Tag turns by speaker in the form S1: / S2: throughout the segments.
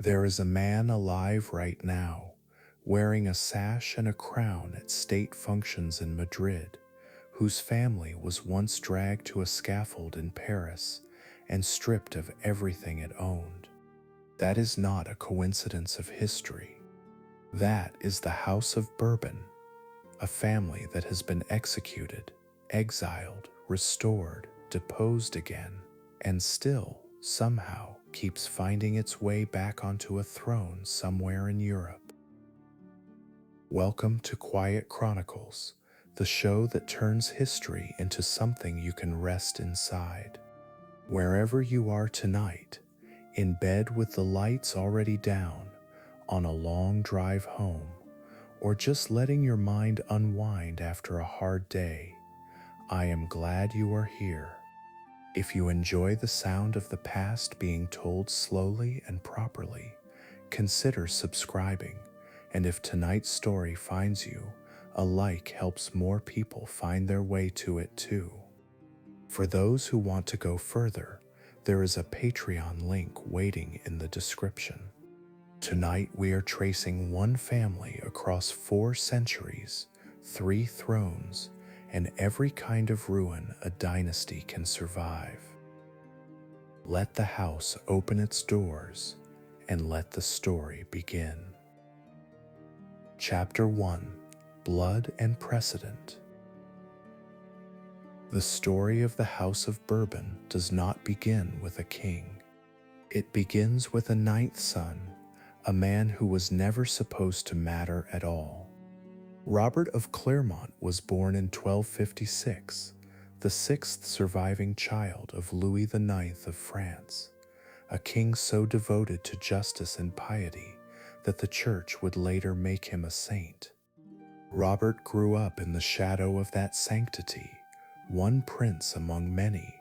S1: There is a man alive right now, wearing a sash and a crown at state functions in Madrid, whose family was once dragged to a scaffold in Paris and stripped of everything it owned. That is not a coincidence of history. That is the House of Bourbon, a family that has been executed, exiled, restored, deposed again, and still, somehow, keeps finding its way back onto a throne somewhere in Europe. Welcome to Quiet Chronicles, the show that turns history into something you can rest inside. Wherever you are tonight, in bed with the lights already down, on a long drive home, or just letting your mind unwind after a hard day, I am glad you are here. If you enjoy the sound of the past being told slowly and properly, consider subscribing, and if tonight's story finds you, a like helps more people find their way to it too. For those who want to go further, there is a Patreon link waiting in the description. Tonight we are tracing one family across 4 centuries, 3 thrones, and every kind of ruin a dynasty can survive. Let the house open its doors and let the story begin. Chapter 1: Blood and Precedent. The story of the House of Bourbon does not begin with a king. It begins with a 9th son, a man who was never supposed to matter at all. Robert of Clermont was born in 1256, the 6th surviving child of Louis IX of France, a king so devoted to justice and piety that the church would later make him a saint. Robert grew up in the shadow of that sanctity, one prince among many,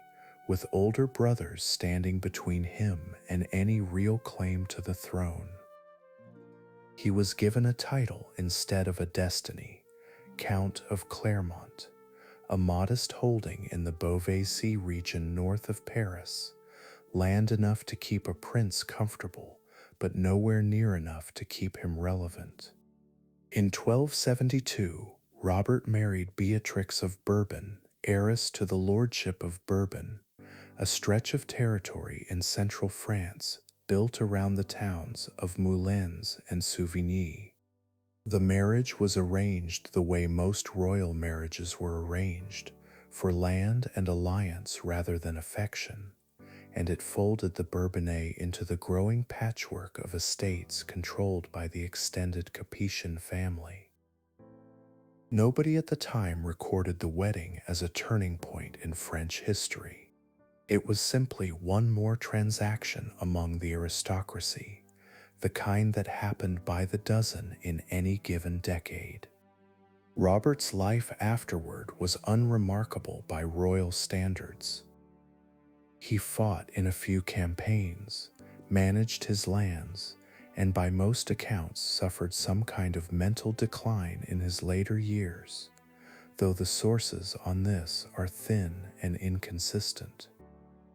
S1: with older brothers standing between him and any real claim to the throne. He was given a title instead of a destiny, Count of Clermont, a modest holding in the Beauvaisis region north of Paris, land enough to keep a prince comfortable, but nowhere near enough to keep him relevant. In 1272, Robert married Beatrix of Bourbon, heiress to the lordship of Bourbon, a stretch of territory in central France built around the towns of Moulins and Souvigny. The marriage was arranged the way most royal marriages were arranged, for land and alliance rather than affection, and it folded the Bourbonnais into the growing patchwork of estates controlled by the extended Capetian family. Nobody at the time recorded the wedding as a turning point in French history. It was simply one more transaction among the aristocracy, the kind that happened by the dozen in any given decade. Robert's life afterward was unremarkable by royal standards. He fought in a few campaigns, managed his lands, and by most accounts suffered some kind of mental decline in his later years, though the sources on this are thin and inconsistent.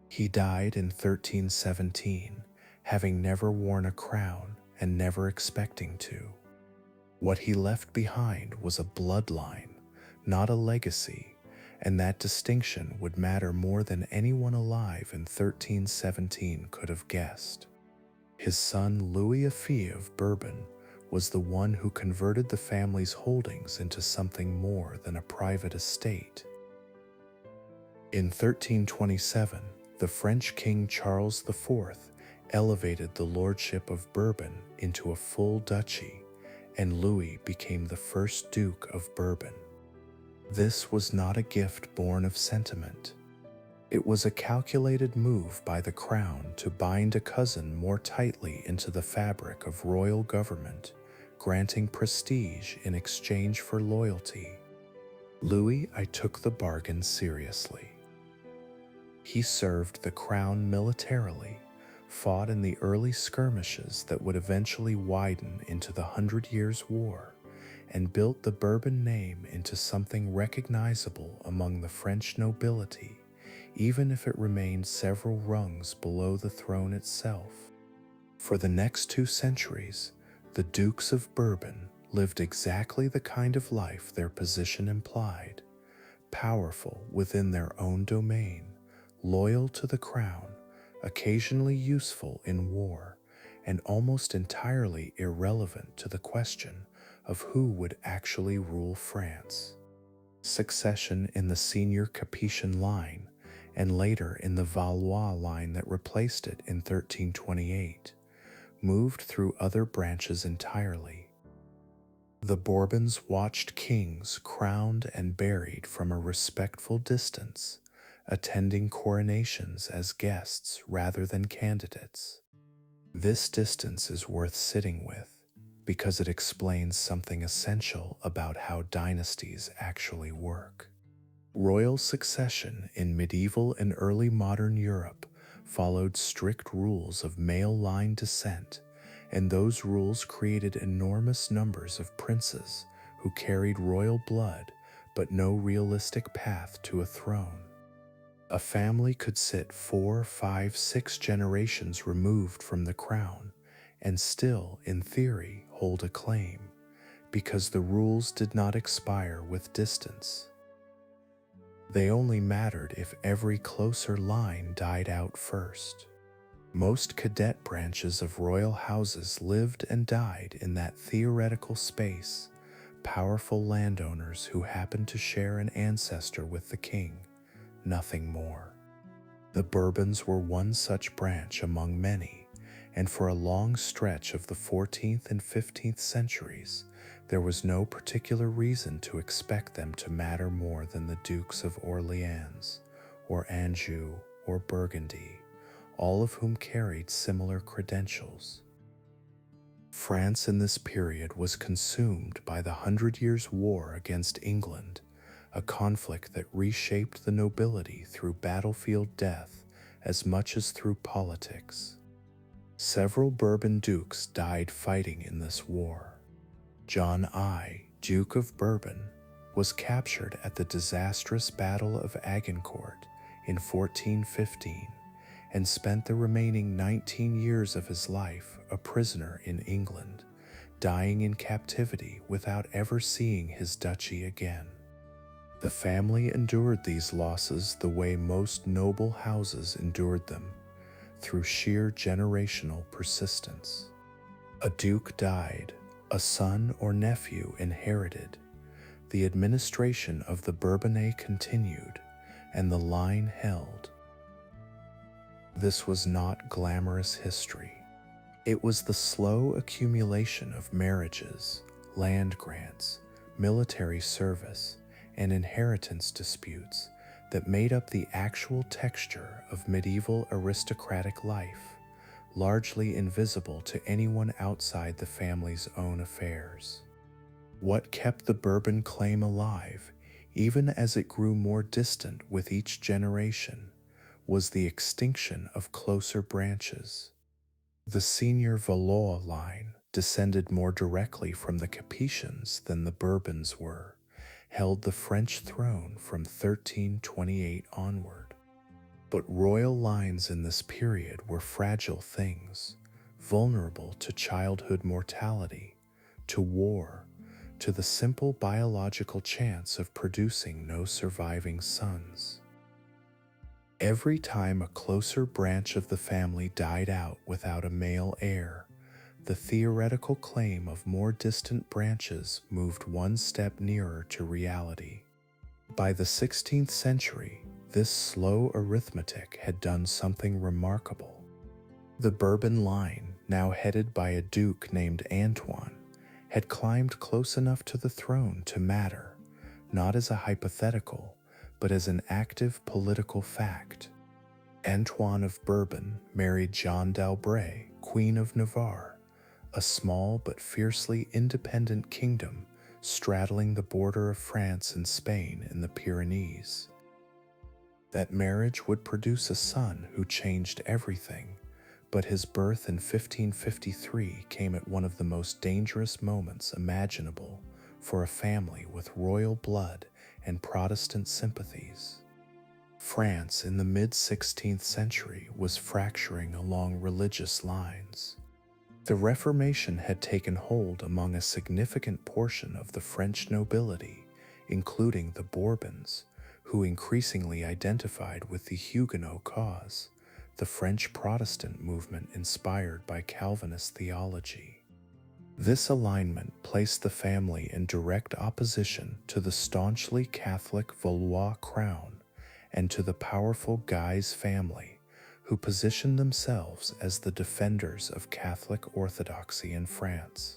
S1: He died in 1317, having never worn a crown and never expecting to. What he left behind was a bloodline, not a legacy, and that distinction would matter more than anyone alive in 1317 could have guessed. His son Louis Affi of Bourbon was the one who converted the family's holdings into something more than a private estate. In 1327, the French King Charles IV elevated the lordship of Bourbon into a full duchy, and Louis became the first Duke of Bourbon. This was not a gift born of sentiment. It was a calculated move by the crown to bind a cousin more tightly into the fabric of royal government, granting prestige in exchange for loyalty. Louis, I took the bargain seriously. He served the crown militarily, fought in the early skirmishes that would eventually widen into the 100 Years' War, and built the Bourbon name into something recognizable among the French nobility, even if it remained several rungs below the throne itself. For the next 2 centuries, the Dukes of Bourbon lived exactly the kind of life their position implied, powerful within their own domain, loyal to the crown, occasionally useful in war, and almost entirely irrelevant to the question of who would actually rule France. Succession in the senior Capetian line, and later in the Valois line that replaced it in 1328, moved through other branches entirely. The Bourbons watched kings crowned and buried from a respectful distance, attending coronations as guests rather than candidates. This distance is worth sitting with because it explains something essential about how dynasties actually work. Royal succession in medieval and early modern Europe followed strict rules of male line descent, and those rules created enormous numbers of princes who carried royal blood but no realistic path to a throne. A family could sit 4, 5, 6 generations removed from the crown and still, in theory, hold a claim, because the rules did not expire with distance. They only mattered if every closer line died out first. Most cadet branches of royal houses lived and died in that theoretical space, powerful landowners who happened to share an ancestor with the king, nothing more. The Bourbons were one such branch among many, and for a long stretch of the 14th and 15th centuries, there was no particular reason to expect them to matter more than the Dukes of Orleans, or Anjou, or Burgundy, all of whom carried similar credentials. France in this period was consumed by the 100 Years' War against England, a conflict that reshaped the nobility through battlefield death as much as through politics. Several Bourbon dukes died fighting in this war. John I, Duke of Bourbon, was captured at the disastrous Battle of Agincourt in 1415 and spent the remaining 19 years of his life a prisoner in England, dying in captivity without ever seeing his duchy again. The family endured these losses the way most noble houses endured them, through sheer generational persistence. A duke died, a son or nephew inherited, the administration of the Bourbonnais continued, and the line held. This was not glamorous history. It was the slow accumulation of marriages, land grants, military service, and inheritance disputes that made up the actual texture of medieval aristocratic life, largely invisible to anyone outside the family's own affairs. What kept the Bourbon claim alive, even as it grew more distant with each generation, was the extinction of closer branches. The senior Valois line, descended more directly from the Capetians than the Bourbons were, held the French throne from 1328 onward. But royal lines in this period were fragile things, vulnerable to childhood mortality, to war, to the simple biological chance of producing no surviving sons. Every time a closer branch of the family died out without a male heir, the theoretical claim of more distant branches moved one step nearer to reality. By the 16th century, this slow arithmetic had done something remarkable. The Bourbon line, now headed by a duke named Antoine, had climbed close enough to the throne to matter, not as a hypothetical, but as an active political fact. Antoine of Bourbon married Jeanne d'Albret, Queen of Navarre, a small but fiercely independent kingdom straddling the border of France and Spain in the Pyrenees. That marriage would produce a son who changed everything, but his birth in 1553 came at one of the most dangerous moments imaginable for a family with royal blood and Protestant sympathies. France in the mid-16th century was fracturing along religious lines. The Reformation had taken hold among a significant portion of the French nobility, including the Bourbons, who increasingly identified with the Huguenot cause, the French Protestant movement inspired by Calvinist theology. This alignment placed the family in direct opposition to the staunchly Catholic Valois crown and to the powerful Guise family, who positioned themselves as the defenders of Catholic orthodoxy in France.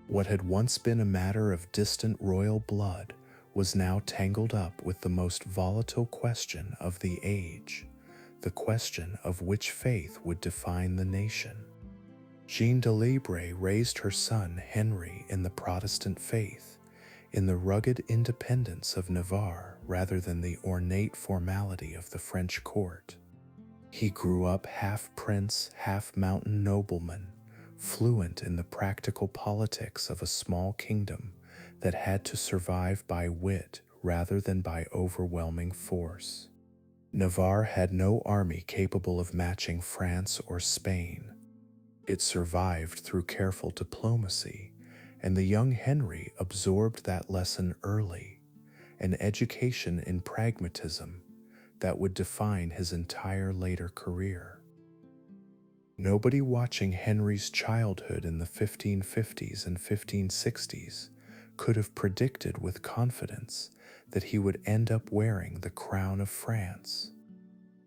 S1: What had once been a matter of distant royal blood was now tangled up with the most volatile question of the age, the question of which faith would define the nation. Jeanne de Libre raised her son Henry in the Protestant faith, in the rugged independence of Navarre rather than the ornate formality of the French court. He grew up half prince, half mountain nobleman, fluent in the practical politics of a small kingdom that had to survive by wit rather than by overwhelming force. Navarre had no army capable of matching France or Spain. It survived through careful diplomacy, and the young Henry absorbed that lesson early, an education in pragmatism that would define his entire later career. Nobody watching Henry's childhood in the 1550s and 1560s could have predicted with confidence that he would end up wearing the crown of France.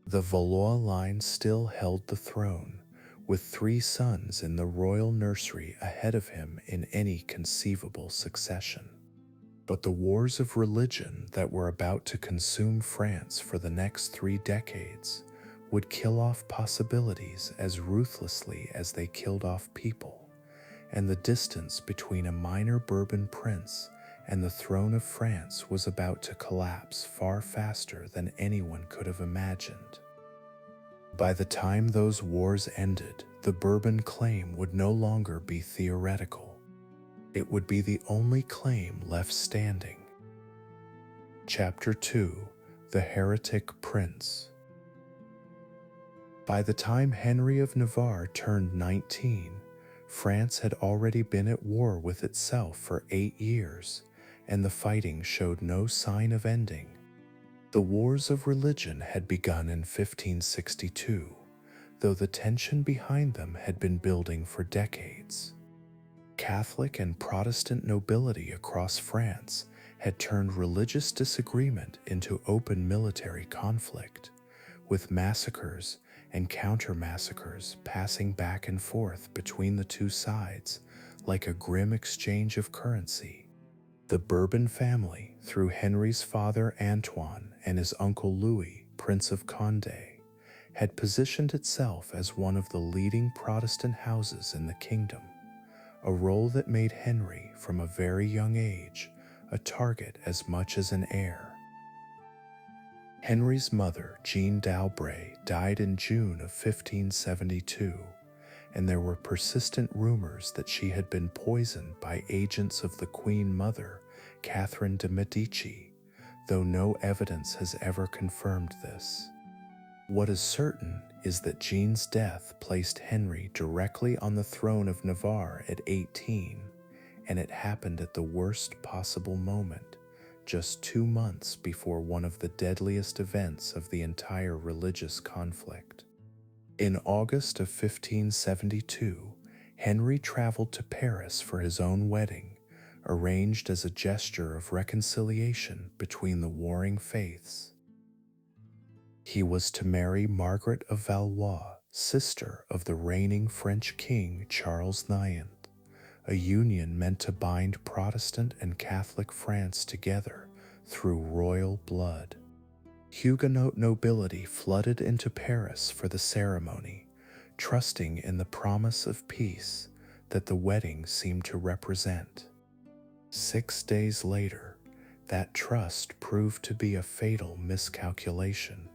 S1: The Valois line still held the throne, with 3 sons in the royal nursery ahead of him in any conceivable succession. But the wars of religion that were about to consume France for the next 3 decades would kill off possibilities as ruthlessly as they killed off people, and the distance between a minor Bourbon prince and the throne of France was about to collapse far faster than anyone could have imagined. By the time those wars ended, the Bourbon claim would no longer be theoretical. It would be the only claim left standing. Chapter 2: The Heretic Prince. By the time Henry of Navarre turned 19, France had already been at war with itself for 8 years, and the fighting showed no sign of ending. The wars of religion had begun in 1562, though the tension behind them had been building for decades. Catholic and Protestant nobility across France had turned religious disagreement into open military conflict, with massacres and counter-massacres passing back and forth between the two sides like a grim exchange of currency. The Bourbon family, through Henry's father Antoine and his uncle Louis, Prince of Condé, had positioned itself as one of the leading Protestant houses in the kingdom, a role that made Henry, from a very young age, a target as much as an heir. Henry's mother, Jeanne d'Albret, died in June of 1572, and there were persistent rumors that she had been poisoned by agents of the Queen Mother, Catherine de' Medici, though no evidence has ever confirmed this. What is certain is that Jeanne's death placed Henry directly on the throne of Navarre at 18, and it happened at the worst possible moment, just 2 months before one of the deadliest events of the entire religious conflict. In August of 1572, Henry traveled to Paris for his own wedding, arranged as a gesture of reconciliation between the warring faiths. He was to marry Margaret of Valois, sister of the reigning French king Charles IX, a union meant to bind Protestant and Catholic France together through royal blood. Huguenot nobility flooded into Paris for the ceremony, trusting in the promise of peace that the wedding seemed to represent. 6 days later, that trust proved to be a fatal miscalculation.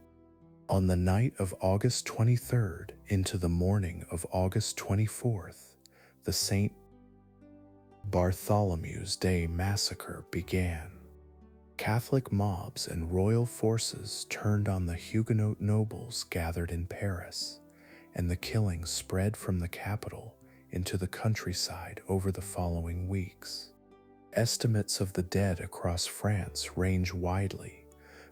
S1: On the night of August 23rd into the morning of August 24th, the St. Bartholomew's Day massacre began. Catholic mobs and royal forces turned on the Huguenot nobles gathered in Paris, and the killings spread from the capital into the countryside over the following weeks. Estimates of the dead across France range widely,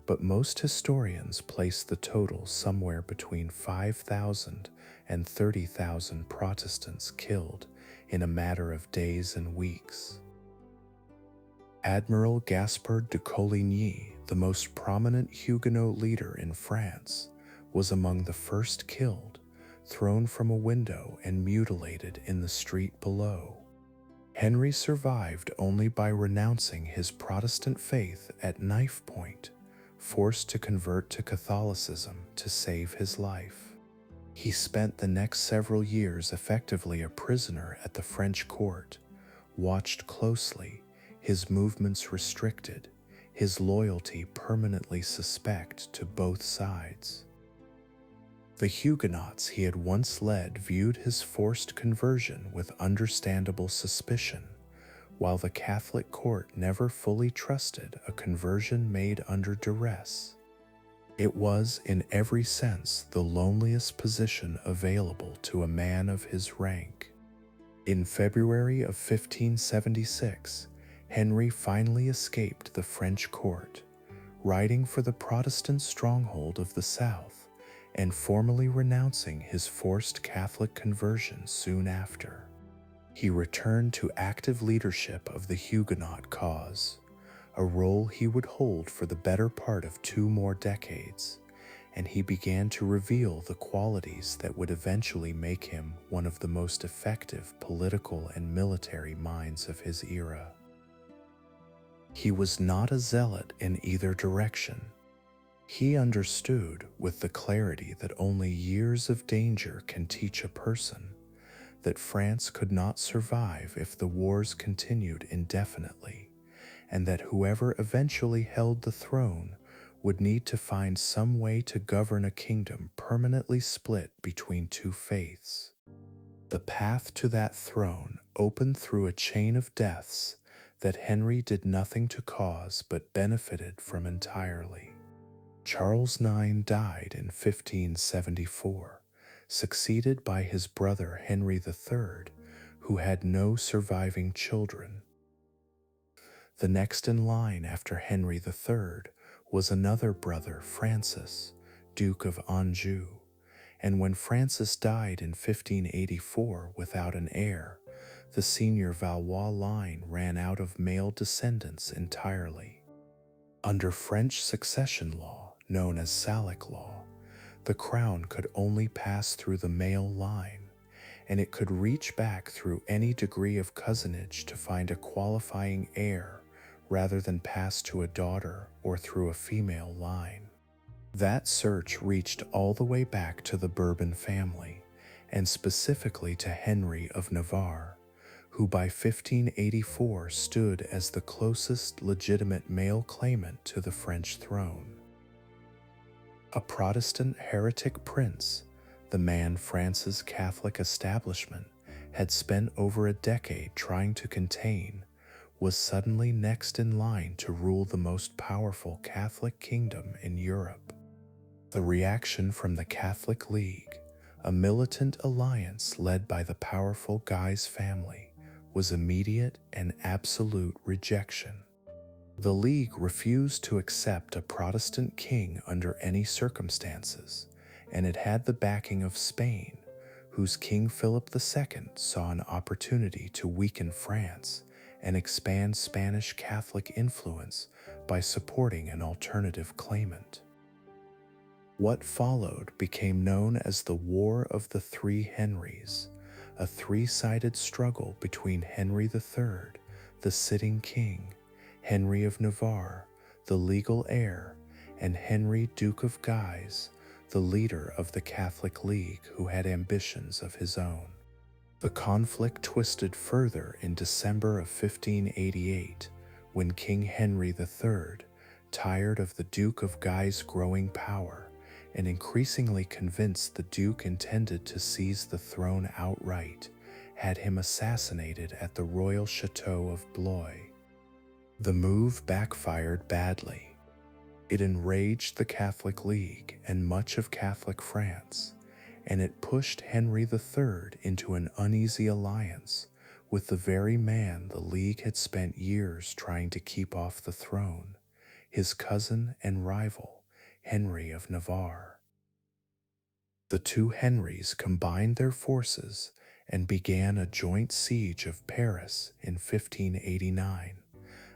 S1: but most historians place the total somewhere between 5,000 and 30,000 Protestants killed in a matter of days and weeks. Admiral Gaspard de Coligny, the most prominent Huguenot leader in France, was among the first killed, thrown from a window and mutilated in the street below. Henry survived only by renouncing his Protestant faith at knife point, forced to convert to Catholicism to save his life. He spent the next several years effectively a prisoner at the French court, watched closely, his movements restricted, his loyalty permanently suspect to both sides. The Huguenots he had once led viewed his forced conversion with understandable suspicion, while the Catholic court never fully trusted a conversion made under duress. It was, in every sense, the loneliest position available to a man of his rank. In February of 1576, Henry finally escaped the French court, riding for the Protestant stronghold of the south, and formally renouncing his forced Catholic conversion soon after. He returned to active leadership of the Huguenot cause, a role he would hold for the better part of 2 more decades, and he began to reveal the qualities that would eventually make him one of the most effective political and military minds of his era. He was not a zealot in either direction. He understood, with the clarity that only years of danger can teach a person, that France could not survive if the wars continued indefinitely, and that whoever eventually held the throne would need to find some way to govern a kingdom permanently split between 2 faiths. The path to that throne opened through a chain of deaths that Henry did nothing to cause but benefited from entirely. Charles IX died in 1574, succeeded by his brother Henry III, who had no surviving children. The next in line after Henry III was another brother, Francis, Duke of Anjou, and when Francis died in 1584 without an heir, the senior Valois line ran out of male descendants entirely. Under French succession law, known as Salic law, the crown could only pass through the male line, and it could reach back through any degree of cousinage to find a qualifying heir rather than pass to a daughter or through a female line. That search reached all the way back to the Bourbon family, and specifically to Henry of Navarre, who by 1584 stood as the closest legitimate male claimant to the French throne. A Protestant heretic prince, the man France's Catholic establishment had spent over a decade trying to contain, was suddenly next in line to rule the most powerful Catholic kingdom in Europe. The reaction from the Catholic League, a militant alliance led by the powerful Guise family, was immediate and absolute rejection. The League refused to accept a Protestant king under any circumstances, and it had the backing of Spain, whose King Philip II saw an opportunity to weaken France and expand Spanish Catholic influence by supporting an alternative claimant. What followed became known as the War of the Three Henrys, a 3-sided struggle between Henry III, the sitting king, Henry of Navarre, the legal heir, and Henry, Duke of Guise, the leader of the Catholic League who had ambitions of his own. The conflict twisted further in December of 1588, when King Henry III, tired of the Duke of Guise' growing power and increasingly convinced the Duke intended to seize the throne outright, had him assassinated at the royal chateau of Blois. The move backfired badly. It enraged the Catholic League and much of Catholic France, and it pushed Henry III into an uneasy alliance with the very man the League had spent years trying to keep off the throne, his cousin and rival, Henry of Navarre. The two Henrys combined their forces and began a joint siege of Paris in 1589,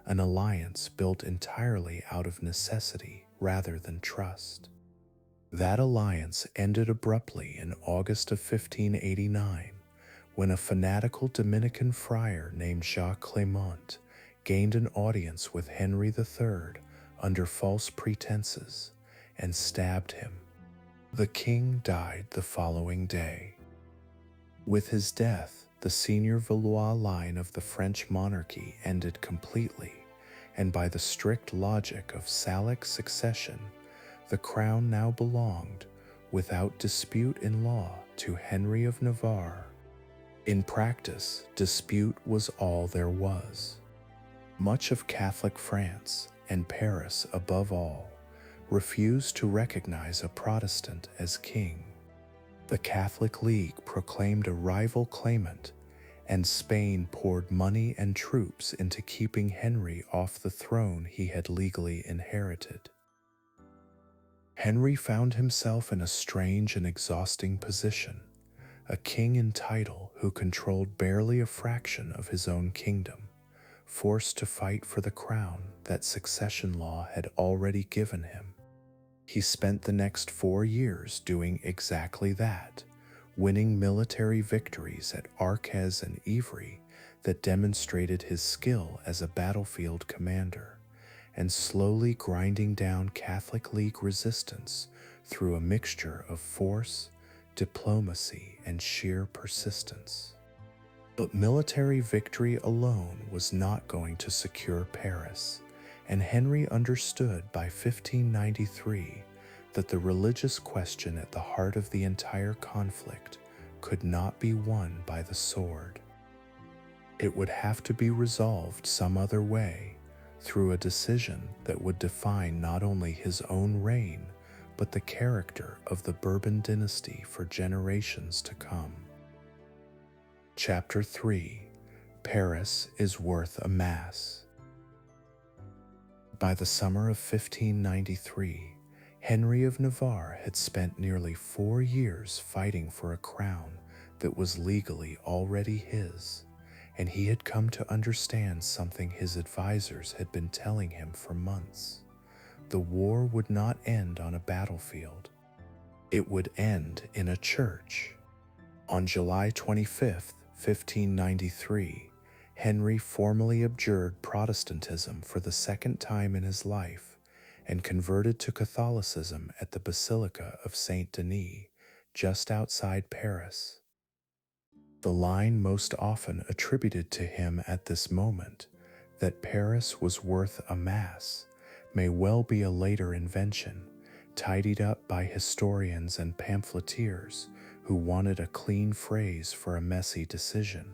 S1: an alliance built entirely out of necessity rather than trust. That alliance ended abruptly in August of 1589 when a fanatical Dominican friar named Jacques Clément gained an audience with Henry III under false pretenses and stabbed him. The king died the following day. With his death, the senior Valois line of the French monarchy ended completely, and by the strict logic of Salic succession, the crown now belonged, without dispute in law, to Henry of Navarre. In practice, dispute was all there was. Much of Catholic France, and Paris above all, refused to recognize a Protestant as king. The Catholic League proclaimed a rival claimant, and Spain poured money and troops into keeping Henry off the throne he had legally inherited. Henry found himself in a strange and exhausting position, a king in title who controlled barely a fraction of his own kingdom, forced to fight for the crown that succession law had already given him. He spent the next 4 years doing exactly that, winning military victories at Arques and Ivry that demonstrated his skill as a battlefield commander, and slowly grinding down Catholic League resistance through a mixture of force, diplomacy, and sheer persistence. But military victory alone was not going to secure Paris, and Henry understood by 1593 that the religious question at the heart of the entire conflict could not be won by the sword. It would have to be resolved some other way, through a decision that would define not only his own reign, but the character of the Bourbon dynasty for generations to come. Chapter 3: Paris is worth a mass. By the summer of 1593, Henry of Navarre had spent nearly 4 years fighting for a crown that was legally already his, and he had come to understand something his advisors had been telling him for months. The war would not end on a battlefield. It would end in a church. On July 25, 1593, Henry formally abjured Protestantism for the second time in his life and converted to Catholicism at the Basilica of Saint Denis, just outside Paris. The line most often attributed to him at this moment, that Paris was worth a mass, may well be a later invention, tidied up by historians and pamphleteers who wanted a clean phrase for a messy decision.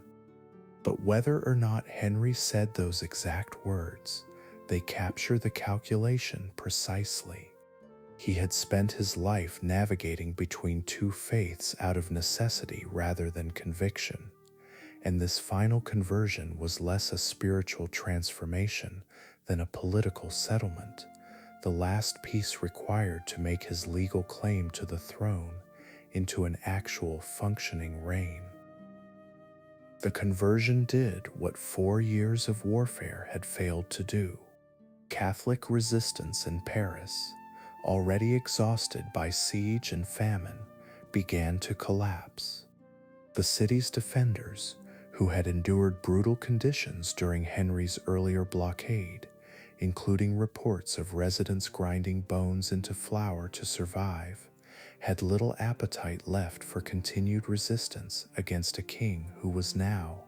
S1: But whether or not Henry said those exact words, they capture the calculation precisely. He had spent his life navigating between two faiths out of necessity rather than conviction, and this final conversion was less a spiritual transformation than a political settlement, the last piece required to make his legal claim to the throne into an actual functioning reign. The conversion did what 4 years of warfare had failed to do. Catholic resistance in Paris, already exhausted by siege and famine, began to collapse. The city's defenders, who had endured brutal conditions during Henry's earlier blockade, including reports of residents grinding bones into flour to survive, had little appetite left for continued resistance against a king who was now,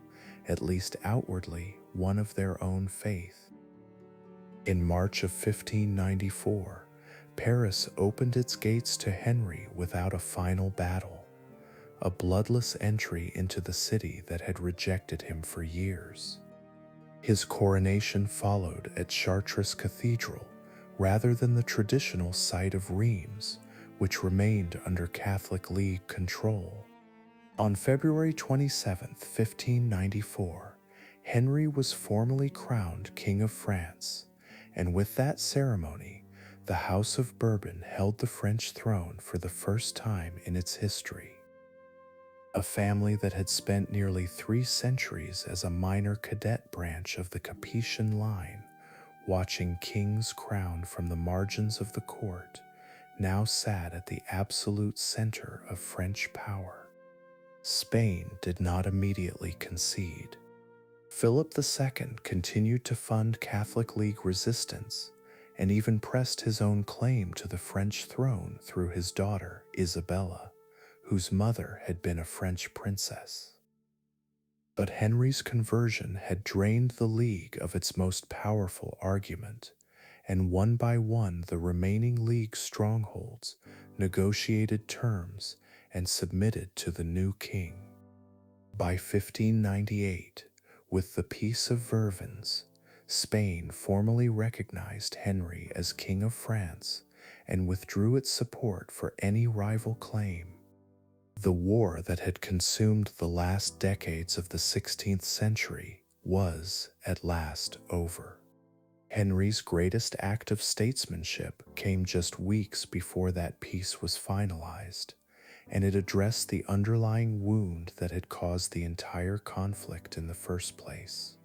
S1: at least outwardly, one of their own faith. In March of 1594, Paris opened its gates to Henry without a final battle, a bloodless entry into the city that had rejected him for years. His coronation followed at Chartres Cathedral rather than the traditional site of Rheims, which remained under Catholic League control. On February 27, 1594, Henry was formally crowned King of France, and with that ceremony, the House of Bourbon held the French throne for the first time in its history. A family that had spent nearly 3 centuries as a minor cadet branch of the Capetian line, watching kings crowned from the margins of the court, now sat at the absolute center of French power. Spain did not immediately concede. Philip II continued to fund Catholic League resistance and even pressed his own claim to the French throne through his daughter Isabella, whose mother had been a French princess. But Henry's conversion had drained the League of its most powerful argument, and one by one the remaining League strongholds negotiated terms and submitted to the new king. By 1598, with the Peace of Vervins, Spain formally recognized Henry as King of France and withdrew its support for any rival claim. The war that had consumed the last decades of the 16th century was, at last, over. Henry's greatest act of statesmanship came just weeks before that peace was finalized, and it addressed the underlying wound that had caused the entire conflict in the first place.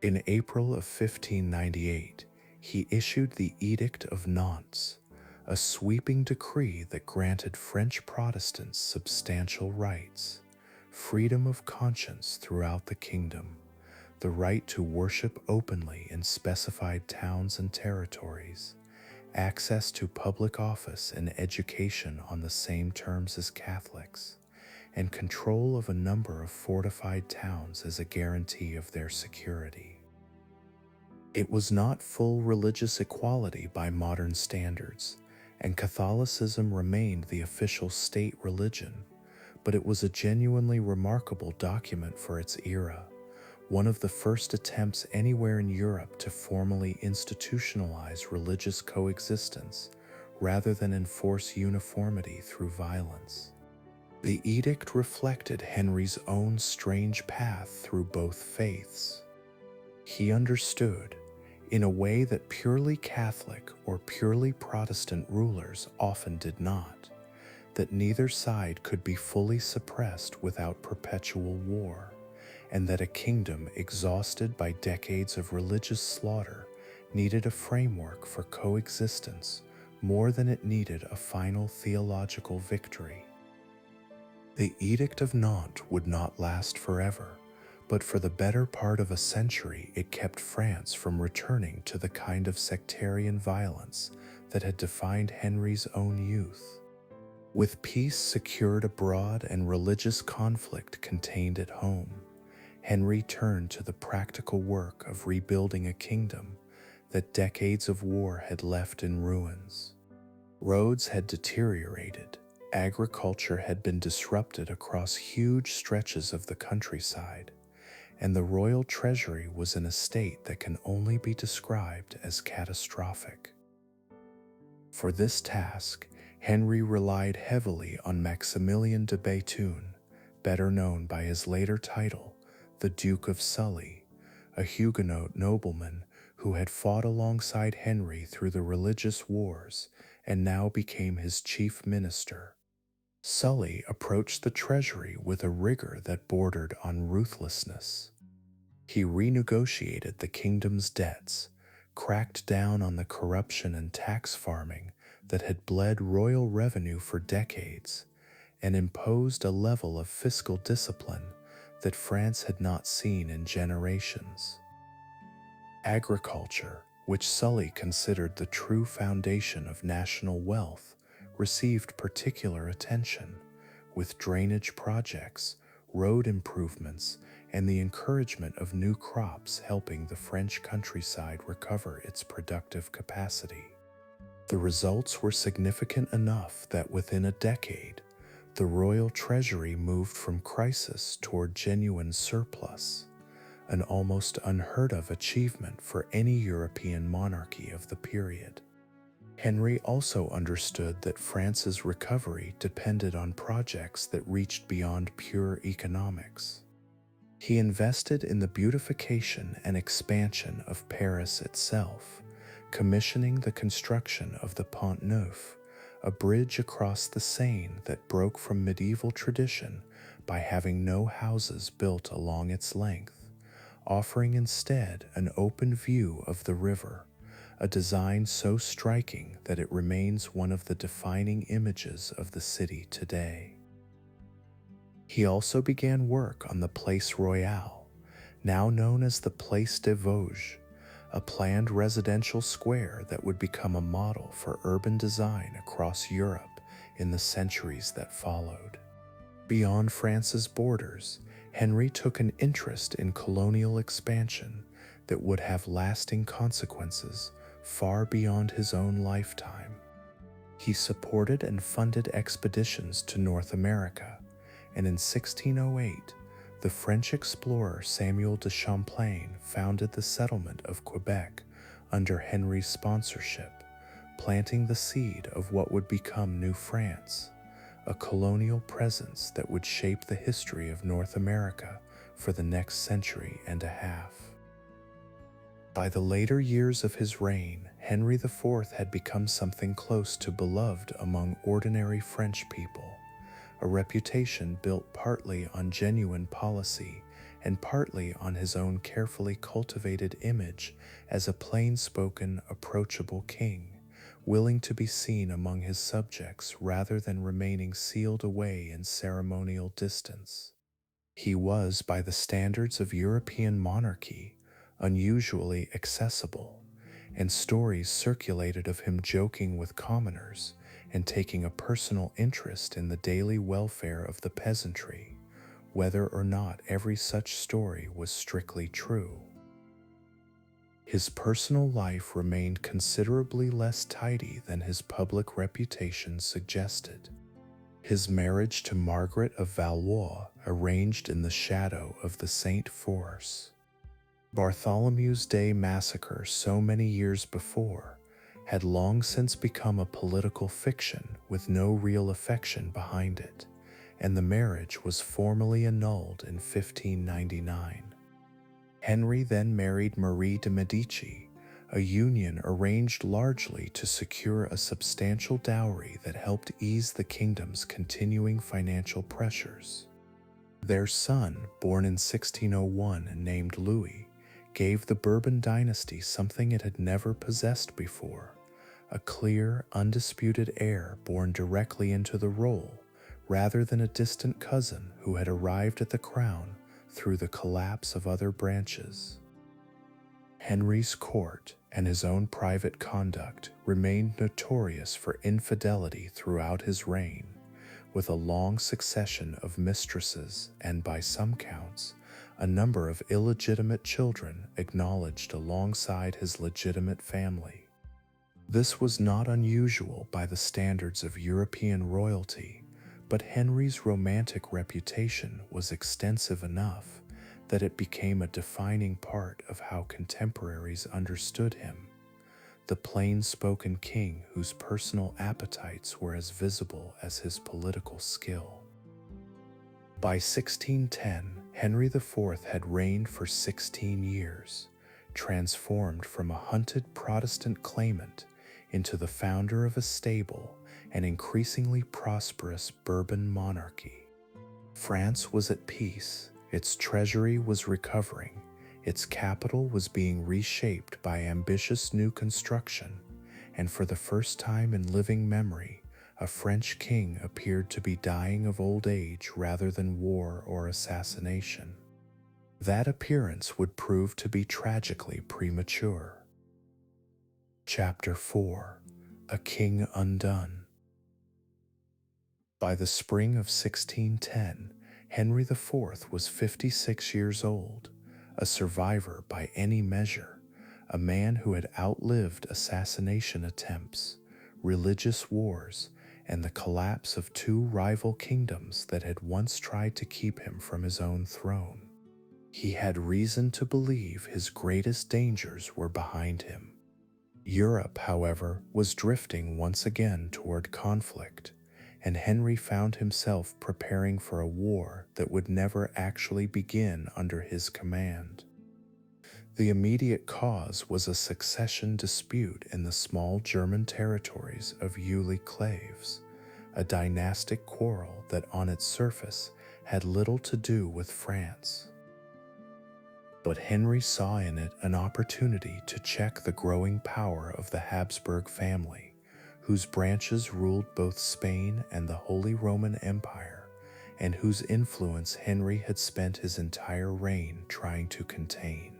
S1: In April of 1598, he issued the Edict of Nantes, a sweeping decree that granted French Protestants substantial rights, freedom of conscience throughout the kingdom, the right to worship openly in specified towns and territories, access to public office and education on the same terms as Catholics, and control of a number of fortified towns as a guarantee of their security. It was not full religious equality by modern standards, and Catholicism remained the official state religion, but it was a genuinely remarkable document for its era, one of the first attempts anywhere in Europe to formally institutionalize religious coexistence rather than enforce uniformity through violence. The edict reflected Henry's own strange path through both faiths. He understood, in a way that purely Catholic or purely Protestant rulers often did not, that neither side could be fully suppressed without perpetual war, and that a kingdom exhausted by decades of religious slaughter needed a framework for coexistence more than it needed a final theological victory. The Edict of Nantes would not last forever, but for the better part of a century it kept France from returning to the kind of sectarian violence that had defined Henry's own youth. With peace secured abroad and religious conflict contained at home, Henry turned to the practical work of rebuilding a kingdom that decades of war had left in ruins. Roads had deteriorated, agriculture had been disrupted across huge stretches of the countryside, and the royal treasury was in a state that can only be described as catastrophic. For this task, Henry relied heavily on Maximilian de Béthune, better known by his later title, the Duke of Sully, a Huguenot nobleman who had fought alongside Henry through the religious wars and now became his chief minister. Sully approached the treasury with a rigor that bordered on ruthlessness. He renegotiated the kingdom's debts, cracked down on the corruption and tax farming that had bled royal revenue for decades, and imposed a level of fiscal discipline that France had not seen in generations. Agriculture, which Sully considered the true foundation of national wealth, received particular attention, with drainage projects, road improvements, and the encouragement of new crops helping the French countryside recover its productive capacity. The results were significant enough that within a decade, the royal treasury moved from crisis toward genuine surplus, an almost unheard of achievement for any European monarchy of the period. Henry also understood that France's recovery depended on projects that reached beyond pure economics. He invested in the beautification and expansion of Paris itself, commissioning the construction of the Pont Neuf, a bridge across the Seine that broke from medieval tradition by having no houses built along its length, offering instead an open view of the river, a design so striking that it remains one of the defining images of the city today. He also began work on the Place Royale, now known as the Place des Vosges, a planned residential square that would become a model for urban design across Europe in the centuries that followed. Beyond France's borders, Henry took an interest in colonial expansion that would have lasting consequences far beyond his own lifetime. He supported and funded expeditions to North America, and in 1608, the French explorer Samuel de Champlain founded the settlement of Quebec under Henry's sponsorship, planting the seed of what would become New France, a colonial presence that would shape the history of North America for the next century and a half. By the later years of his reign, Henry IV had become something close to beloved among ordinary French people, a reputation built partly on genuine policy and partly on his own carefully cultivated image as a plain-spoken, approachable king, willing to be seen among his subjects rather than remaining sealed away in ceremonial distance. He was, by the standards of European monarchy, unusually accessible, and stories circulated of him joking with commoners and taking a personal interest in the daily welfare of the peasantry, whether or not every such story was strictly true. His personal life remained considerably less tidy than his public reputation suggested. His marriage to Margaret of Valois, arranged in the shadow of the Saint Force. Bartholomew's Day massacre so many years before had long since become a political fiction with no real affection behind it, and the marriage was formally annulled in 1599. Henry then married Marie de' Medici, a union arranged largely to secure a substantial dowry that helped ease the kingdom's continuing financial pressures. Their son, born in 1601 and named Louis, gave the Bourbon dynasty something it had never possessed before, a clear, undisputed heir born directly into the role, rather than a distant cousin who had arrived at the crown through the collapse of other branches. Henry's court and his own private conduct remained notorious for infidelity throughout his reign, with a long succession of mistresses and, by some counts, a number of illegitimate children acknowledged alongside his legitimate family. This was not unusual by the standards of European royalty, but Henry's romantic reputation was extensive enough that it became a defining part of how contemporaries understood him, the plain-spoken king whose personal appetites were as visible as his political skill. By 1610, Henry IV had reigned for 16 years, transformed from a hunted Protestant claimant into the founder of a stable and increasingly prosperous Bourbon monarchy. France was at peace, its treasury was recovering, its capital was being reshaped by ambitious new construction, and for the first time in living memory, a French king appeared to be dying of old age rather than war or assassination. That appearance would prove to be tragically premature. Chapter 4: A King Undone. By the spring of 1610, Henry IV was 56 years old, a survivor by any measure, a man who had outlived assassination attempts, religious wars, and the collapse of two rival kingdoms that had once tried to keep him from his own throne. He had reason to believe his greatest dangers were behind him. Europe, however, was drifting once again toward conflict, and Henry found himself preparing for a war that would never actually begin under his command. The immediate cause was a succession dispute in the small German territories of Uli Claves, a dynastic quarrel that on its surface had little to do with France. But Henry saw in it an opportunity to check the growing power of the Habsburg family, whose branches ruled both Spain and the Holy Roman Empire, and whose influence Henry had spent his entire reign trying to contain.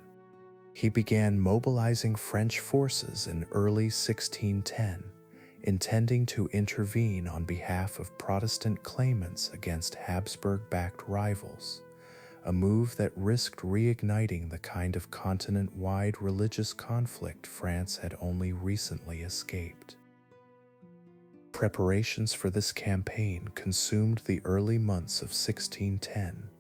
S1: He began mobilizing French forces in early 1610, intending to intervene on behalf of Protestant claimants against Habsburg-backed rivals, a move that risked reigniting the kind of continent-wide religious conflict France had only recently escaped. Preparations for this campaign consumed the early months of 1610,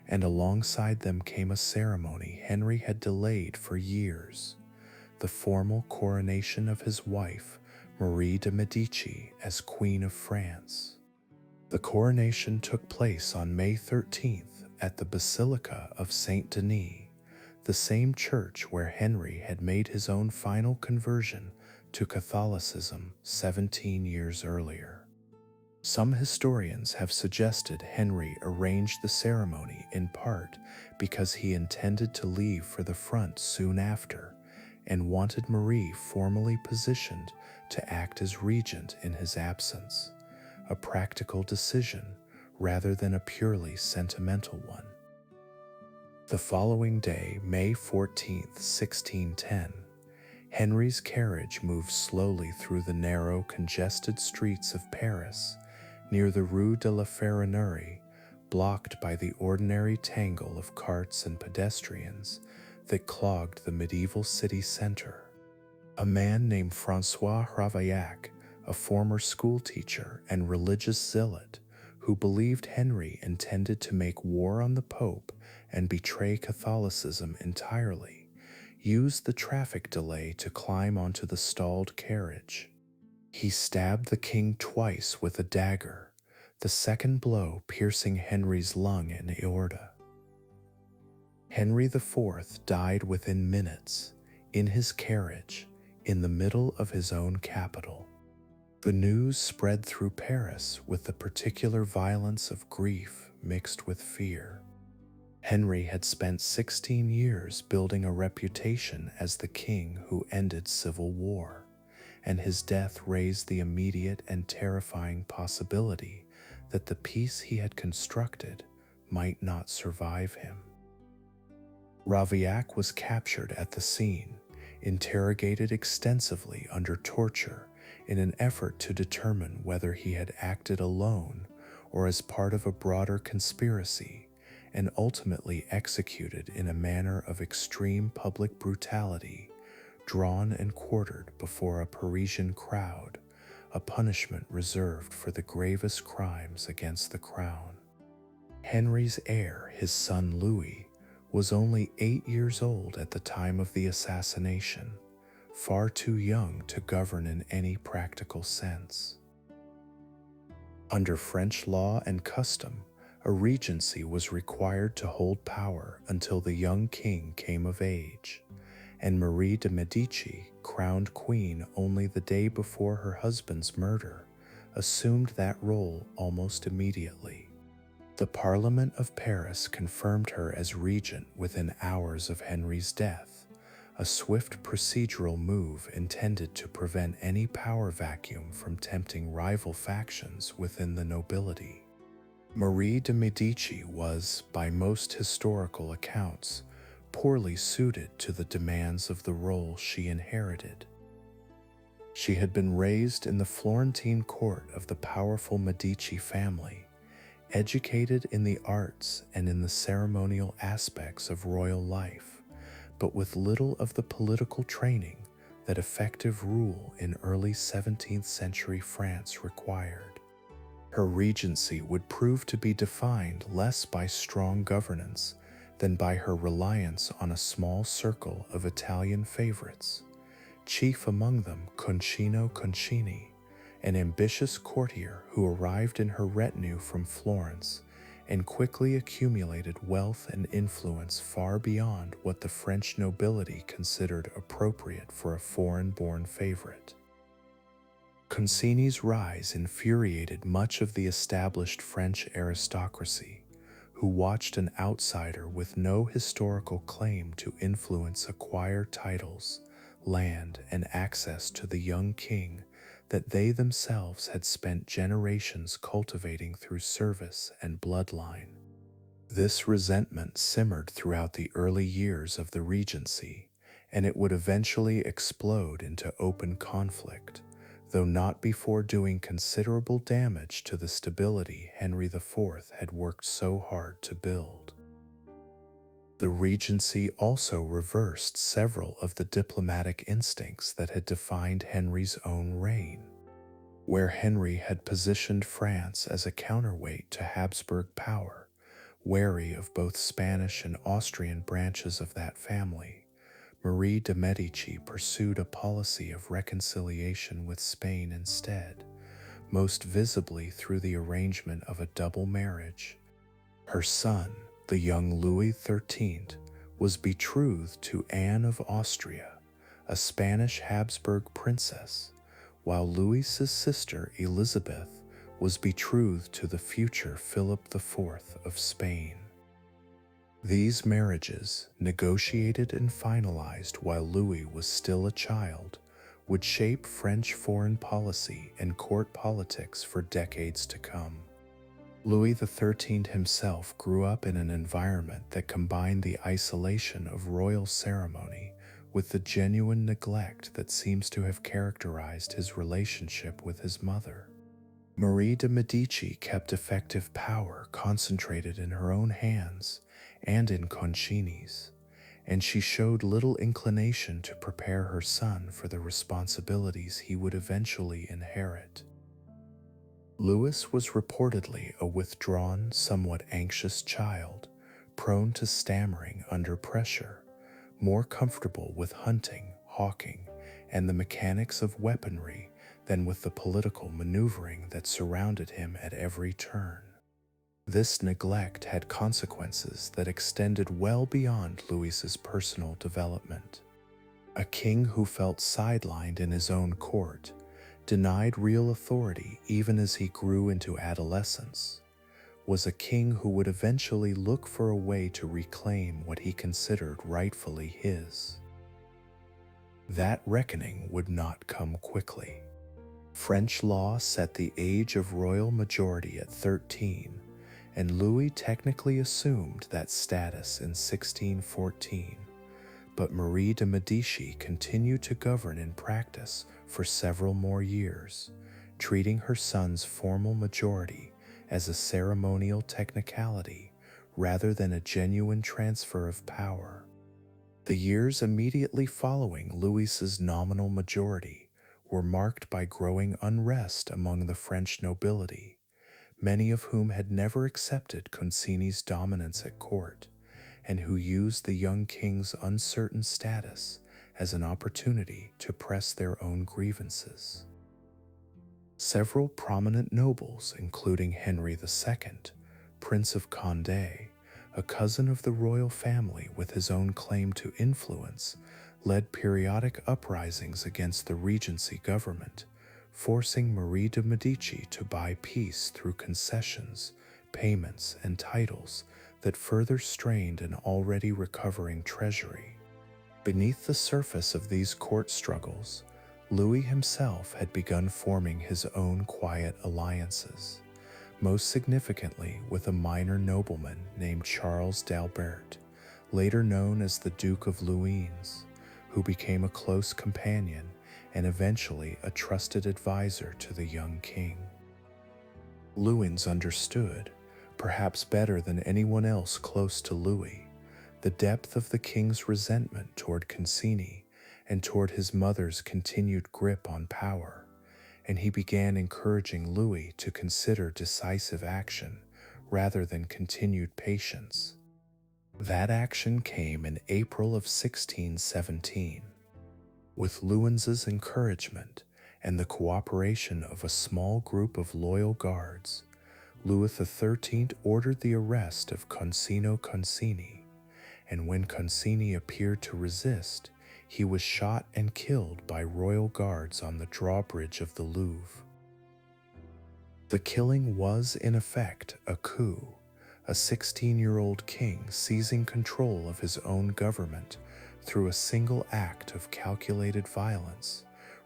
S1: and alongside them came a ceremony Henry had delayed for years, the formal coronation of his wife, Marie de' Medici, as Queen of France. The coronation took place on May 13th at the Basilica of Saint Denis, the same church where Henry had made his own final conversion to Catholicism 17 years earlier. Some historians have suggested Henry arranged the ceremony in part because he intended to leave for the front soon after and wanted Marie formally positioned to act as regent in his absence, a practical decision rather than a purely sentimental one. The following day, May 14th, 1610, Henry's carriage moved slowly through the narrow, congested streets of Paris, near the Rue de la Ferronnerie, blocked by the ordinary tangle of carts and pedestrians that clogged the medieval city center. A man named François Ravaillac, a former schoolteacher and religious zealot who believed Henry intended to make war on the Pope and betray Catholicism entirely, used the traffic delay to climb onto the stalled carriage. He stabbed the king twice with a dagger, the second blow piercing Henry's lung and aorta. Henry IV died within minutes, in his carriage, in the middle of his own capital. The news spread through Paris with the particular violence of grief mixed with fear. Henry had spent 16 years building a reputation as the king who ended civil war, and his death raised the immediate and terrifying possibility that the peace he had constructed might not survive him. Ravaillac was captured at the scene, interrogated extensively under torture in an effort to determine whether he had acted alone or as part of a broader conspiracy, and ultimately executed in a manner of extreme public brutality, drawn and quartered before a Parisian crowd, a punishment reserved for the gravest crimes against the crown. Henry's heir, his son Louis, was only 8 years old at the time of the assassination, far too young to govern in any practical sense. Under French law and custom, a regency was required to hold power until the young king came of age, and Marie de' Medici, crowned queen only the day before her husband's murder, assumed that role almost immediately. The Parliament of Paris confirmed her as regent within hours of Henry's death, a swift procedural move intended to prevent any power vacuum from tempting rival factions within the nobility. Marie de' Medici was, by most historical accounts, poorly suited to the demands of the role she inherited. She had been raised in the Florentine court of the powerful Medici family, educated in the arts and in the ceremonial aspects of royal life, but with little of the political training that effective rule in early 17th century France required. Her regency would prove to be defined less by strong governance than by her reliance on a small circle of Italian favorites, chief among them Concino Concini, an ambitious courtier who arrived in her retinue from Florence and quickly accumulated wealth and influence far beyond what the French nobility considered appropriate for a foreign-born favorite. Concini's rise infuriated much of the established French aristocracy, who watched an outsider with no historical claim to influence acquire titles, land, and access to the young king that they themselves had spent generations cultivating through service and bloodline. This resentment simmered throughout the early years of the Regency, and it would eventually explode into open conflict, though not before doing considerable damage to the stability Henry IV had worked so hard to build. The Regency also reversed several of the diplomatic instincts that had defined Henry's own reign. Where Henry had positioned France as a counterweight to Habsburg power, wary of both Spanish and Austrian branches of that family, Marie de' Medici pursued a policy of reconciliation with Spain instead, most visibly through the arrangement of a double marriage. Her son, the young Louis XIII, was betrothed to Anne of Austria, a Spanish Habsburg princess, while Louis's sister Elizabeth was betrothed to the future Philip IV of Spain. These marriages, negotiated and finalized while Louis was still a child, would shape French foreign policy and court politics for decades to come. Louis XIII himself grew up in an environment that combined the isolation of royal ceremony with the genuine neglect that seems to have characterized his relationship with his mother. Marie de' Medici kept effective power concentrated in her own hands and in Concini's, and she showed little inclination to prepare her son for the responsibilities he would eventually inherit. Louis was reportedly a withdrawn, somewhat anxious child, prone to stammering under pressure, more comfortable with hunting, hawking, and the mechanics of weaponry than with the political maneuvering that surrounded him at every turn. This neglect had consequences that extended well beyond Louis's personal development. A king who felt sidelined in his own court, denied real authority even as he grew into adolescence, was a king who would eventually look for a way to reclaim what he considered rightfully his. That reckoning would not come quickly. French law set the age of royal majority at 13, and Louis technically assumed that status in 1614, but Marie de' Medici continued to govern in practice for several more years, treating her son's formal majority as a ceremonial technicality rather than a genuine transfer of power. The years immediately following Louis's nominal majority were marked by growing unrest among the French nobility, many of whom had never accepted Concini's dominance at court, and who used the young king's uncertain status as an opportunity to press their own grievances. Several prominent nobles, including Henry II, Prince of Condé, a cousin of the royal family with his own claim to influence, led periodic uprisings against the Regency government, forcing Marie de' Medici to buy peace through concessions, payments, and titles that further strained an already recovering treasury. Beneath the surface of these court struggles, Louis himself had begun forming his own quiet alliances, most significantly with a minor nobleman named Charles d'Albert, later known as the Duke of Luynes, who became a close companion and eventually a trusted advisor to the young king. Luynes understood, perhaps better than anyone else close to Louis, the depth of the king's resentment toward Concini and toward his mother's continued grip on power, and he began encouraging Louis to consider decisive action rather than continued patience. That action came in April of 1617. With Louis's encouragement and the cooperation of a small group of loyal guards, Louis XIII ordered the arrest of Concino Concini, and when Concini appeared to resist, he was shot and killed by royal guards on the drawbridge of the Louvre. The killing was, in effect, a coup, a 16-year-old king seizing control of his own government through a single act of calculated violence,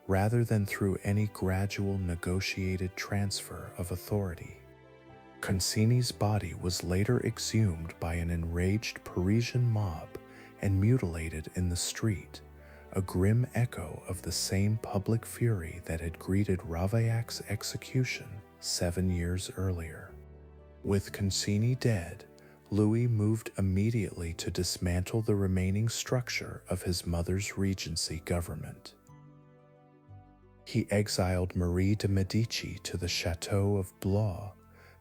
S1: rather than through any gradual negotiated transfer of authority. Concini's body was later exhumed by an enraged Parisian mob and mutilated in the street, a grim echo of the same public fury that had greeted Ravaillac's execution 7 years earlier. With Concini dead, Louis moved immediately to dismantle the remaining structure of his mother's regency government. He exiled Marie de' Medici to the Château of Blois,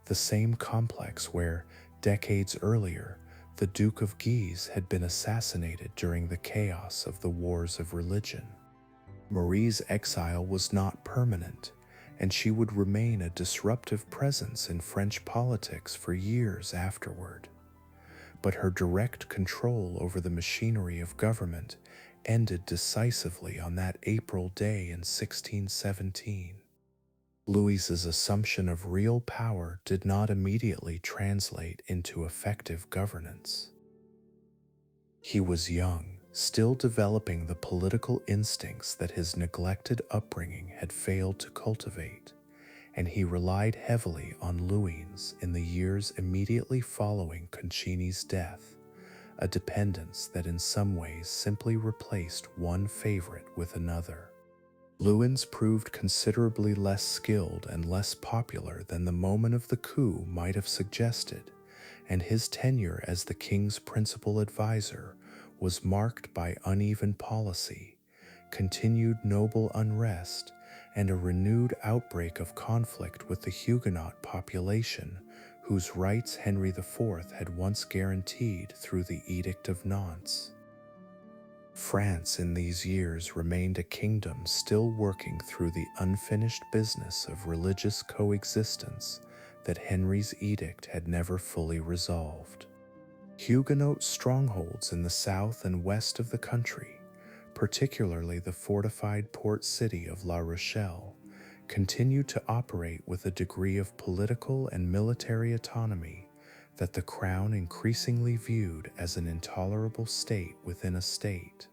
S1: the same complex where, decades earlier, the Duke of Guise had been assassinated during the chaos of the Wars of Religion. Marie's exile was not permanent, and she would remain a disruptive presence in French politics for years afterward. But her direct control over the machinery of government ended decisively on that April day in 1617. Louis's assumption of real power did not immediately translate into effective governance. He was young, still developing the political instincts that his neglected upbringing had failed to cultivate, and he relied heavily on Louis in the years immediately following Concini's death, a dependence that in some ways simply replaced one favorite with another. Louis proved considerably less skilled and less popular than the moment of the coup might have suggested, and his tenure as the king's principal advisor was marked by uneven policy, continued noble unrest, and a renewed outbreak of conflict with the Huguenot population, whose rights Henry IV had once guaranteed through the Edict of Nantes. France in these years remained a kingdom still working through the unfinished business of religious coexistence that Henry's edict had never fully resolved. Huguenot strongholds in the south and west of the country, particularly the fortified port city of La Rochelle, continued to operate with a degree of political and military autonomy that the crown increasingly viewed as an intolerable state within a state.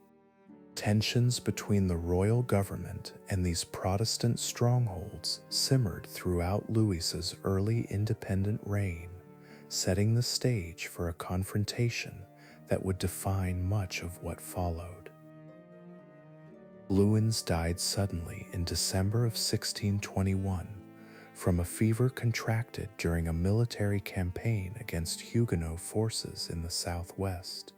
S1: Tensions between the royal government and these Protestant strongholds simmered throughout Louis's early independent reign, setting the stage for a confrontation that would define much of what followed. Louis died suddenly in December of 1621 from a fever contracted during a military campaign against Huguenot forces in the southwest,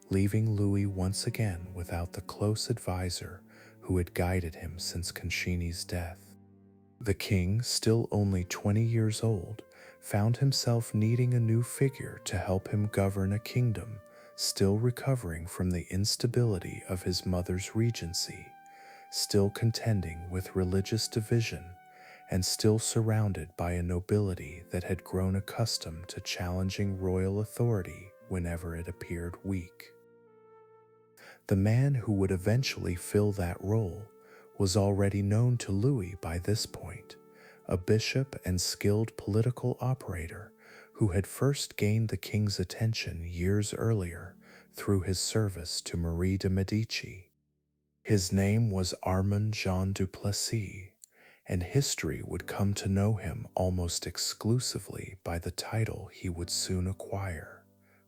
S1: leaving Louis once again without the close advisor who had guided him since Concini's death. The king, still only 20 years old, found himself needing a new figure to help him govern a kingdom still recovering from the instability of his mother's regency, still contending with religious division, and still surrounded by a nobility that had grown accustomed to challenging royal authority whenever it appeared weak. The man who would eventually fill that role was already known to Louis by this point, a bishop and skilled political operator who had first gained the king's attention years earlier through his service to Marie de' Medici. His name was Armand Jean du Plessis, and history would come to know him almost exclusively by the title he would soon acquire,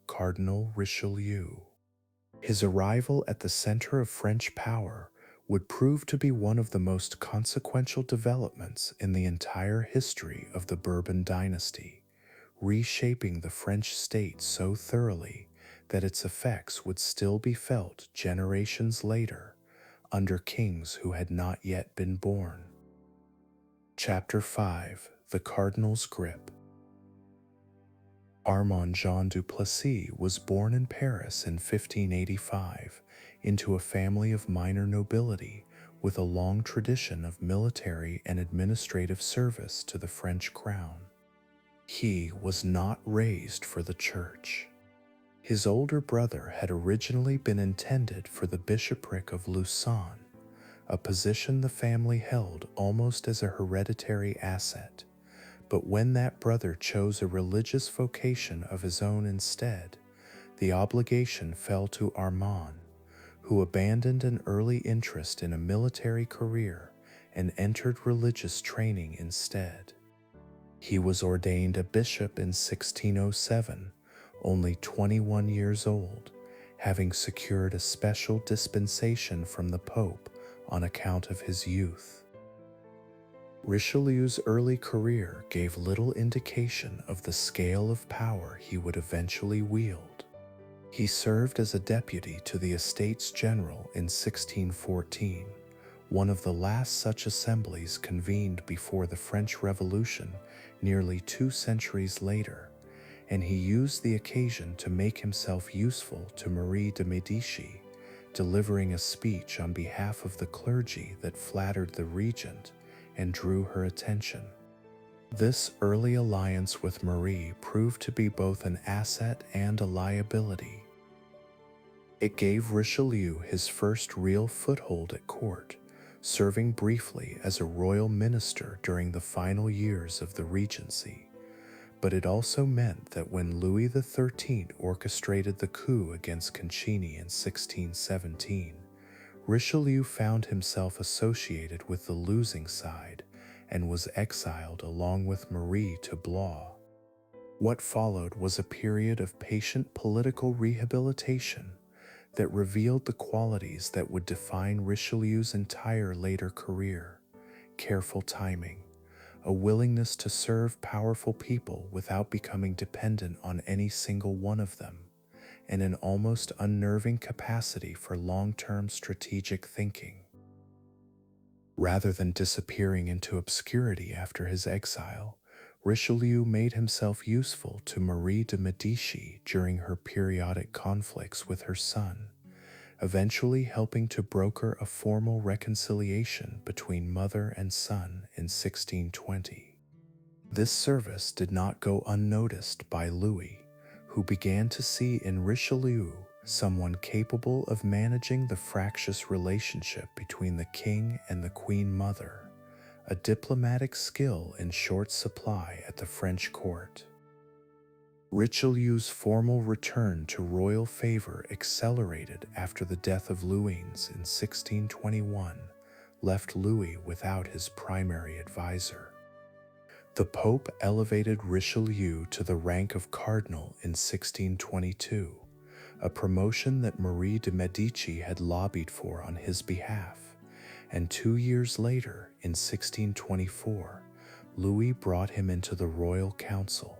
S1: Cardinal Richelieu. His arrival at the center of French power would prove to be one of the most consequential developments in the entire history of the Bourbon dynasty, reshaping the French state so thoroughly that its effects would still be felt generations later under kings who had not yet been born. Chapter 5: The Cardinal's Grip. Armand Jean du Plessis was born in Paris in 1585 into a family of minor nobility with a long tradition of military and administrative service to the French crown. He was not raised for the church. His older brother had originally been intended for the bishopric of Lausanne, a position the family held almost as a hereditary asset. But when that brother chose a religious vocation of his own instead, the obligation fell to Armand, who abandoned an early interest in a military career and entered religious training instead. He was ordained a bishop in 1607, only 21 years old, having secured a special dispensation from the Pope on account of his youth. Richelieu's early career gave little indication of the scale of power he would eventually wield. He served as a deputy to the Estates General in 1614, one of the last such assemblies convened before the French Revolution nearly 2 centuries later, and he used the occasion to make himself useful to Marie de Medici, delivering a speech on behalf of the clergy that flattered the regent and drew her attention. This early alliance with Marie proved to be both an asset and a liability. It gave Richelieu his first real foothold at court, serving briefly as a royal minister during the final years of the Regency. But it also meant that when Louis XIII orchestrated the coup against Concini in 1617, Richelieu found himself associated with the losing side and was exiled along with Marie to Blois. What followed was a period of patient political rehabilitation that revealed the qualities that would define Richelieu's entire later career: careful timing, a willingness to serve powerful people without becoming dependent on any single one of them, and an almost unnerving capacity for long-term strategic thinking. Rather than disappearing into obscurity after his exile, Richelieu made himself useful to Marie de Medici during her periodic conflicts with her son, eventually helping to broker a formal reconciliation between mother and son in 1620. This service did not go unnoticed by Louis, who began to see in Richelieu someone capable of managing the fractious relationship between the king and the queen mother, a diplomatic skill in short supply at the French court. Richelieu's formal return to royal favor accelerated after the death of Louis in 1621, left Louis without his primary advisor. The Pope elevated Richelieu to the rank of cardinal in 1622, a promotion that Marie de Medici had lobbied for on his behalf, and 2 years later, in 1624, Louis brought him into the royal council.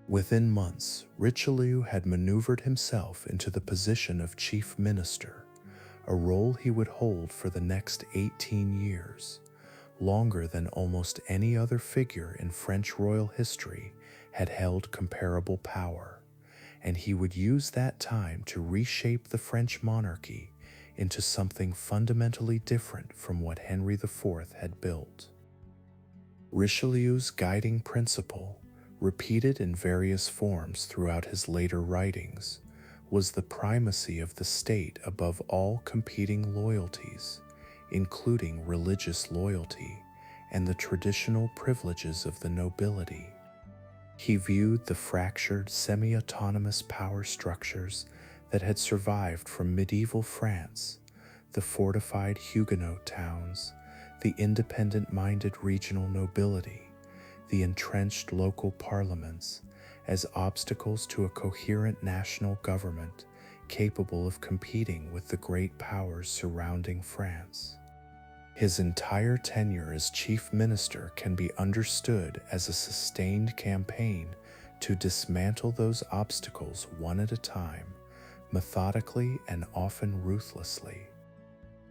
S1: Within months, Richelieu had maneuvered himself into the position of chief minister, a role he would hold for the next 18 years, longer than almost any other figure in French royal history had held comparable power, and he would use that time to reshape the French monarchy into something fundamentally different from what Henry IV had built. Richelieu's guiding principle, repeated in various forms throughout his later writings, was the primacy of the state above all competing loyalties, including religious loyalty and the traditional privileges of the nobility. He viewed the fractured semi-autonomous power structures that had survived from medieval France, the fortified Huguenot towns, the independent-minded regional nobility, the entrenched local parliaments, as obstacles to a coherent national government capable of competing with the great powers surrounding France. His entire tenure as chief minister can be understood as a sustained campaign to dismantle those obstacles one at a time, methodically and often ruthlessly.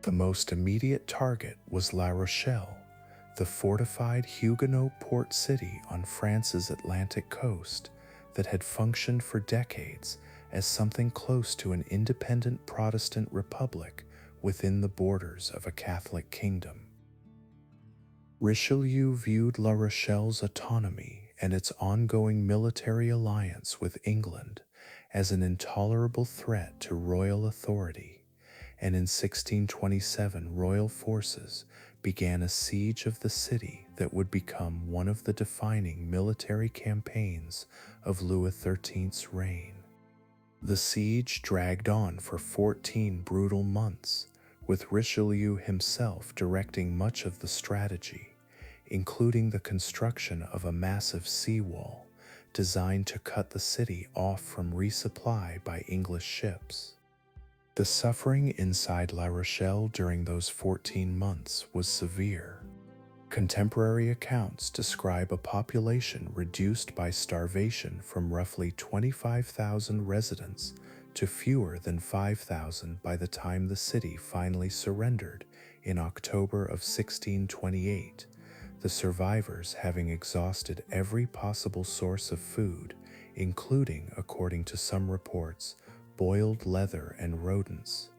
S1: The most immediate target was La Rochelle, the fortified Huguenot port city on France's Atlantic coast that had functioned for decades as something close to an independent Protestant republic within the borders of a Catholic kingdom. Richelieu viewed La Rochelle's autonomy and its ongoing military alliance with England as an intolerable threat to royal authority, and in 1627 royal forces began a siege of the city that would become one of the defining military campaigns of Louis XIII's reign. The siege dragged on for 14 brutal months, with Richelieu himself directing much of the strategy, including the construction of a massive seawall designed to cut the city off from resupply by English ships. The suffering inside La Rochelle during those 14 months was severe. Contemporary accounts describe a population reduced by starvation from roughly 25,000 residents to fewer than 5,000 by the time the city finally surrendered in October of 1628, the survivors having exhausted every possible source of food, including, according to some reports, boiled leather and rodents.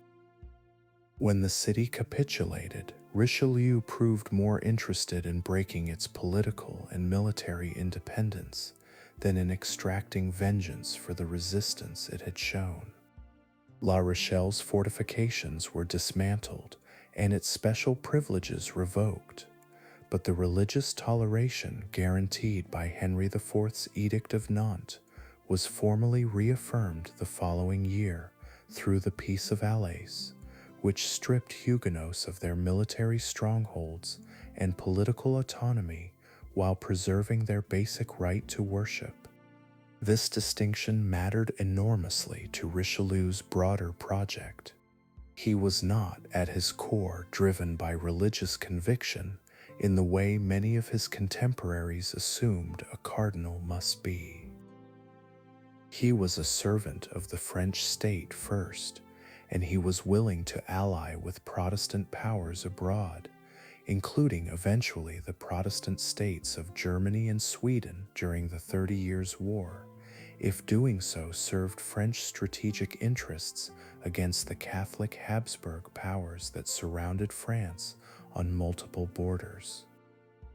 S1: When the city capitulated, Richelieu proved more interested in breaking its political and military independence than in extracting vengeance for the resistance it had shown. La Rochelle's fortifications were dismantled and its special privileges revoked, but the religious toleration guaranteed by Henry IV's Edict of Nantes was formally reaffirmed the following year through the Peace of Alais, which stripped Huguenots of their military strongholds and political autonomy while preserving their basic right to worship. This distinction mattered enormously to Richelieu's broader project. He was not, at his core, driven by religious conviction in the way many of his contemporaries assumed a cardinal must be. He was a servant of the French state first, and he was willing to ally with Protestant powers abroad, including eventually the Protestant states of Germany and Sweden during the 30 Years' War, if doing so served French strategic interests against the Catholic Habsburg powers that surrounded France on multiple borders.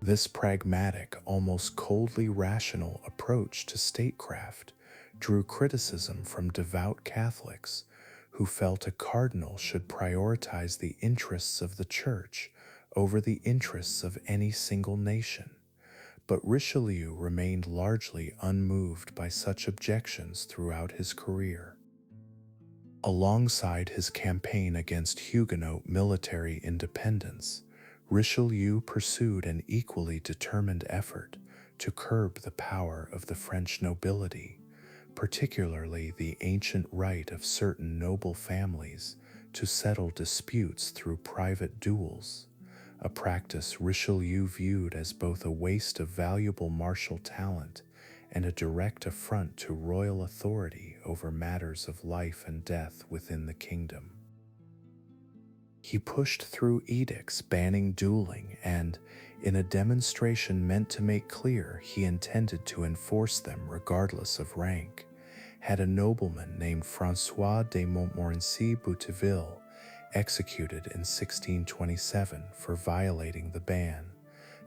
S1: This pragmatic, almost coldly rational approach to statecraft drew criticism from devout Catholics who felt a cardinal should prioritize the interests of the Church over the interests of any single nation. But Richelieu remained largely unmoved by such objections throughout his career. Alongside his campaign against Huguenot military independence, Richelieu pursued an equally determined effort to curb the power of the French nobility, particularly the ancient right of certain noble families to settle disputes through private duels, a practice Richelieu viewed as both a waste of valuable martial talent and a direct affront to royal authority over matters of life and death within the kingdom. He pushed through edicts banning dueling and, in a demonstration meant to make clear he intended to enforce them regardless of rank, had a nobleman named François de Montmorency Bouteville executed in 1627 for violating the ban,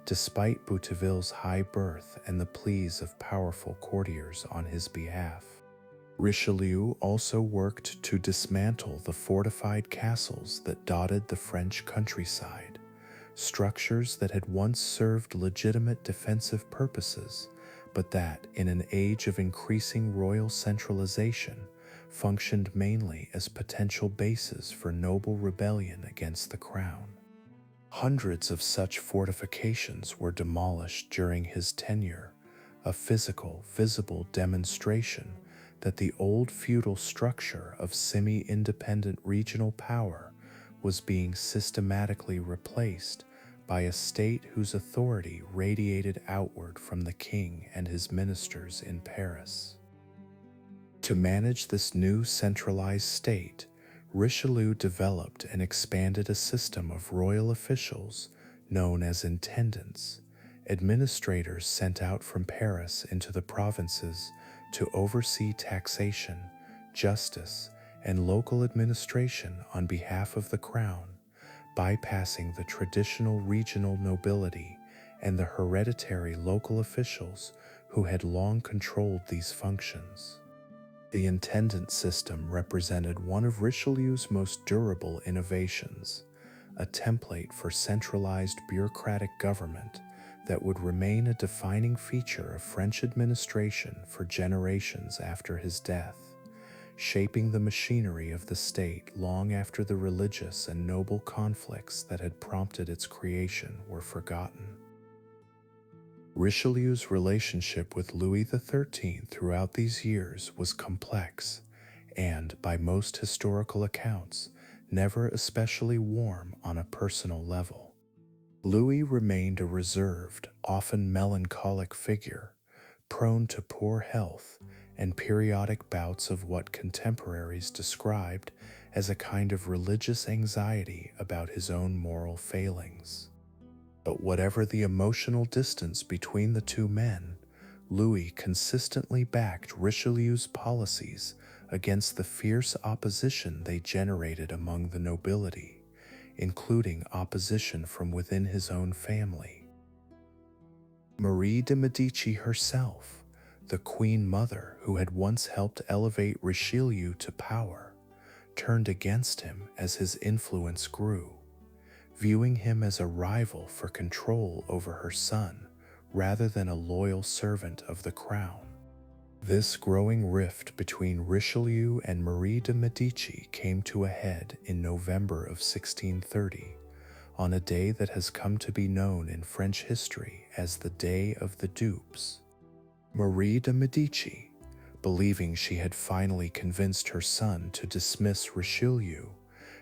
S1: despite Bouteville's high birth and the pleas of powerful courtiers on his behalf. Richelieu also worked to dismantle the fortified castles that dotted the French countryside, structures that had once served legitimate defensive purposes, but that, in an age of increasing royal centralization, functioned mainly as potential bases for noble rebellion against the crown. Hundreds of such fortifications were demolished during his tenure, a physical, visible demonstration that the old feudal structure of semi-independent regional power was being systematically replaced by a state whose authority radiated outward from the king and his ministers in Paris. To manage this new centralized state, Richelieu developed and expanded a system of royal officials known as intendants, administrators sent out from Paris into the provinces to oversee taxation, justice, and local administration on behalf of the crown, bypassing the traditional regional nobility and the hereditary local officials who had long controlled these functions. The intendant system represented one of Richelieu's most durable innovations, a template for centralized bureaucratic government that would remain a defining feature of French administration for generations after his death, shaping the machinery of the state long after the religious and noble conflicts that had prompted its creation were forgotten. Richelieu's relationship with Louis XIII throughout these years was complex and, by most historical accounts, never especially warm on a personal level. Louis remained a reserved, often melancholic figure, prone to poor health and periodic bouts of what contemporaries described as a kind of religious anxiety about his own moral failings. But whatever the emotional distance between the two men, Louis consistently backed Richelieu's policies against the fierce opposition they generated among the nobility, including opposition from within his own family. Marie de' Medici herself, the Queen Mother who had once helped elevate Richelieu to power, turned against him as his influence grew, viewing him as a rival for control over her son rather than a loyal servant of the crown. This growing rift between Richelieu and Marie de' Medici came to a head in November of 1630, on a day that has come to be known in French history as the Day of the Dupes. Marie de' Medici, believing she had finally convinced her son to dismiss Richelieu,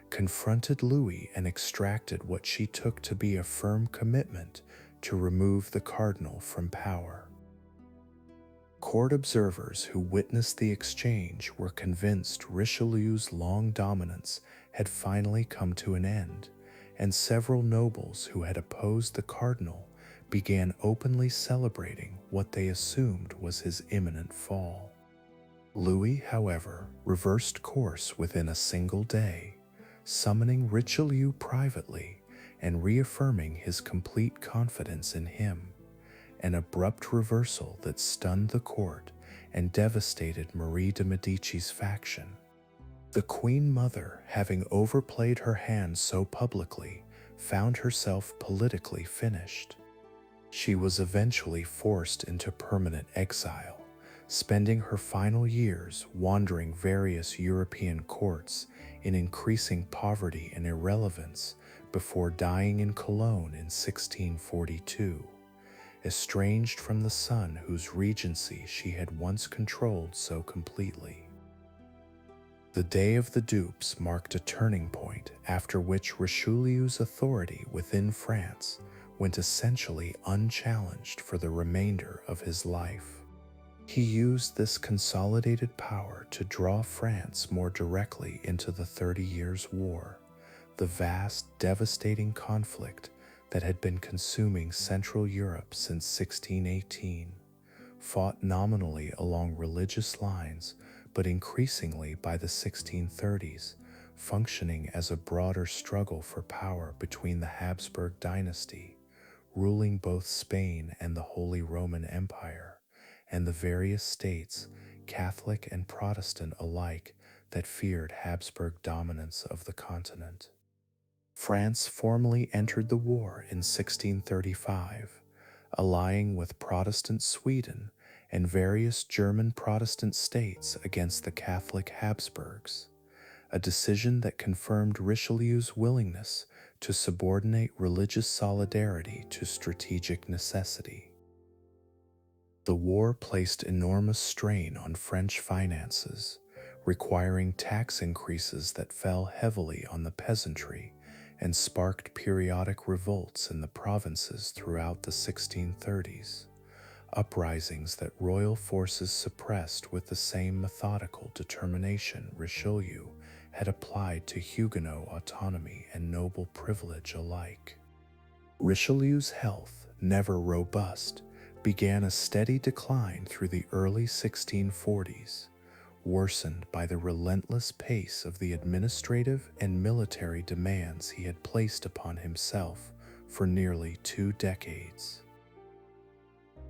S1: confronted Louis and extracted what she took to be a firm commitment to remove the cardinal from power. Court observers who witnessed the exchange were convinced Richelieu's long dominance had finally come to an end, and several nobles who had opposed the cardinal began openly celebrating what they assumed was his imminent fall. Louis, however, reversed course within a single day, summoning Richelieu privately and reaffirming his complete confidence in him, an abrupt reversal that stunned the court and devastated Marie de' Medici's faction. The Queen Mother, having overplayed her hand so publicly, found herself politically finished. She was eventually forced into permanent exile, spending her final years wandering various European courts in increasing poverty and irrelevance before dying in Cologne in 1642, estranged from the son whose regency she had once controlled so completely. The Day of the Dupes marked a turning point after which Richelieu's authority within France went essentially unchallenged for the remainder of his life. He used this consolidated power to draw France more directly into the 30 Years' War, the vast, devastating conflict that had been consuming Central Europe since 1618, fought nominally along religious lines, but increasingly by the 1630s, functioning as a broader struggle for power between the Habsburg dynasty, ruling both Spain and the Holy Roman Empire, and the various states, Catholic and Protestant alike, that feared Habsburg dominance of the continent. France formally entered the war in 1635, allying with Protestant Sweden and various German Protestant states against the Catholic Habsburgs, a decision that confirmed Richelieu's willingness to subordinate religious solidarity to strategic necessity. The war placed enormous strain on French finances, requiring tax increases that fell heavily on the peasantry and sparked periodic revolts in the provinces throughout the 1630s, uprisings that royal forces suppressed with the same methodical determination Richelieu had applied to Huguenot autonomy and noble privilege alike. Richelieu's health, never robust, began a steady decline through the early 1640s, worsened by the relentless pace of the administrative and military demands he had placed upon himself for nearly 2 decades.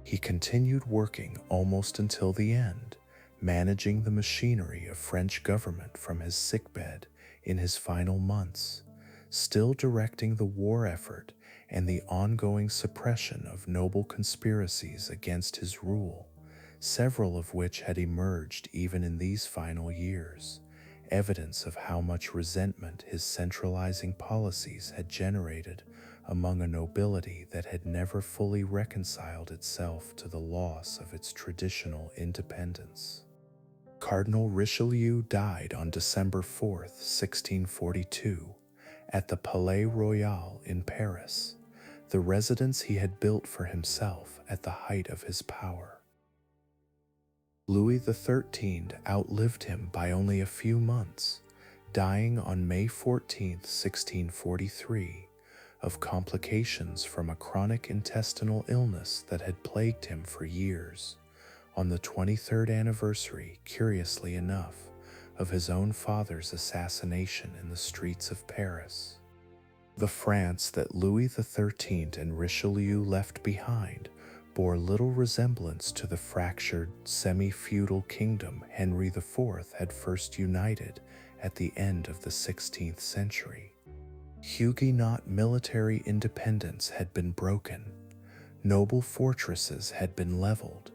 S1: He continued working almost until the end, managing the machinery of French government from his sickbed in his final months, still directing the war effort and the ongoing suppression of noble conspiracies against his rule, several of which had emerged even in these final years, evidence of how much resentment his centralizing policies had generated among a nobility that had never fully reconciled itself to the loss of its traditional independence. Cardinal Richelieu died on December 4th, 1642, at the Palais Royal in Paris, the residence he had built for himself at the height of his power. Louis XIII outlived him by only a few months, dying on May 14, 1643, of complications from a chronic intestinal illness that had plagued him for years, on the 23rd anniversary, curiously enough, of his own father's assassination in the streets of Paris. The France that Louis XIII and Richelieu left behind bore little resemblance to the fractured, semi-feudal kingdom Henry IV had first united at the end of the 16th century. Huguenot military independence had been broken, noble fortresses had been leveled,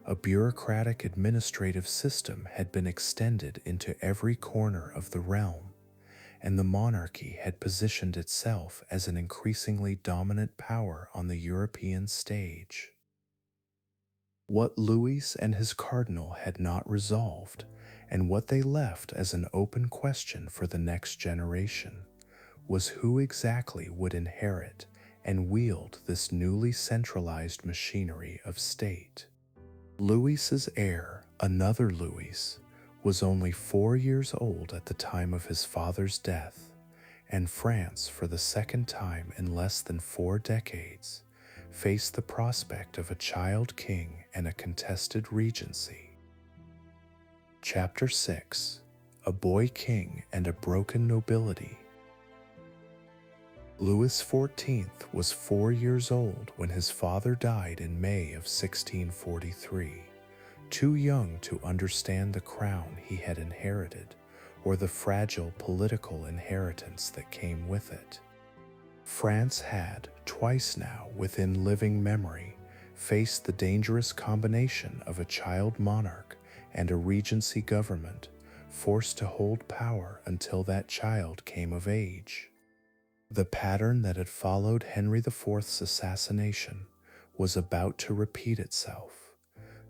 S1: a bureaucratic administrative system had been extended into every corner of the realm, and the monarchy had positioned itself as an increasingly dominant power on the European stage. What Louis and his cardinal had not resolved, and what they left as an open question for the next generation, was who exactly would inherit and wield this newly centralized machinery of state. Louis's heir, another Louis, was only 4 years old at the time of his father's death, and France, for the second time in less than 4 decades, faced the prospect of a child king and a contested regency. Chapter 6: A Boy King and a Broken Nobility. Louis XIV was 4 years old when his father died in May of 1643, too young to understand the crown he had inherited or the fragile political inheritance that came with it. France had, twice now within living memory, faced the dangerous combination of a child monarch and a regency government, forced to hold power until that child came of age. The pattern that had followed Henry IV's assassination was about to repeat itself,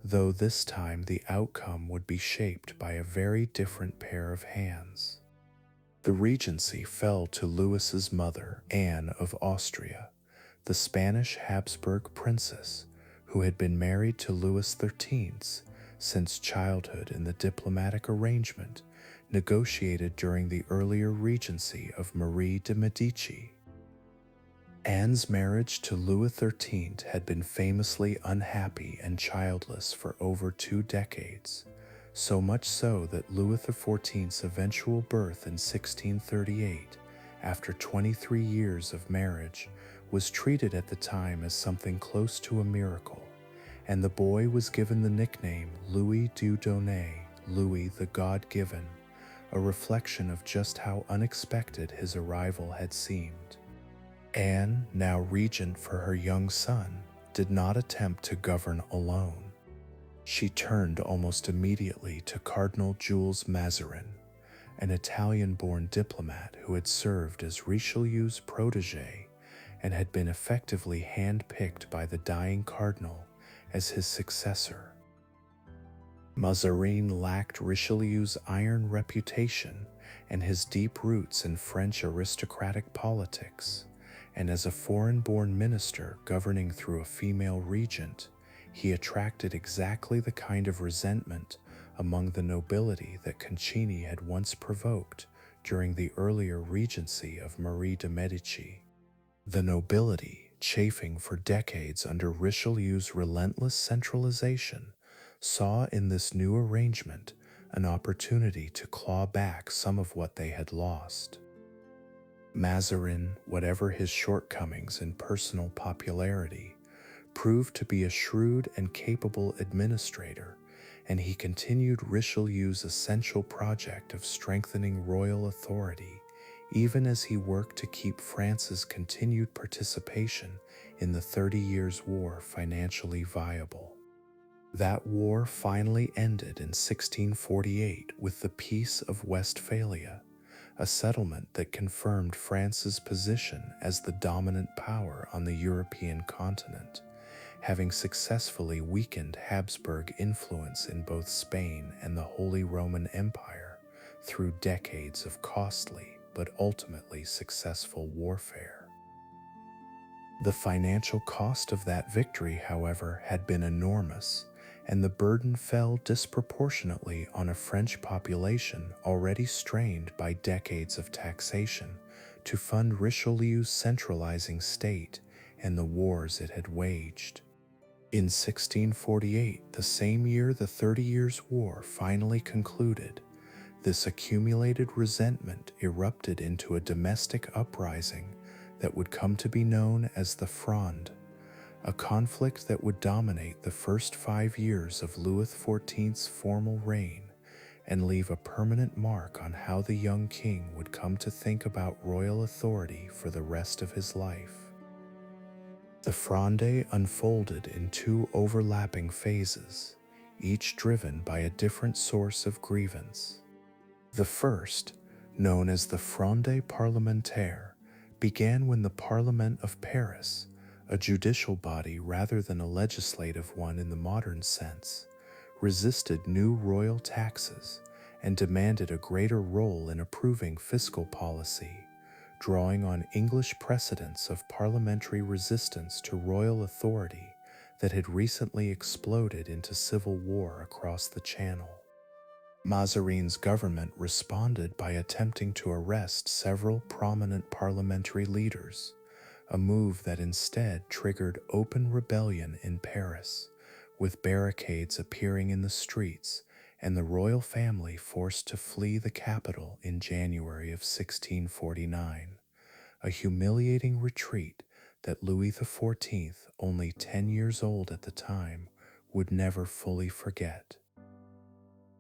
S1: though this time the outcome would be shaped by a very different pair of hands. The regency fell to Louis's mother, Anne of Austria, the Spanish Habsburg princess who had been married to Louis XIII since childhood in the diplomatic arrangement negotiated during the earlier regency of Marie de Medici. Anne's marriage to Louis XIII had been famously unhappy and childless for over 2 decades, so much so that Louis XIV's eventual birth in 1638, after 23 years of marriage, was treated at the time as something close to a miracle, and the boy was given the nickname Louis Dieudonné, Louis the God-given, a reflection of just how unexpected his arrival had seemed. Anne, now regent for her young son, did not attempt to govern alone. She turned almost immediately to Cardinal Jules Mazarin, an Italian-born diplomat who had served as Richelieu's protégé and had been effectively hand-picked by the dying cardinal as his successor. Mazarin lacked Richelieu's iron reputation and his deep roots in French aristocratic politics, and as a foreign-born minister governing through a female regent, he attracted exactly the kind of resentment among the nobility that Concini had once provoked during the earlier regency of Marie de Medici. The nobility, chafing for decades under Richelieu's relentless centralization, saw in this new arrangement an opportunity to claw back some of what they had lost. Mazarin, whatever his shortcomings in personal popularity, proved to be a shrewd and capable administrator, and he continued Richelieu's essential project of strengthening royal authority, even as he worked to keep France's continued participation in the 30 Years' War financially viable. That war finally ended in 1648 with the Peace of Westphalia, a settlement that confirmed France's position as the dominant power on the European continent, having successfully weakened Habsburg influence in both Spain and the Holy Roman Empire through decades of costly but ultimately successful warfare. The financial cost of that victory, however, had been enormous, and the burden fell disproportionately on a French population already strained by decades of taxation to fund Richelieu's centralizing state and the wars it had waged. In 1648, the same year the 30 Years' War finally concluded, this accumulated resentment erupted into a domestic uprising that would come to be known as the Fronde, a conflict that would dominate the first 5 years of Louis XIV's formal reign and leave a permanent mark on how the young king would come to think about royal authority for the rest of his life. The Fronde unfolded in 2 overlapping phases, each driven by a different source of grievance. The first, known as the Fronde parlementaire, began when the Parliament of Paris, a judicial body rather than a legislative one in the modern sense, resisted new royal taxes and demanded a greater role in approving fiscal policy, drawing on English precedents of parliamentary resistance to royal authority that had recently exploded into civil war across the Channel. Mazarin's government responded by attempting to arrest several prominent parliamentary leaders, a move that instead triggered open rebellion in Paris, with barricades appearing in the streets and the royal family forced to flee the capital in January of 1649, a humiliating retreat that Louis XIV, only 10 years old at the time, would never fully forget.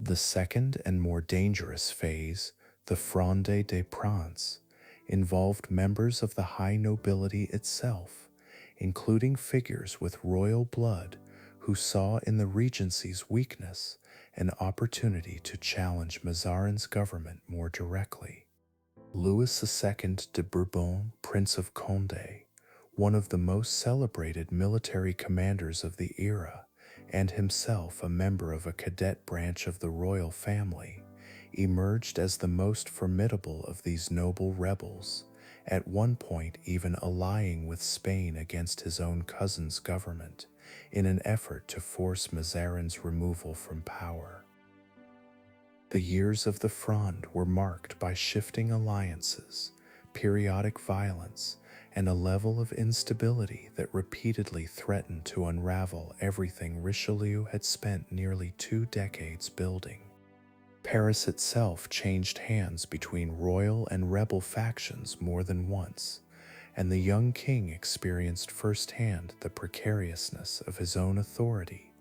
S1: The second and more dangerous phase, the Fronde des Princes, involved members of the high nobility itself, including figures with royal blood who saw in the regency's weakness an opportunity to challenge Mazarin's government more directly. Louis II de Bourbon, Prince of Condé, one of the most celebrated military commanders of the era, and himself a member of a cadet branch of the royal family, emerged as the most formidable of these noble rebels, at one point even allying with Spain against his own cousin's government in an effort to force Mazarin's removal from power. The years of the Fronde were marked by shifting alliances, periodic violence, and a level of instability that repeatedly threatened to unravel everything Richelieu had spent nearly 2 decades building. Paris itself changed hands between royal and rebel factions more than once, and the young king experienced firsthand the precariousness of his own authority,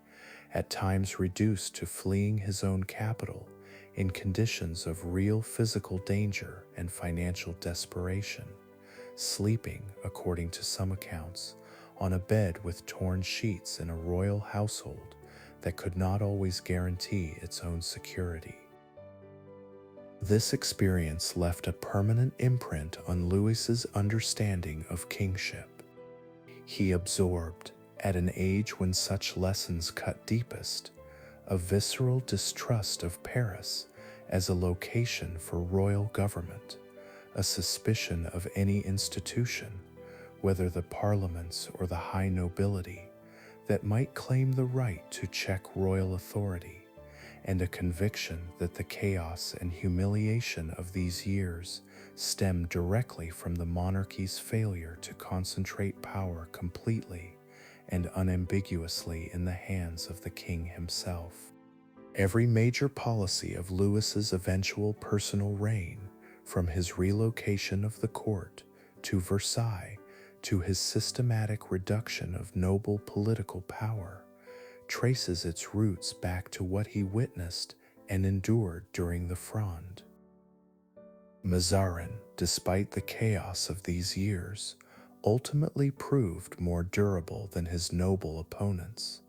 S1: at times reduced to fleeing his own capital in conditions of real physical danger and financial desperation, sleeping, according to some accounts, on a bed with torn sheets in a royal household that could not always guarantee its own security. This experience left a permanent imprint on Louis's understanding of kingship. He absorbed, at an age when such lessons cut deepest, a visceral distrust of Paris as a location for royal government, a suspicion of any institution, whether the parliaments or the high nobility, that might claim the right to check royal authority, and a conviction that the chaos and humiliation of these years stemmed directly from the monarchy's failure to concentrate power completely and unambiguously in the hands of the king himself. Every major policy of Louis's eventual personal reign, from his relocation of the court to Versailles to his systematic reduction of noble political power, traces its roots back to what he witnessed and endured during the Fronde. Mazarin, despite the chaos of these years, ultimately proved more durable than his noble opponents.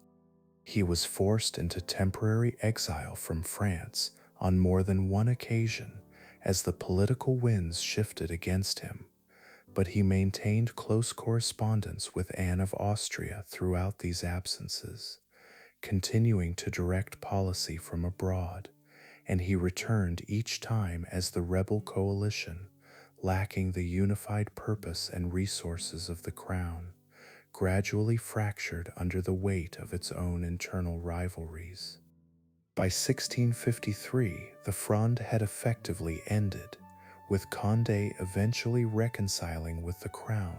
S1: He was forced into temporary exile from France on more than one occasion as the political winds shifted against him, but he maintained close correspondence with Anne of Austria throughout these absences, continuing to direct policy from abroad, and he returned each time as the rebel coalition, lacking the unified purpose and resources of the crown, gradually fractured under the weight of its own internal rivalries. By 1653, the Fronde had effectively ended, with Condé eventually reconciling with the crown,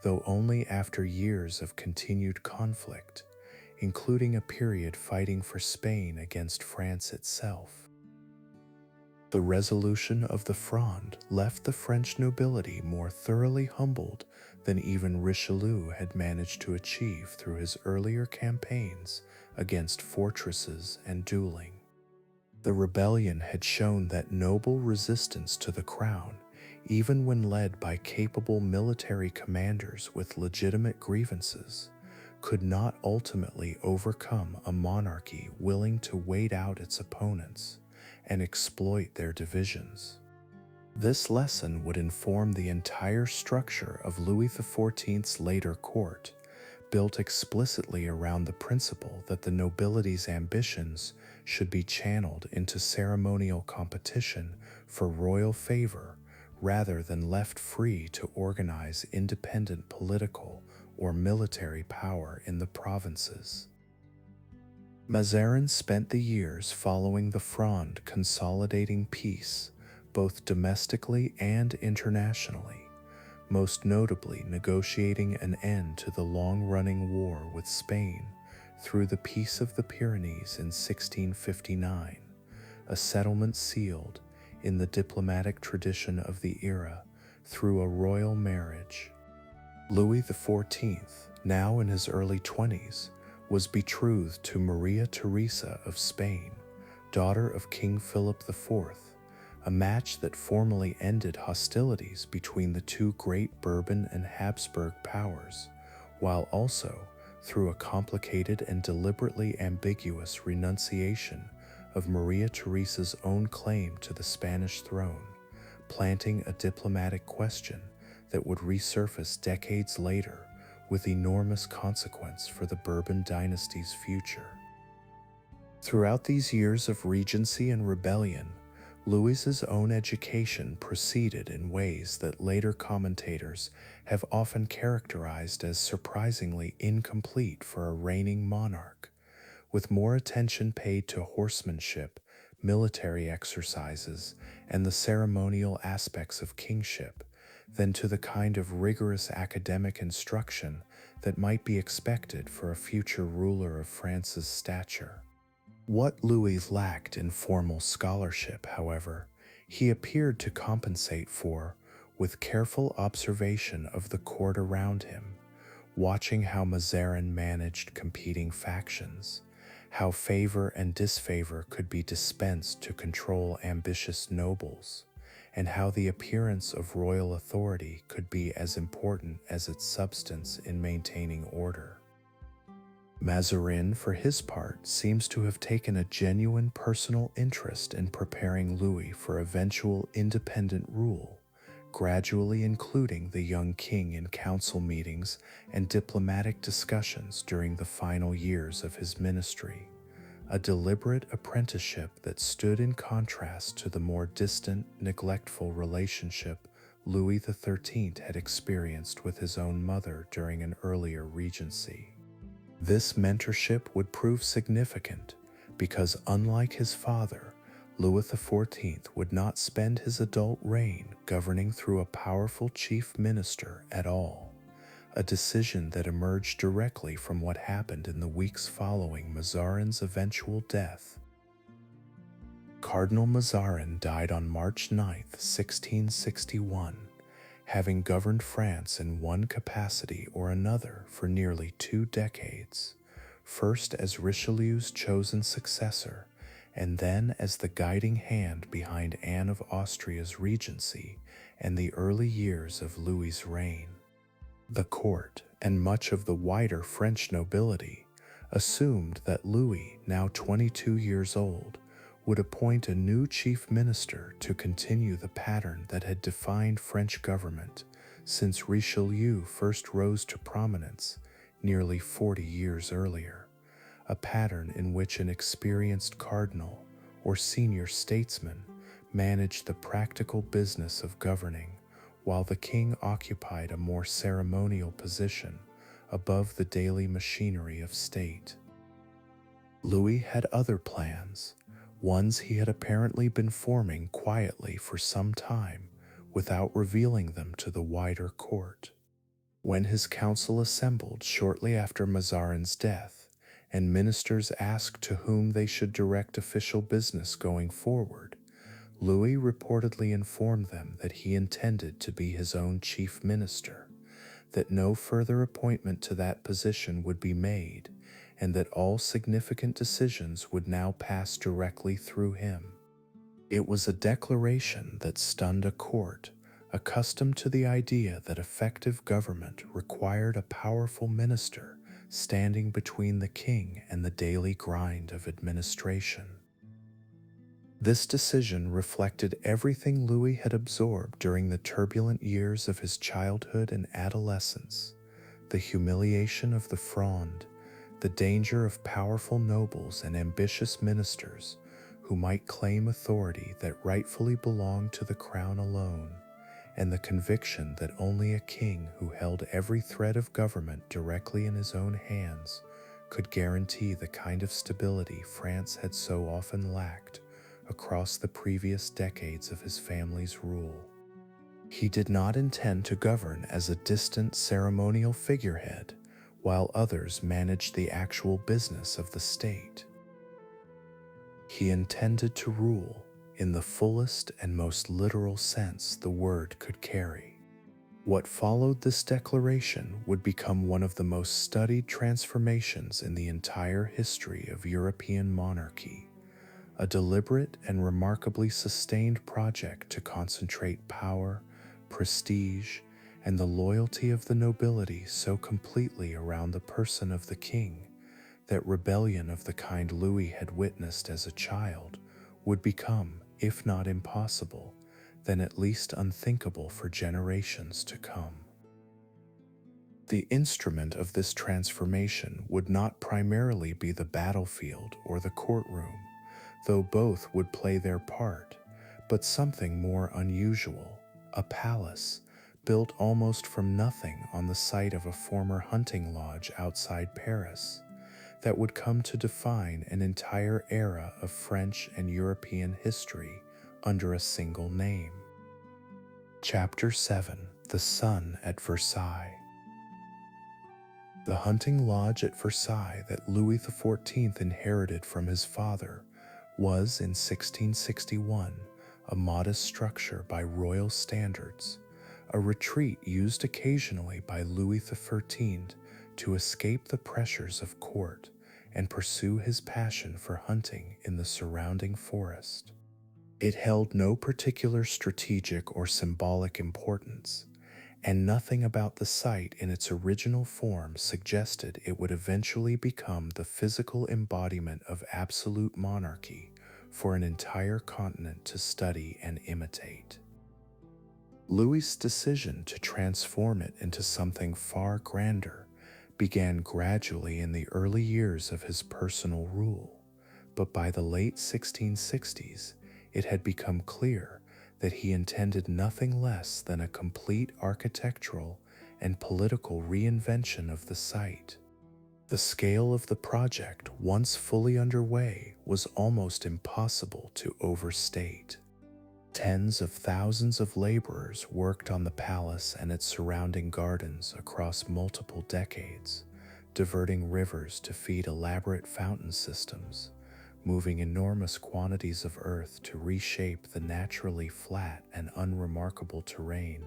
S1: though only after years of continued conflict, including a period fighting for Spain against France itself. The resolution of the Fronde left the French nobility more thoroughly humbled than even Richelieu had managed to achieve through his earlier campaigns against fortresses and dueling. The rebellion had shown that noble resistance to the crown, even when led by capable military commanders with legitimate grievances, could not ultimately overcome a monarchy willing to wait out its opponents and exploit their divisions. This lesson would inform the entire structure of Louis XIV's later court, built explicitly around the principle that the nobility's ambitions should be channeled into ceremonial competition for royal favor rather than left free to organize independent political or military power in the provinces. Mazarin spent the years following the Fronde consolidating peace, both domestically and internationally, most notably negotiating an end to the long-running war with Spain through the Peace of the Pyrenees in 1659, a settlement sealed, in the diplomatic tradition of the era, through a royal marriage. Louis XIV, now in his early 20s, was betrothed to Maria Theresa of Spain, daughter of King Philip IV, a match that formally ended hostilities between the two great Bourbon and Habsburg powers, while also, through a complicated and deliberately ambiguous renunciation of Maria Theresa's own claim to the Spanish throne, planting a diplomatic question that would resurface decades later with enormous consequence for the Bourbon dynasty's future. Throughout these years of regency and rebellion, Louis's own education proceeded in ways that later commentators have often characterized as surprisingly incomplete for a reigning monarch, with more attention paid to horsemanship, military exercises, and the ceremonial aspects of kingship than to the kind of rigorous academic instruction that might be expected for a future ruler of France's stature. What Louis lacked in formal scholarship, however, he appeared to compensate for with careful observation of the court around him, watching how Mazarin managed competing factions, how favor and disfavor could be dispensed to control ambitious nobles, and how the appearance of royal authority could be as important as its substance in maintaining order. Mazarin, for his part, seems to have taken a genuine personal interest in preparing Louis for eventual independent rule, gradually including the young king in council meetings and diplomatic discussions during the final years of his ministry, a deliberate apprenticeship that stood in contrast to the more distant, neglectful relationship Louis XIII had experienced with his own mother during an earlier regency. This mentorship would prove significant because, unlike his father, Louis XIV would not spend his adult reign governing through a powerful chief minister at all, a decision that emerged directly from what happened in the weeks following Mazarin's eventual death. Cardinal Mazarin died on March 9th, 1661, having governed France in one capacity or another for nearly 2 decades, first as Richelieu's chosen successor, and then as the guiding hand behind Anne of Austria's regency and the early years of Louis's reign. The court, and much of the wider French nobility, assumed that Louis, now 22 years old, would appoint a new chief minister to continue the pattern that had defined French government since Richelieu first rose to prominence nearly 40 years earlier, a pattern in which an experienced cardinal or senior statesman managed the practical business of governing, while the king occupied a more ceremonial position above the daily machinery of state. Louis had other plans, ones he had apparently been forming quietly for some time without revealing them to the wider court. When his council assembled shortly after Mazarin's death, and ministers asked to whom they should direct official business going forward, Louis reportedly informed them that he intended to be his own chief minister, that no further appointment to that position would be made, and that all significant decisions would now pass directly through him. It was a declaration that stunned a court accustomed to the idea that effective government required a powerful minister standing between the king and the daily grind of administration. This decision reflected everything Louis had absorbed during the turbulent years of his childhood and adolescence: the humiliation of the Fronde, the danger of powerful nobles and ambitious ministers who might claim authority that rightfully belonged to the crown alone, and the conviction that only a king who held every thread of government directly in his own hands could guarantee the kind of stability France had so often lacked across the previous decades of his family's rule. He did not intend to govern as a distant ceremonial figurehead, while others managed the actual business of the state. He intended to rule in the fullest and most literal sense the word could carry. What followed this declaration would become one of the most studied transformations in the entire history of European monarchy, a deliberate and remarkably sustained project to concentrate power, prestige, and the loyalty of the nobility so completely around the person of the king that rebellion of the kind Louis had witnessed as a child would become, if not impossible, then at least unthinkable for generations to come. The instrument of this transformation would not primarily be the battlefield or the courtroom, though both would play their part, but something more unusual: a palace built almost from nothing on the site of a former hunting lodge outside Paris, that would come to define an entire era of French and European history under a single name. Chapter 7: The Sun at Versailles. The hunting lodge at Versailles that Louis XIV inherited from his father was, in 1661, a modest structure by royal standards, a retreat used occasionally by Louis XIII to escape the pressures of court and pursue his passion for hunting in the surrounding forest. It held no particular strategic or symbolic importance, and nothing about the site in its original form suggested it would eventually become the physical embodiment of absolute monarchy for an entire continent to study and imitate. Louis's decision to transform it into something far grander began gradually in the early years of his personal rule, but by the late 1660s, it had become clear that he intended nothing less than a complete architectural and political reinvention of the site. The scale of the project, once fully underway, was almost impossible to overstate. Tens of thousands of laborers worked on the palace and its surrounding gardens across multiple decades, diverting rivers to feed elaborate fountain systems, moving enormous quantities of earth to reshape the naturally flat and unremarkable terrain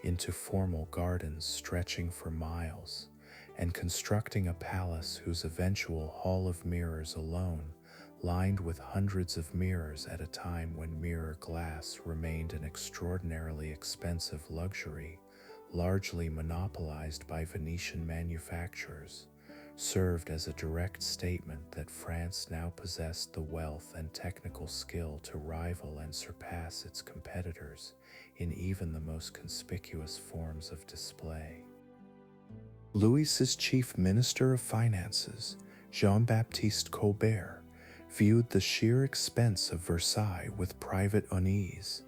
S1: into formal gardens stretching for miles, and constructing a palace whose eventual hall of mirrors alone, lined with hundreds of mirrors at a time when mirror glass remained an extraordinarily expensive luxury, largely monopolized by Venetian manufacturers, served as a direct statement that France now possessed the wealth and technical skill to rival and surpass its competitors in even the most conspicuous forms of display. Louis's chief minister of finances, Jean-Baptiste Colbert, viewed the sheer expense of Versailles with private unease,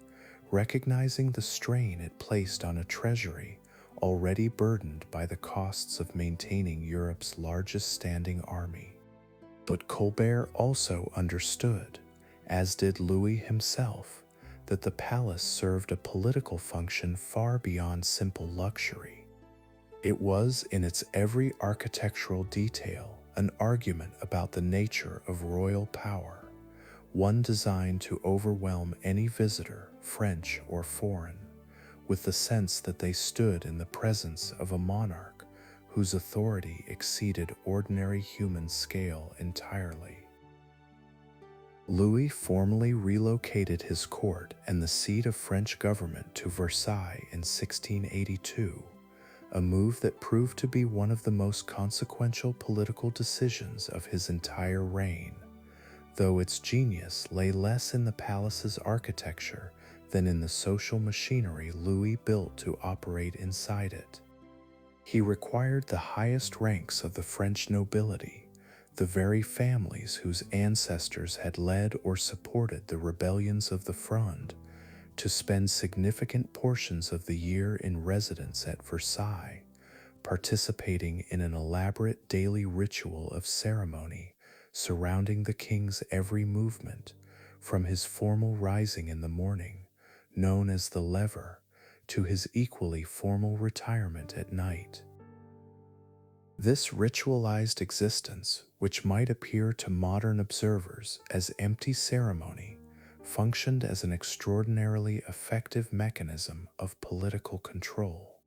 S1: recognizing the strain it placed on a treasury already burdened by the costs of maintaining Europe's largest standing army. But Colbert also understood, as did Louis himself, that the palace served a political function far beyond simple luxury. It was, in its every architectural detail, an argument about the nature of royal power, one designed to overwhelm any visitor, French or foreign, with the sense that they stood in the presence of a monarch whose authority exceeded ordinary human scale entirely. Louis formally relocated his court and the seat of French government to Versailles in 1682, a move that proved to be one of the most consequential political decisions of his entire reign, though its genius lay less in the palace's architecture than in the social machinery Louis built to operate inside it. He required the highest ranks of the French nobility, the very families whose ancestors had led or supported the rebellions of the Fronde, to spend significant portions of the year in residence at Versailles, participating in an elaborate daily ritual of ceremony surrounding the king's every movement, from his formal rising in the morning, known as the lever, to his equally formal retirement at night. This ritualized existence, which might appear to modern observers as empty ceremony, functioned as an extraordinarily effective mechanism of political control.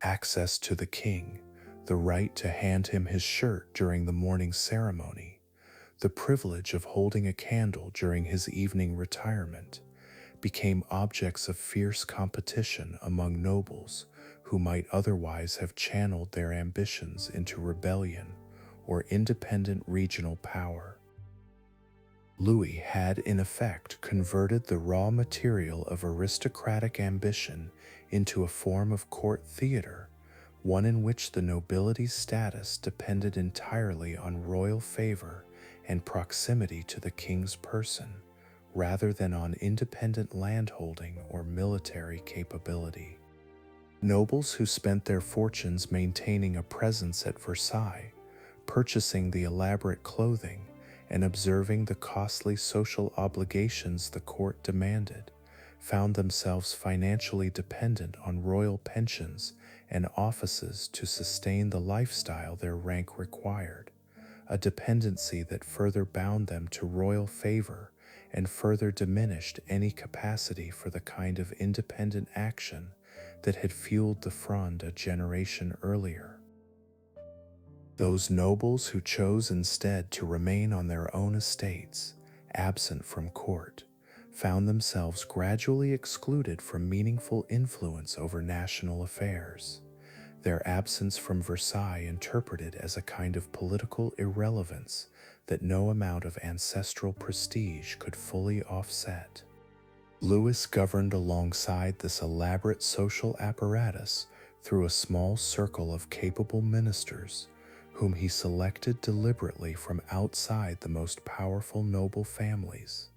S1: Access to the king, the right to hand him his shirt during the morning ceremony, the privilege of holding a candle during his evening retirement, became objects of fierce competition among nobles who might otherwise have channeled their ambitions into rebellion or independent regional power. Louis had in effect converted the raw material of aristocratic ambition into a form of court theater, one in which the nobility's status depended entirely on royal favor and proximity to the king's person, rather than on independent landholding or military capability. Nobles who spent their fortunes maintaining a presence at Versailles, purchasing the elaborate clothing, and observing the costly social obligations the court demanded, found themselves financially dependent on royal pensions and offices to sustain the lifestyle their rank required, a dependency that further bound them to royal favor and further diminished any capacity for the kind of independent action that had fueled the Fronde a generation earlier. Those nobles who chose instead to remain on their own estates, absent from court, found themselves gradually excluded from meaningful influence over national affairs, their absence from Versailles interpreted as a kind of political irrelevance that no amount of ancestral prestige could fully offset. Louis governed alongside this elaborate social apparatus through a small circle of capable ministers, whom he selected deliberately from outside the most powerful noble families,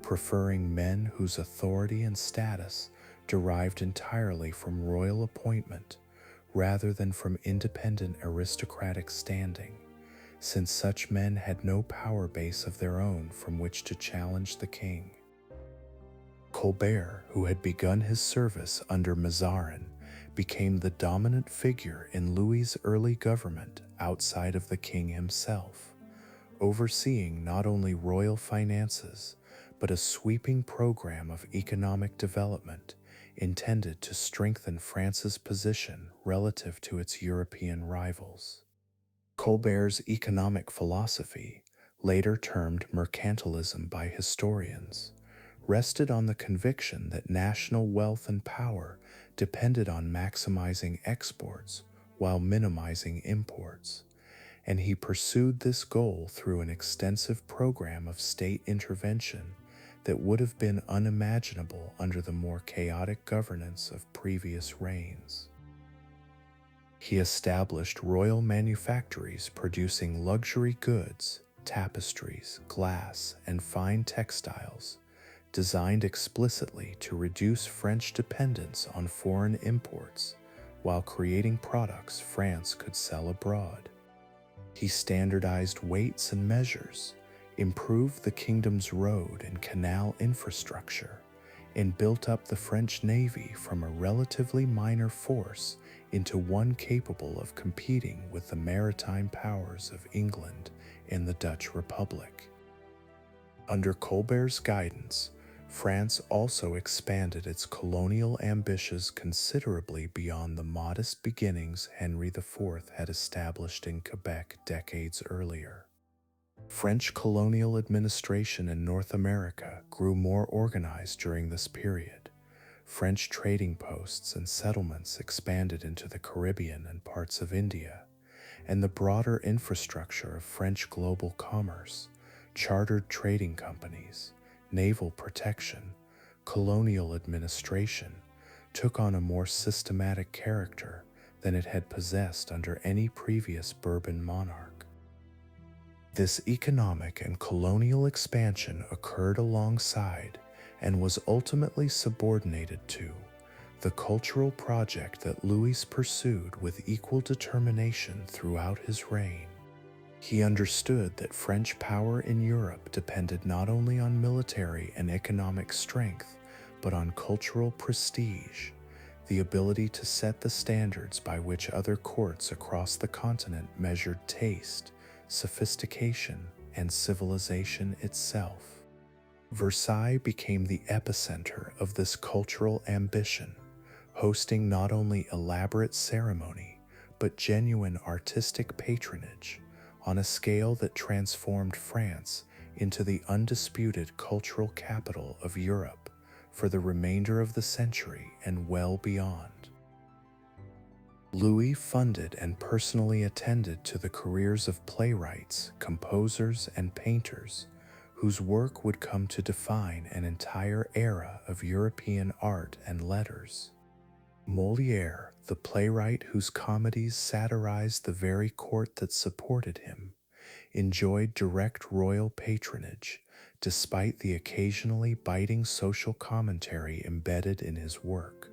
S1: preferring men whose authority and status derived entirely from royal appointment rather than from independent aristocratic standing, since such men had no power base of their own from which to challenge the king. Colbert, who had begun his service under Mazarin, became the dominant figure in Louis's early government outside of the king himself, overseeing not only royal finances, but a sweeping program of economic development intended to strengthen France's position relative to its European rivals. Colbert's economic philosophy, later termed mercantilism by historians, rested on the conviction that national wealth and power depended on maximizing exports while minimizing imports, and he pursued this goal through an extensive program of state intervention that would have been unimaginable under the more chaotic governance of previous reigns. He established royal manufactories producing luxury goods, tapestries, glass, and fine textiles, designed explicitly to reduce French dependence on foreign imports while creating products France could sell abroad. He standardized weights and measures, improved the kingdom's road and canal infrastructure, and built up the French navy from a relatively minor force into one capable of competing with the maritime powers of England and the Dutch Republic. Under Colbert's guidance, France also expanded its colonial ambitions considerably beyond the modest beginnings Henry IV had established in Quebec decades earlier. French colonial administration in North America grew more organized during this period. French trading posts and settlements expanded into the Caribbean and parts of India, and the broader infrastructure of French global commerce, chartered trading companies, naval protection, colonial administration, took on a more systematic character than it had possessed under any previous Bourbon monarch. This economic and colonial expansion occurred alongside and was ultimately subordinated to the cultural project that Louis pursued with equal determination throughout his reign. He understood that French power in Europe depended not only on military and economic strength, but on cultural prestige, the ability to set the standards by which other courts across the continent measured taste, sophistication, and civilization itself. Versailles became the epicenter of this cultural ambition, hosting not only elaborate ceremony, but genuine artistic patronage on a scale that transformed France into the undisputed cultural capital of Europe for the remainder of the century and well beyond. Louis funded and personally attended to the careers of playwrights, composers, and painters whose work would come to define an entire era of European art and letters. Molière, the playwright whose comedies satirized the very court that supported him, enjoyed direct royal patronage, despite the occasionally biting social commentary embedded in his work,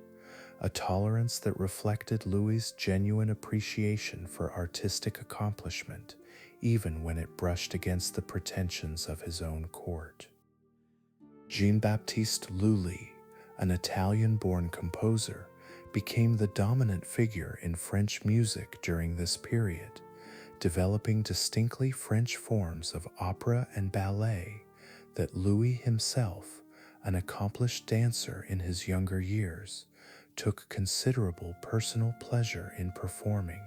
S1: a tolerance that reflected Louis's genuine appreciation for artistic accomplishment, even when it brushed against the pretensions of his own court. Jean-Baptiste Lully, an Italian-born composer, became the dominant figure in French music during this period, developing distinctly French forms of opera and ballet that Louis himself, an accomplished dancer in his younger years, took considerable personal pleasure in performing.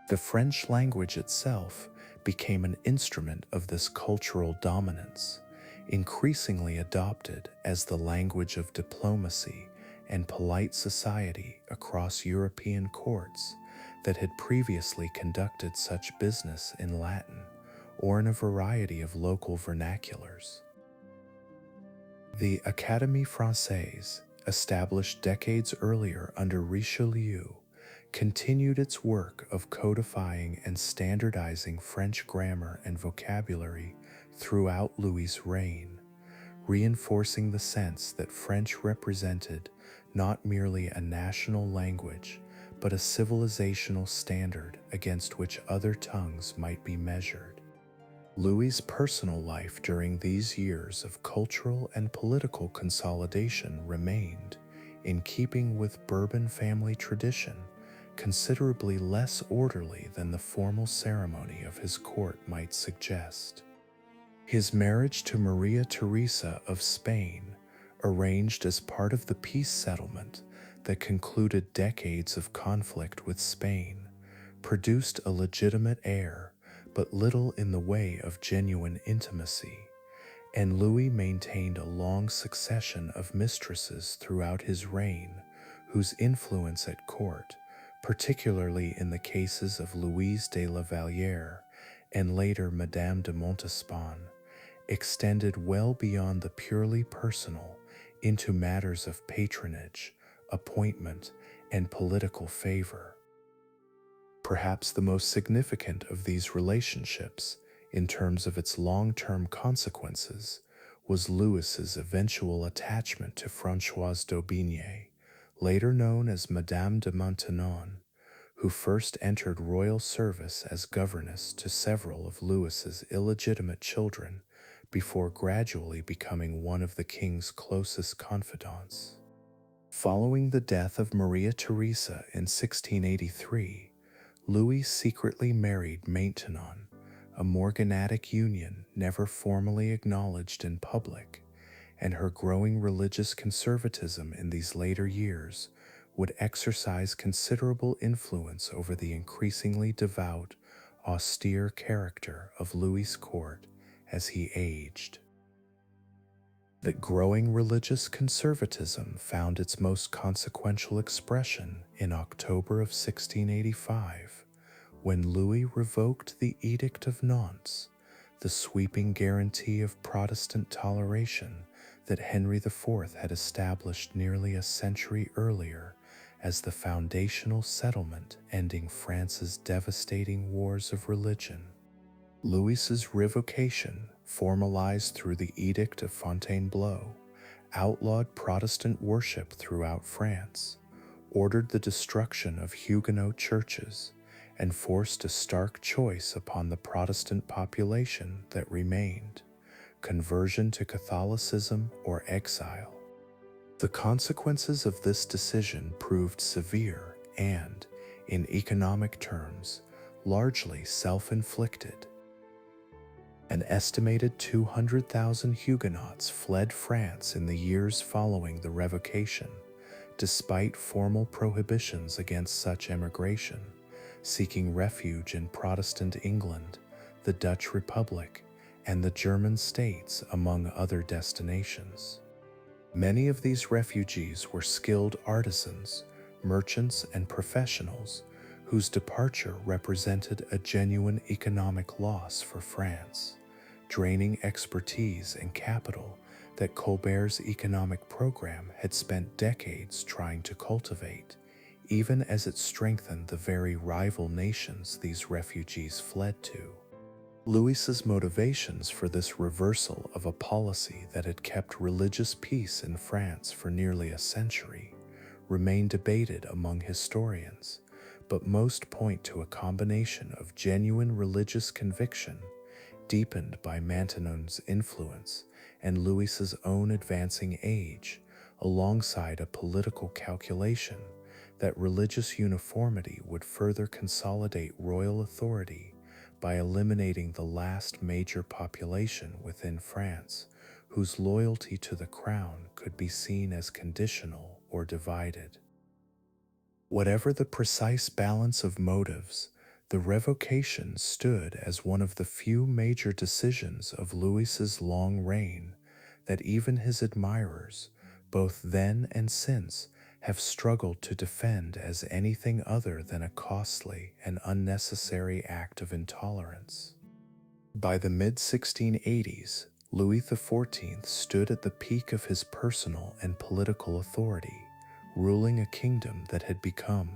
S1: The French language itself became an instrument of this cultural dominance, increasingly adopted as the language of diplomacy and polite society across European courts that had previously conducted such business in Latin or in a variety of local vernaculars. The Académie Française, established decades earlier under Richelieu, continued its work of codifying and standardizing French grammar and vocabulary throughout Louis's reign, reinforcing the sense that French represented not merely a national language, but a civilizational standard against which other tongues might be measured. Louis's personal life during these years of cultural and political consolidation remained, in keeping with Bourbon family tradition, considerably less orderly than the formal ceremony of his court might suggest. His marriage to Maria Theresa of Spain, arranged as part of the peace settlement that concluded decades of conflict with Spain, produced a legitimate heir, but little in the way of genuine intimacy, and Louis maintained a long succession of mistresses throughout his reign, whose influence at court, particularly in the cases of Louise de la Vallière and later Madame de Montespan, extended well beyond the purely personal into matters of patronage, appointment, and political favor. Perhaps the most significant of these relationships, in terms of its long-term consequences, was Louis's eventual attachment to Françoise d'Aubigné, later known as Madame de Maintenon, who first entered royal service as governess to several of Louis's illegitimate children before gradually becoming one of the king's closest confidants. Following the death of Maria Theresa in 1683, Louis secretly married Maintenon, a morganatic union never formally acknowledged in public, and her growing religious conservatism in these later years would exercise considerable influence over the increasingly devout, austere character of Louis's court as he aged. That growing religious conservatism found its most consequential expression in October of 1685, when Louis revoked the Edict of Nantes, the sweeping guarantee of Protestant toleration that Henry IV had established nearly a century earlier as the foundational settlement ending France's devastating wars of religion. Louis's revocation, formalized through the Edict of Fontainebleau, outlawed Protestant worship throughout France, ordered the destruction of Huguenot churches, and forced a stark choice upon the Protestant population that remained: conversion to Catholicism or exile. The consequences of this decision proved severe and, in economic terms, largely self-inflicted. An estimated 200,000 Huguenots fled France in the years following the revocation, despite formal prohibitions against such emigration, seeking refuge in Protestant England, the Dutch Republic, and the German states, among other destinations. Many of these refugees were skilled artisans, merchants, and professionals whose departure represented a genuine economic loss for France, draining expertise and capital that Colbert's economic program had spent decades trying to cultivate, even as it strengthened the very rival nations these refugees fled to. Louis's motivations for this reversal of a policy that had kept religious peace in France for nearly a century remain debated among historians, but most point to a combination of genuine religious conviction, deepened by Maintenon's influence and Louis's own advancing age, alongside a political calculation that religious uniformity would further consolidate royal authority by eliminating the last major population within France whose loyalty to the crown could be seen as conditional or divided. Whatever the precise balance of motives, the revocation stood as one of the few major decisions of Louis's long reign that even his admirers, both then and since, have struggled to defend as anything other than a costly and unnecessary act of intolerance. By the mid-1680s, Louis XIV stood at the peak of his personal and political authority, ruling a kingdom that had become,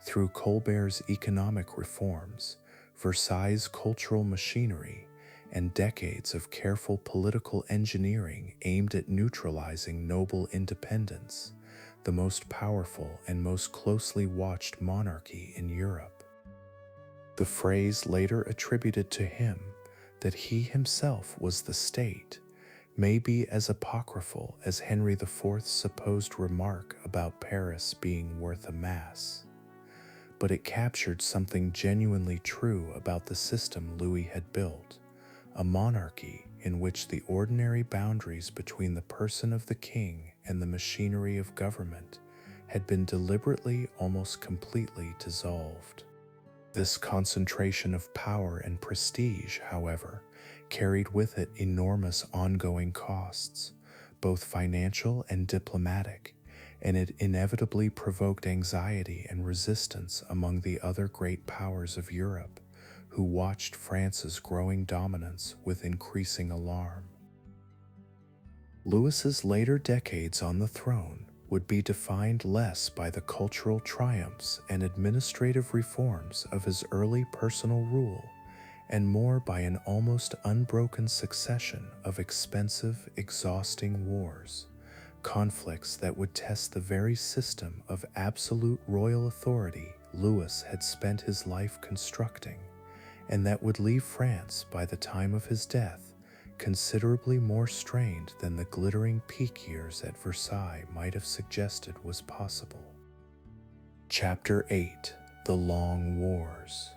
S1: through Colbert's economic reforms, Versailles' cultural machinery, and decades of careful political engineering aimed at neutralizing noble independence, the most powerful and most closely watched monarchy in Europe. The phrase later attributed to him, that he himself was the state, may be as apocryphal as Henry IV's supposed remark about Paris being worth a mass. but it captured something genuinely true about the system Louis had built, a monarchy in which the ordinary boundaries between the person of the king and the machinery of government had been deliberately, almost completely dissolved. This concentration of power and prestige, however, carried with it enormous ongoing costs, both financial and diplomatic, and it inevitably provoked anxiety and resistance among the other great powers of Europe, who watched France's growing dominance with increasing alarm. Louis's later decades on the throne would be defined less by the cultural triumphs and administrative reforms of his early personal rule, and more by an almost unbroken succession of expensive, exhausting wars, conflicts that would test the very system of absolute royal authority Louis had spent his life constructing, and that would leave France by the time of his death considerably more strained than the glittering peak years at Versailles might have suggested was possible. Chapter 8: The Long Wars.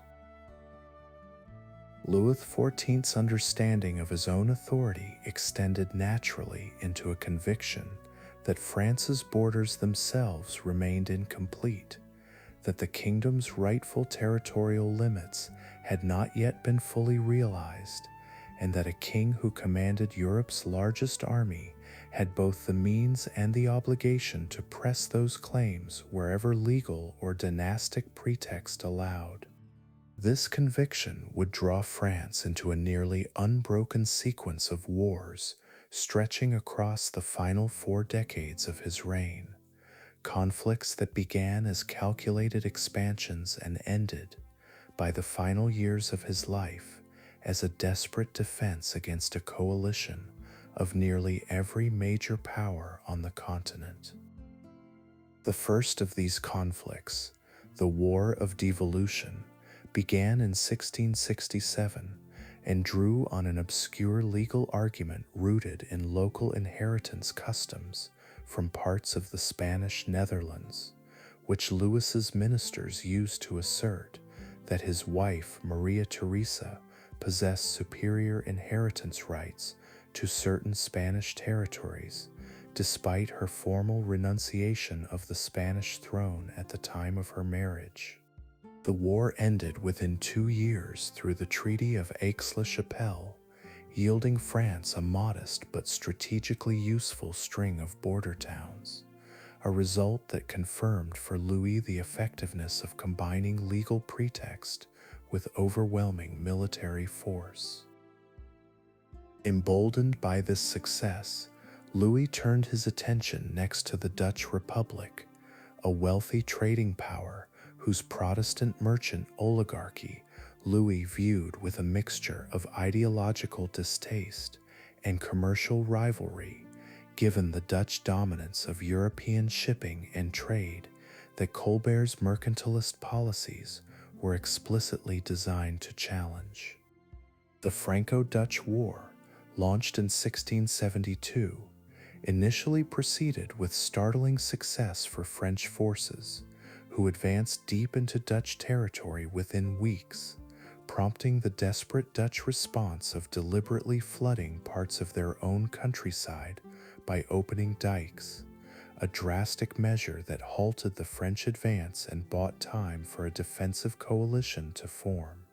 S1: Louis XIV's understanding of his own authority extended naturally into a conviction that France's borders themselves remained incomplete, that the kingdom's rightful territorial limits had not yet been fully realized, and that a king who commanded Europe's largest army had both the means and the obligation to press those claims wherever legal or dynastic pretext allowed. This conviction would draw France into a nearly unbroken sequence of wars stretching across the final 4 decades of his reign, conflicts that began as calculated expansions and ended, by the final years of his life, as a desperate defense against a coalition of nearly every major power on the continent. The first of these conflicts, the War of Devolution, began in 1667 and drew on an obscure legal argument rooted in local inheritance customs from parts of the Spanish Netherlands, which Louis's ministers used to assert that his wife Maria Theresa possessed superior inheritance rights to certain Spanish territories, despite her formal renunciation of the Spanish throne at the time of her marriage. The war ended within 2 years through the Treaty of Aix-la-Chapelle, yielding France a modest but strategically useful string of border towns, a result that confirmed for Louis the effectiveness of combining legal pretext with overwhelming military force. Emboldened by this success, Louis turned his attention next to the Dutch Republic, a wealthy trading power whose Protestant merchant oligarchy Louis viewed with a mixture of ideological distaste and commercial rivalry, given the Dutch dominance of European shipping and trade that Colbert's mercantilist policies were explicitly designed to challenge. The Franco-Dutch War, launched in 1672, initially proceeded with startling success for French forces, who advanced deep into Dutch territory within weeks, prompting the desperate Dutch response of deliberately flooding parts of their own countryside by opening dikes, a drastic measure that halted the French advance and bought time for a defensive coalition to form.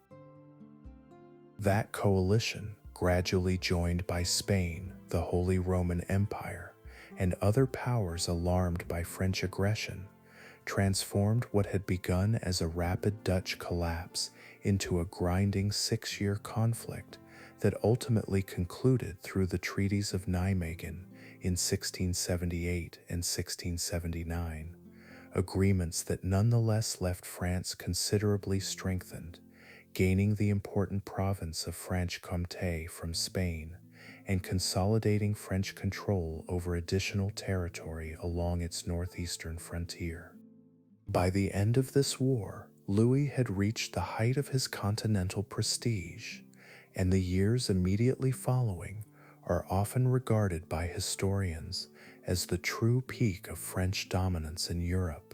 S1: That coalition, gradually joined by Spain, the Holy Roman Empire, and other powers alarmed by French aggression, transformed what had begun as a rapid Dutch collapse into a grinding 6-year conflict that ultimately concluded through the treaties of Nijmegen in 1678 and 1679, agreements that nonetheless left France considerably strengthened, gaining the important province of Franche-Comté from Spain and consolidating French control over additional territory along its northeastern frontier. By the end of this war, Louis had reached the height of his continental prestige, and the years immediately following are often regarded by historians as the true peak of French dominance in Europe.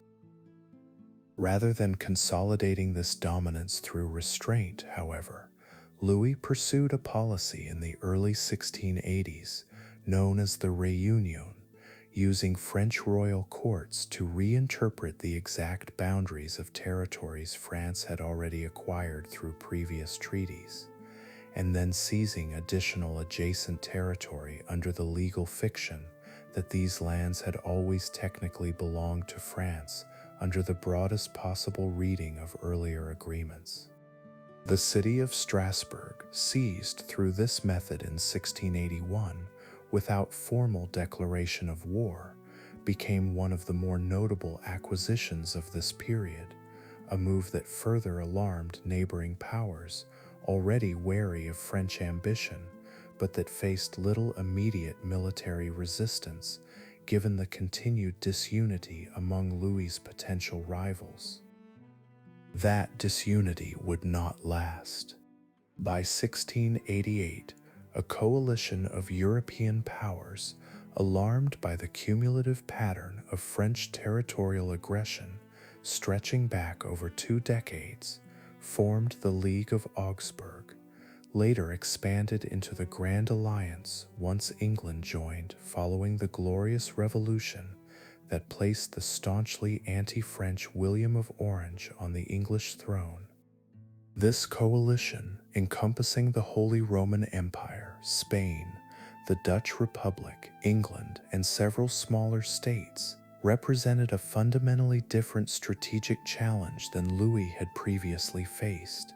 S1: Rather than consolidating this dominance through restraint, however, Louis pursued a policy in the early 1680s known as the Réunion, using French royal courts to reinterpret the exact boundaries of territories France had already acquired through previous treaties, and then seizing additional adjacent territory under the legal fiction that these lands had always technically belonged to France under the broadest possible reading of earlier agreements. The city of Strasbourg, seized through this method in 1681 without formal declaration of war, became one of the more notable acquisitions of this period, a move that further alarmed neighboring powers already wary of French ambition, but that faced little immediate military resistance given the continued disunity among Louis's potential rivals. That disunity would not last. By 1688, a coalition of European powers, alarmed by the cumulative pattern of French territorial aggression stretching back over 2 decades, formed the League of Augsburg, later expanded into the Grand Alliance once England joined following the Glorious Revolution that placed the staunchly anti-French William of Orange on the English throne. This coalition, encompassing the Holy Roman Empire, Spain, the Dutch Republic, England, and several smaller states, represented a fundamentally different strategic challenge than Louis had previously faced,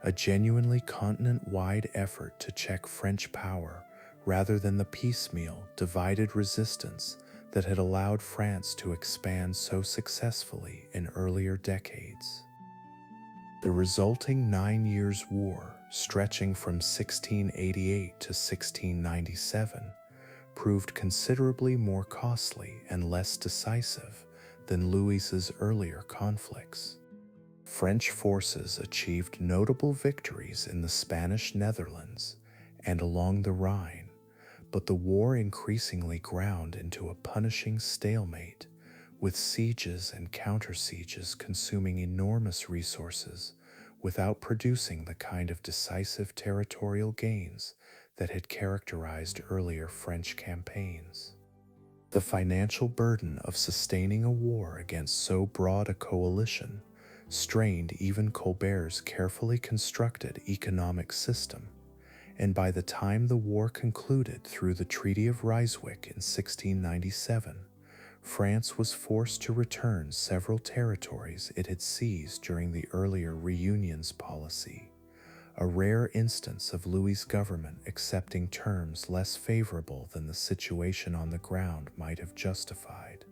S1: a genuinely continent-wide effort to check French power rather than the piecemeal, divided resistance that had allowed France to expand so successfully in earlier decades. The resulting 9 Years' War, stretching from 1688 to 1697, proved considerably more costly and less decisive than Louis's earlier conflicts. French forces achieved notable victories in the Spanish Netherlands and along the Rhine, but the war increasingly ground into a punishing stalemate, with sieges and counter-sieges consuming enormous resources without producing the kind of decisive territorial gains that had characterized earlier French campaigns. The financial burden of sustaining a war against so broad a coalition strained even Colbert's carefully constructed economic system, and by the time the war concluded through the Treaty of Ryswick in 1697, France was forced to return several territories it had seized during the earlier Reunions policy, a rare instance of Louis's government accepting terms less favorable than the situation on the ground might have justified,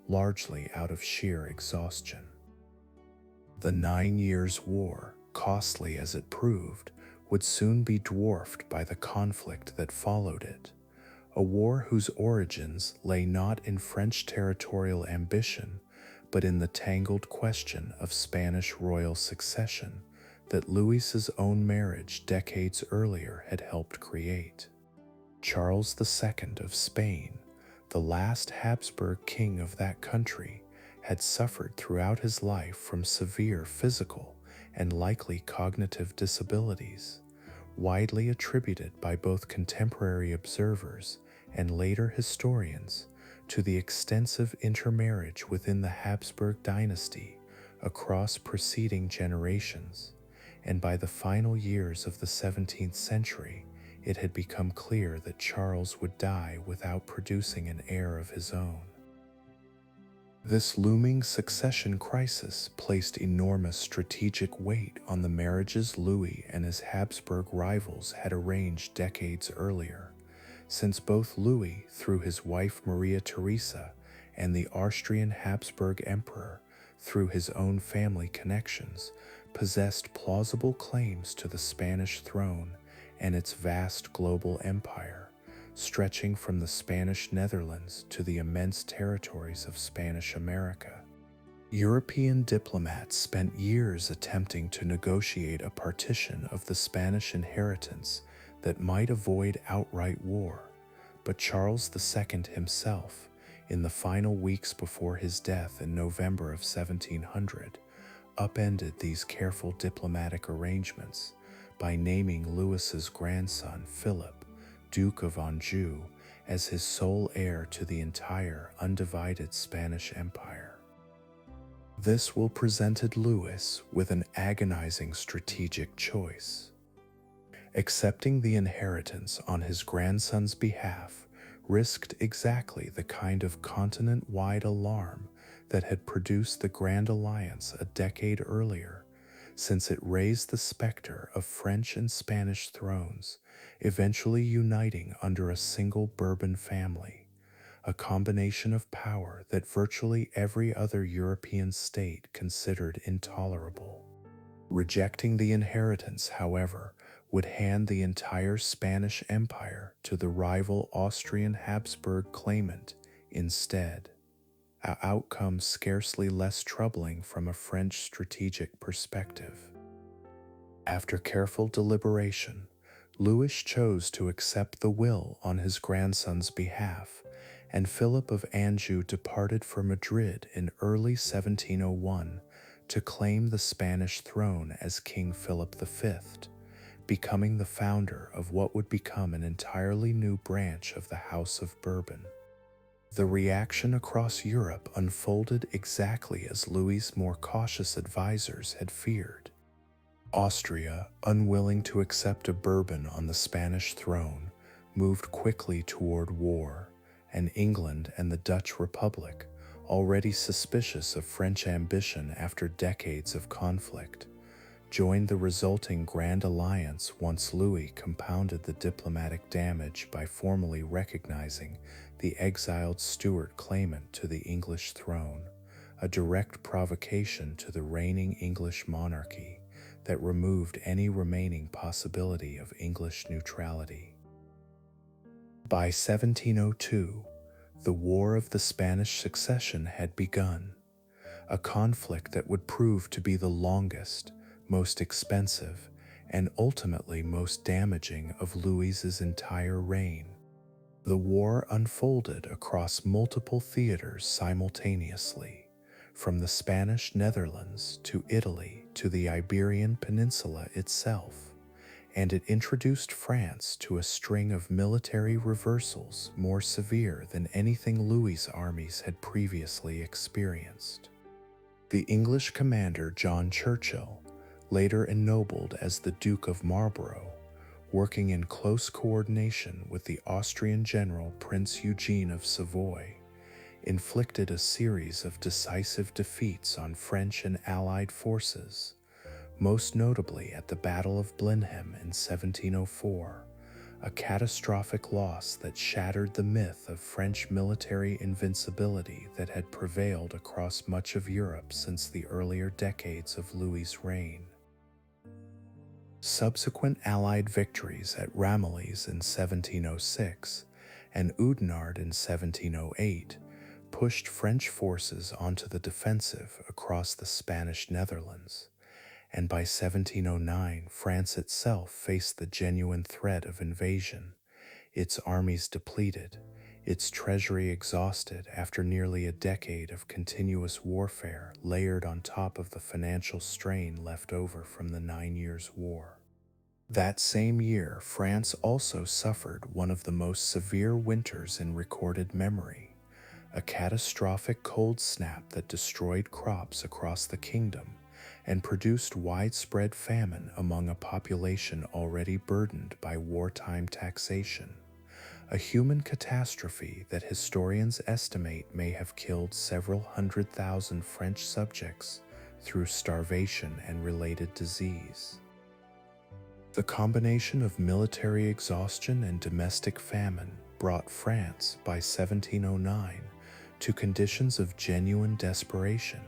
S1: largely out of sheer exhaustion. The 9 Years' War, costly as it proved, would soon be dwarfed by the conflict that followed it, a war whose origins lay not in French territorial ambition, but in the tangled question of Spanish royal succession that Louis's own marriage decades earlier had helped create. Charles II of Spain, the last Habsburg king of that country, had suffered throughout his life from severe physical and likely cognitive disabilities, widely attributed by both contemporary observers and later historians to the extensive intermarriage within the Habsburg dynasty across preceding generations, and by the final years of the 17th century, it had become clear that Charles would die without producing an heir of his own. This looming succession crisis placed enormous strategic weight on the marriages Louis and his Habsburg rivals had arranged decades earlier, since both Louis, through his wife Maria Theresa, and the Austrian Habsburg Emperor, through his own family connections, possessed plausible claims to the Spanish throne and its vast global empire, stretching from the Spanish Netherlands to the immense territories of Spanish America. European diplomats spent years attempting to negotiate a partition of the Spanish inheritance that might avoid outright war, but Charles II himself, in the final weeks before his death in November of 1700, upended these careful diplomatic arrangements by naming Louis's grandson Philip, Duke of Anjou, as his sole heir to the entire undivided Spanish Empire. This will presented Louis with an agonizing strategic choice. Accepting the inheritance on his grandson's behalf risked exactly the kind of continent-wide alarm that had produced the Grand Alliance a decade earlier, since it raised the specter of French and Spanish thrones, eventually uniting under a single Bourbon family, a combination of power that virtually every other European state considered intolerable. Rejecting the inheritance, however, would hand the entire Spanish Empire to the rival Austrian Habsburg claimant instead, an outcome scarcely less troubling from a French strategic perspective. After careful deliberation, Louis chose to accept the will on his grandson's behalf, and Philip of Anjou departed for Madrid in early 1701 to claim the Spanish throne as King Philip V, becoming the founder of what would become an entirely new branch of the House of Bourbon. The reaction across Europe unfolded exactly as Louis's more cautious advisors had feared. Austria, unwilling to accept a Bourbon on the Spanish throne, moved quickly toward war, and England and the Dutch Republic, already suspicious of French ambition after decades of conflict, joined the resulting Grand Alliance once Louis compounded the diplomatic damage by formally recognizing the exiled Stuart claimant to the English throne, a direct provocation to the reigning English monarchy that removed any remaining possibility of English neutrality. By 1702, the War of the Spanish Succession had begun, a conflict that would prove to be the longest, most expensive, and ultimately most damaging of Louis's entire reign. The war unfolded across multiple theaters simultaneously, from the Spanish Netherlands to Italy to the Iberian Peninsula itself, and it introduced France to a string of military reversals more severe than anything Louis's armies had previously experienced. The English commander John Churchill, later ennobled as the Duke of Marlborough, working in close coordination with the Austrian general Prince Eugene of Savoy, inflicted a series of decisive defeats on French and Allied forces, most notably at the Battle of Blenheim in 1704, a catastrophic loss that shattered the myth of French military invincibility that had prevailed across much of Europe since the earlier decades of Louis's reign. Subsequent Allied victories at Ramillies in 1706 and Oudenarde in 1708 pushed French forces onto the defensive across the Spanish Netherlands, and by 1709 France itself faced the genuine threat of invasion, its armies depleted, its treasury exhausted after nearly a decade of continuous warfare layered on top of the financial strain left over from the 9 Years' War. That same year, France also suffered one of the most severe winters in recorded memory, a catastrophic cold snap that destroyed crops across the kingdom and produced widespread famine among a population already burdened by wartime taxation, a human catastrophe that historians estimate may have killed several 100,000 French subjects through starvation and related disease. The combination of military exhaustion and domestic famine brought France, by 1709, to conditions of genuine desperation,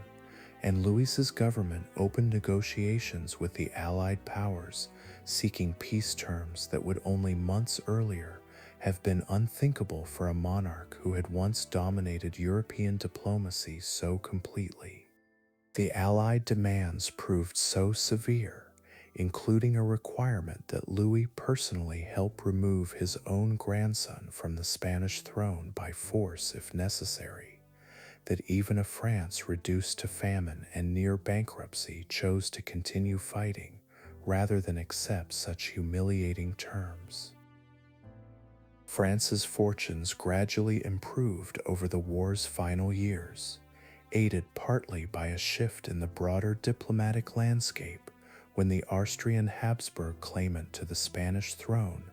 S1: and Louis's government opened negotiations with the Allied powers, seeking peace terms that would only months earlier have been unthinkable for a monarch who had once dominated European diplomacy so completely. The Allied demands proved so severe, including a requirement that Louis personally help remove his own grandson from the Spanish throne by force if necessary, that even a France reduced to famine and near bankruptcy chose to continue fighting rather than accept such humiliating terms. France's fortunes gradually improved over the war's final years, aided partly by a shift in the broader diplomatic landscape when the Austrian Habsburg claimant to the Spanish throne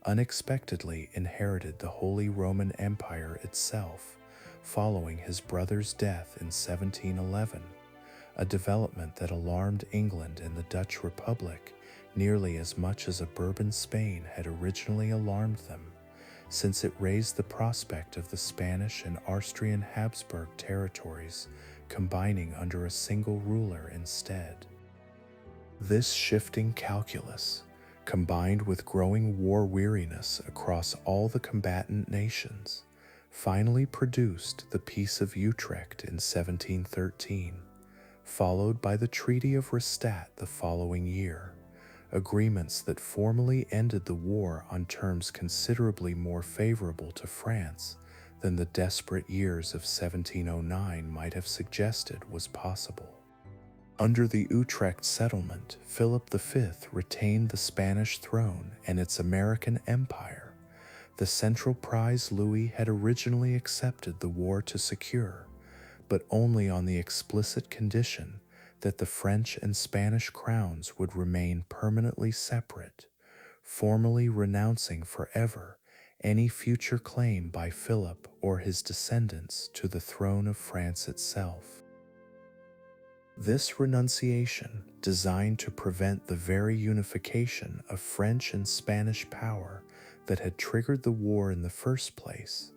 S1: unexpectedly inherited the Holy Roman Empire itself following his brother's death in 1711, a development that alarmed England and the Dutch Republic nearly as much as a Bourbon Spain had originally alarmed them, since it raised the prospect of the Spanish and Austrian Habsburg territories combining under a single ruler instead. This shifting calculus, combined with growing war weariness across all the combatant nations, finally produced the Peace of Utrecht in 1713, followed by the Treaty of Rastatt the following year, agreements that formally ended the war on terms considerably more favorable to France than the desperate years of 1709 might have suggested was possible. Under the Utrecht settlement, Philip V retained the Spanish throne and its American empire, the central prize Louis had originally accepted the war to secure, but only on the explicit condition that the French and Spanish crowns would remain permanently separate, formally renouncing forever any future claim by Philip or his descendants to the throne of France itself. This renunciation, designed to prevent the very unification of French and Spanish power that had triggered the war in the first place,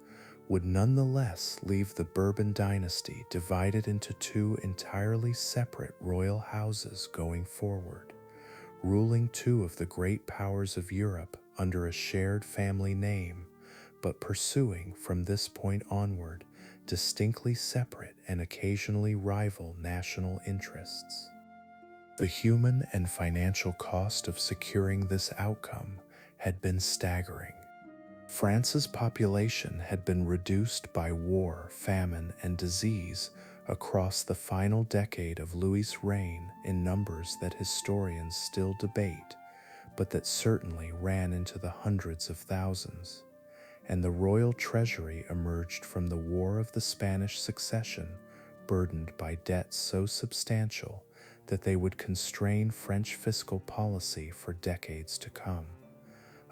S1: would nonetheless leave the Bourbon dynasty divided into two entirely separate royal houses going forward, ruling two of the great powers of Europe under a shared family name, but pursuing from this point onward distinctly separate and occasionally rival national interests. The human and financial cost of securing this outcome had been staggering. France's population had been reduced by war, famine, and disease across the final decade of Louis's reign in numbers that historians still debate, but that certainly ran into the hundreds of thousands, and the royal treasury emerged from the War of the Spanish Succession burdened by debts so substantial that they would constrain French fiscal policy for decades to come,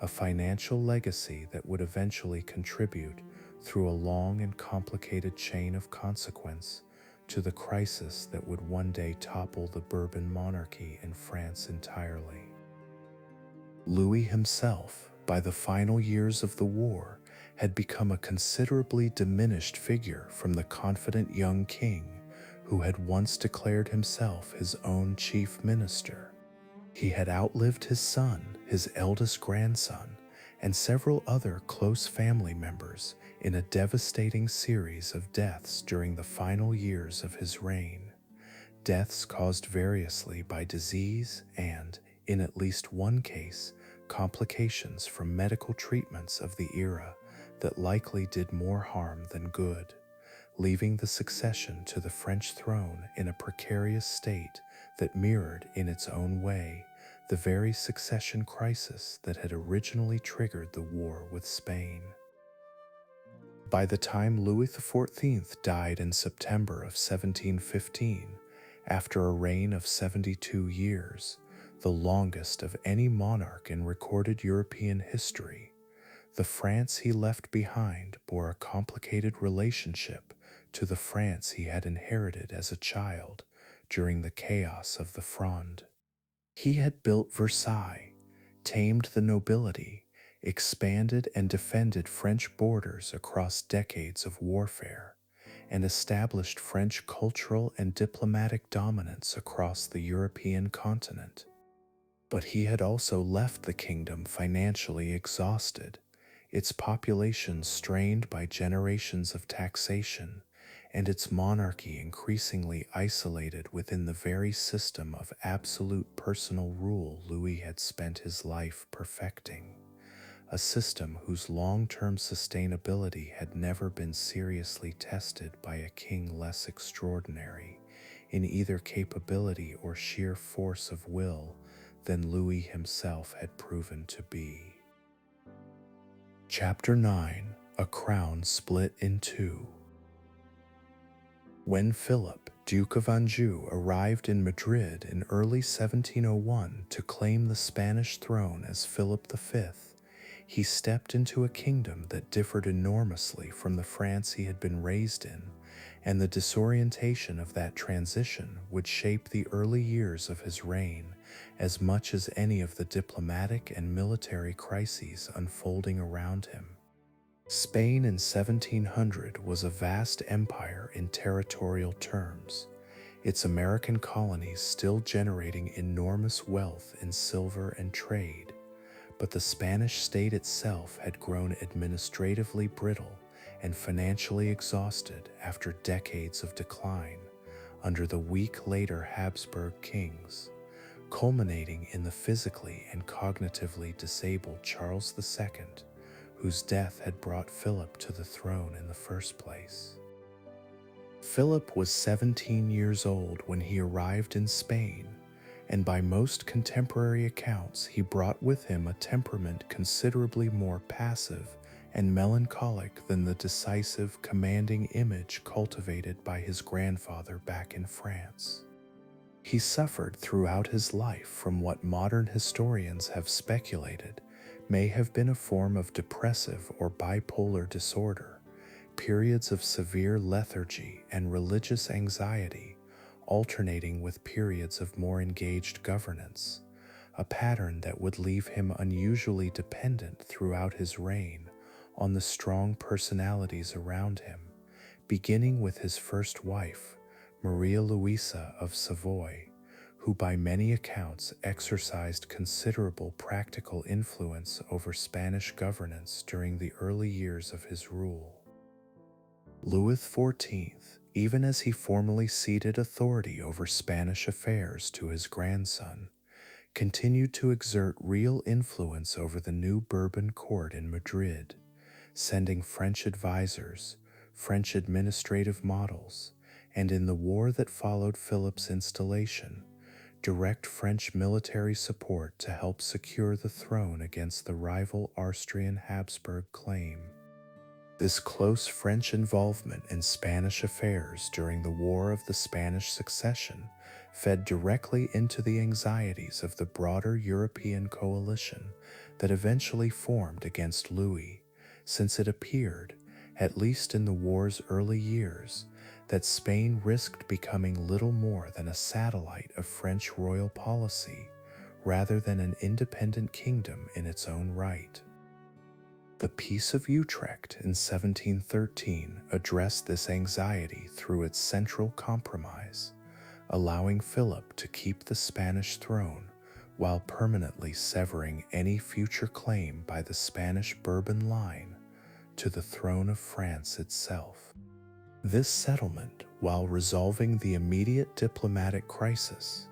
S1: a financial legacy that would eventually contribute through a long and complicated chain of consequence to the crisis that would one day topple the Bourbon monarchy in France entirely. Louis himself, by the final years of the war, had become a considerably diminished figure from the confident young king who had once declared himself his own chief minister. He had outlived his son, his eldest grandson, and several other close family members in a devastating series of deaths during the final years of his reign, deaths caused variously by disease and, in at least one case, complications from medical treatments of the era that likely did more harm than good, leaving the succession to the French throne in a precarious state that mirrored in its own way the very succession crisis that had originally triggered the war with Spain. By the time Louis XIV died in September of 1715, after a reign of 72 years, the longest of any monarch in recorded European history, the France he left behind bore a complicated relationship to the France he had inherited as a child during the chaos of the Fronde. He had built Versailles, tamed the nobility, expanded and defended French borders across decades of warfare, and established French cultural and diplomatic dominance across the European continent. But he had also left the kingdom financially exhausted, its population strained by generations of taxation, and its monarchy increasingly isolated within the very system of absolute personal rule Louis had spent his life perfecting, a system whose long-term sustainability had never been seriously tested by a king less extraordinary in either capability or sheer force of will than Louis himself had proven to be. Chapter 9: A Crown Split in Two. When Philip, Duke of Anjou, arrived in Madrid in early 1701 to claim the Spanish throne as Philip V, he stepped into a kingdom that differed enormously from the France he had been raised in, and the disorientation of that transition would shape the early years of his reign as much as any of the diplomatic and military crises unfolding around him. Spain in 1700 was a vast empire in territorial terms, its American colonies still generating enormous wealth in silver and trade, but the Spanish state itself had grown administratively brittle and financially exhausted after decades of decline under the weak later Habsburg kings, culminating in the physically and cognitively disabled Charles II, whose death had brought Philip to the throne in the first place. Philip was 17 years old when he arrived in Spain, and by most contemporary accounts he brought with him a temperament considerably more passive and melancholic than the decisive, commanding image cultivated by his grandfather back in France. He suffered throughout his life from what modern historians have speculated may have been a form of depressive or bipolar disorder, periods of severe lethargy and religious anxiety alternating with periods of more engaged governance, a pattern that would leave him unusually dependent throughout his reign on the strong personalities around him, beginning with his first wife, Maria Louisa of Savoy, who by many accounts exercised considerable practical influence over Spanish governance during the early years of his rule. Louis XIV, even as he formally ceded authority over Spanish affairs to his grandson, continued to exert real influence over the new Bourbon court in Madrid, sending French advisors, French administrative models, and in the war that followed Philip's installation, direct French military support to help secure the throne against the rival Austrian Habsburg claim. This close French involvement in Spanish affairs during the War of the Spanish Succession fed directly into the anxieties of the broader European coalition that eventually formed against Louis, since it appeared, at least in the war's early years, that Spain risked becoming little more than a satellite of French royal policy rather than an independent kingdom in its own right. The Peace of Utrecht in 1713 addressed this anxiety through its central compromise, allowing Philip to keep the Spanish throne while permanently severing any future claim by the Spanish Bourbon line to the throne of France itself. This settlement, while resolving the immediate diplomatic crisis,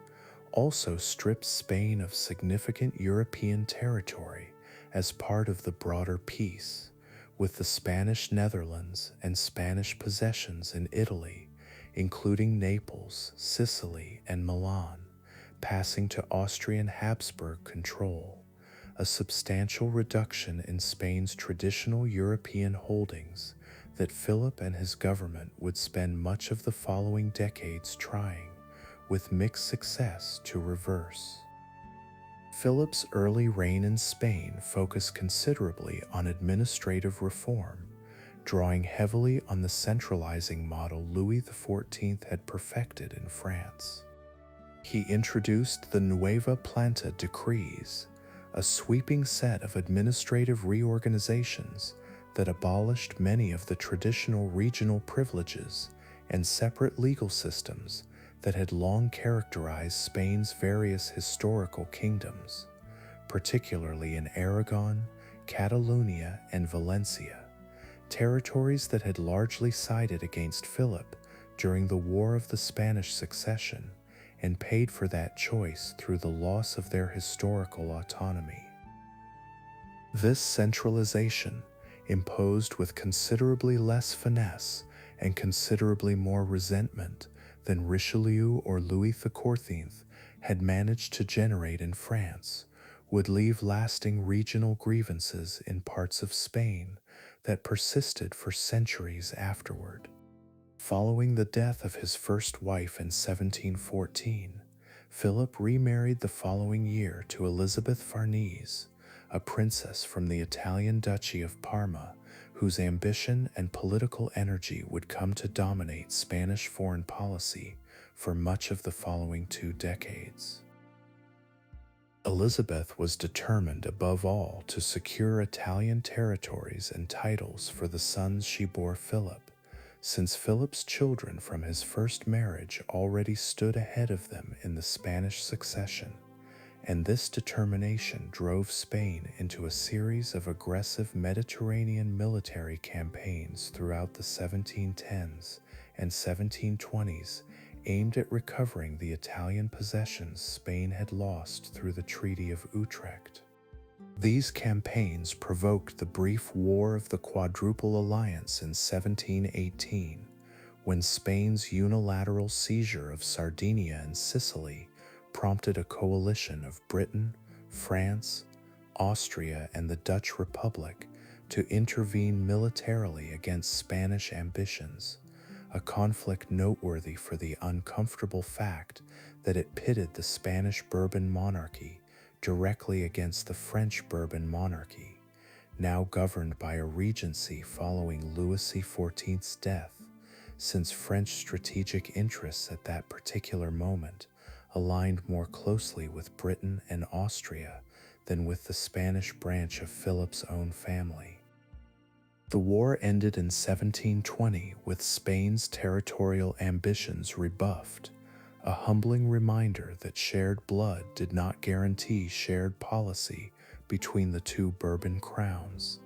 S1: also stripped Spain of significant European territory as part of the broader peace, with the Spanish Netherlands and Spanish possessions in Italy, including Naples, Sicily, and Milan, passing to Austrian Habsburg control, a substantial reduction in Spain's traditional European holdings that Philip and his government would spend much of the following decades trying, with mixed success, to reverse. Philip's early reign in Spain focused considerably on administrative reform, drawing heavily on the centralizing model Louis XIV had perfected in France. He introduced the Nueva Planta decrees, a sweeping set of administrative reorganizations that abolished many of the traditional regional privileges and separate legal systems that had long characterized Spain's various historical kingdoms, particularly in Aragon, Catalonia, and Valencia, territories that had largely sided against Philip during the War of the Spanish Succession and paid for that choice through the loss of their historical autonomy. This centralization, imposed with considerably less finesse and considerably more resentment than Richelieu or Louis XIV had managed to generate in France, would leave lasting regional grievances in parts of Spain that persisted for centuries afterward. Following the death of his first wife in 1714, Philip remarried the following year to Elizabeth Farnese, a princess from the Italian Duchy of Parma, whose ambition and political energy would come to dominate Spanish foreign policy for much of the following 2 decades. Elizabeth was determined above all to secure Italian territories and titles for the sons she bore Philip, since Philip's children from his first marriage already stood ahead of them in the Spanish succession, and this determination drove Spain into a series of aggressive Mediterranean military campaigns throughout the 1710s and 1720s, aimed at recovering the Italian possessions Spain had lost through the Treaty of Utrecht. These campaigns provoked the brief War of the Quadruple Alliance in 1718, when Spain's unilateral seizure of Sardinia and Sicily prompted a coalition of Britain, France, Austria, and the Dutch Republic to intervene militarily against Spanish ambitions, a conflict noteworthy for the uncomfortable fact that it pitted the Spanish Bourbon monarchy directly against the French Bourbon monarchy, now governed by a regency following Louis XIV's death, since French strategic interests at that particular moment aligned more closely with Britain and Austria than with the Spanish branch of Philip's own family. The war ended in 1720 with Spain's territorial ambitions rebuffed, a humbling reminder that shared blood did not guarantee shared policy between the 2 Bourbon crowns,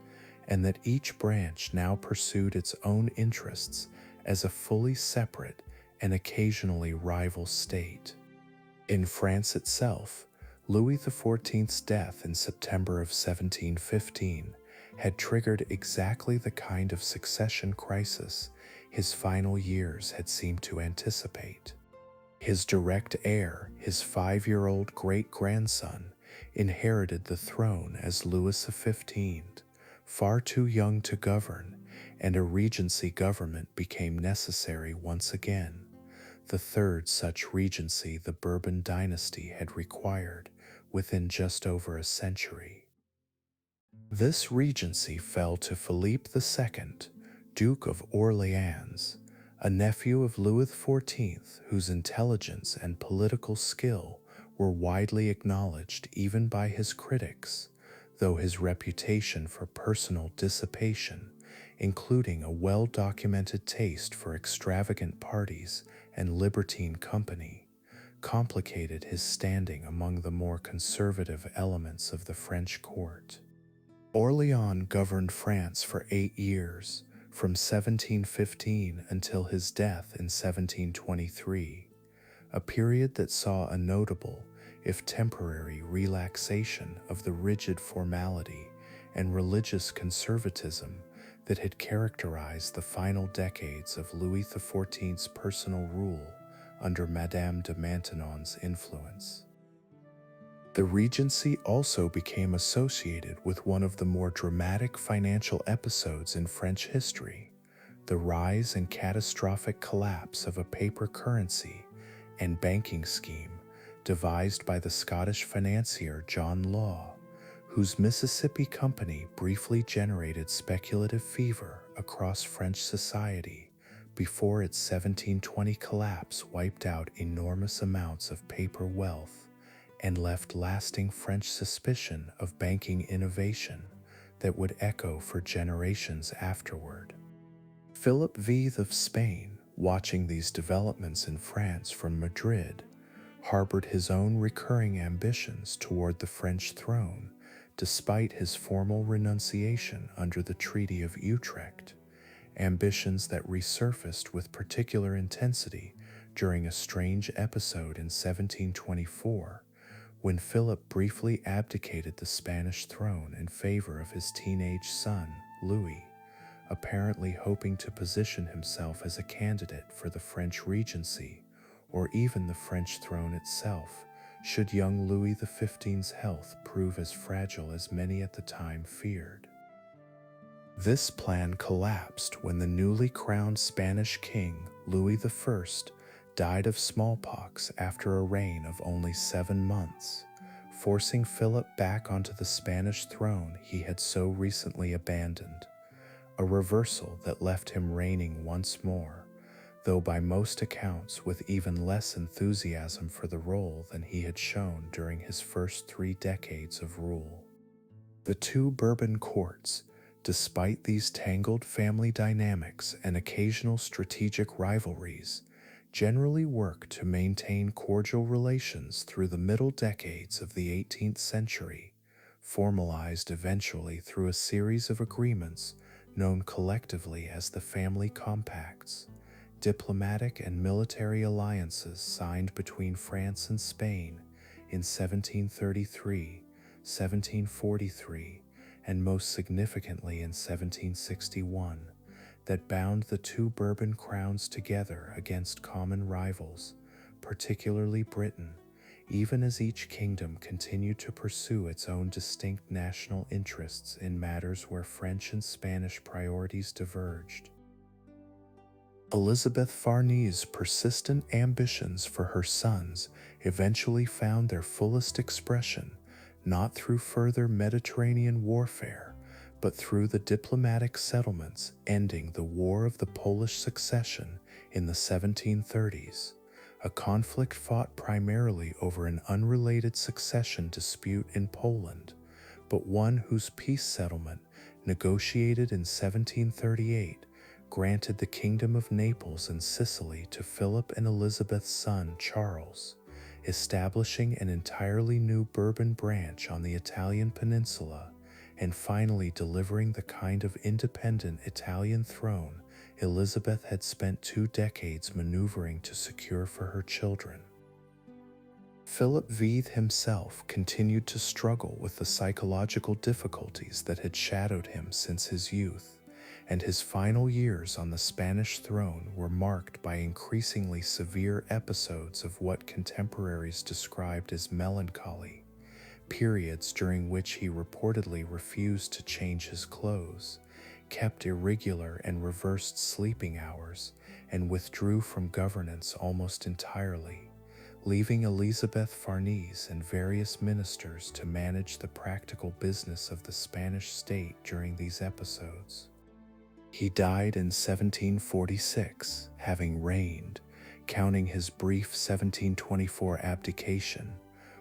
S1: and that each branch now pursued its own interests as a fully separate and occasionally rival state. In France itself, Louis XIV's death in September of 1715 had triggered exactly the kind of succession crisis his final years had seemed to anticipate. His direct heir, his 5-year-old great-grandson, inherited the throne as Louis XV, far too young to govern, and a regency government became necessary once again, the third such regency the Bourbon dynasty had required within just over a century. This regency fell to Philippe II, Duke of Orleans, a nephew of Louis XIV whose intelligence and political skill were widely acknowledged even by his critics, though his reputation for personal dissipation, including a well-documented taste for extravagant parties and libertine company, complicated his standing among the more conservative elements of the French court. Orleans governed France for 8 years, from 1715 until his death in 1723, a period that saw a notable, if temporary, relaxation of the rigid formality and religious conservatism that had characterized the final decades of Louis XIV's personal rule under Madame de Maintenon's influence. The regency also became associated with one of the more dramatic financial episodes in French history, the rise and catastrophic collapse of a paper currency and banking scheme devised by the Scottish financier John Law, whose Mississippi Company briefly generated speculative fever across French society before its 1720 collapse wiped out enormous amounts of paper wealth and left lasting French suspicion of banking innovation that would echo for generations afterward. Philip V of Spain, watching these developments in France from Madrid, harbored his own recurring ambitions toward the French throne despite his formal renunciation under the Treaty of Utrecht, ambitions that resurfaced with particular intensity during a strange episode in 1724, when Philip briefly abdicated the Spanish throne in favor of his teenage son, Louis, apparently hoping to position himself as a candidate for the French regency or even the French throne itself, should young Louis XV's health prove as fragile as many at the time feared. This plan collapsed when the newly crowned Spanish king, Louis I, died of smallpox after a reign of only 7 months, forcing Philip back onto the Spanish throne he had so recently abandoned, a reversal that left him reigning once more, though by most accounts with even less enthusiasm for the role than he had shown during his first 3 decades of rule. The two Bourbon courts, despite these tangled family dynamics and occasional strategic rivalries, generally worked to maintain cordial relations through the middle decades of the 18th century, formalized eventually through a series of agreements known collectively as the Family Compacts, diplomatic and military alliances signed between France and Spain in 1733, 1743, and most significantly in 1761, that bound the two Bourbon crowns together against common rivals, particularly Britain, even as each kingdom continued to pursue its own distinct national interests in matters where French and Spanish priorities diverged. Elizabeth Farnese' persistent ambitions for her sons eventually found their fullest expression not through further Mediterranean warfare, but through the diplomatic settlements ending the War of the Polish Succession in the 1730s, a conflict fought primarily over an unrelated succession dispute in Poland, but one whose peace settlement, negotiated in 1738, granted the Kingdom of Naples and Sicily to Philip and Elizabeth's son Charles, establishing an entirely new Bourbon branch on the Italian peninsula, and finally delivering the kind of independent Italian throne Elizabeth had spent 2 decades maneuvering to secure for her children. Philip V himself continued to struggle with the psychological difficulties that had shadowed him since his youth, and his final years on the Spanish throne were marked by increasingly severe episodes of what contemporaries described as melancholy, periods during which he reportedly refused to change his clothes, kept irregular and reversed sleeping hours, and withdrew from governance almost entirely, leaving Elizabeth Farnese and various ministers to manage the practical business of the Spanish state during these episodes. He died in 1746, having reigned, counting his brief 1724 abdication,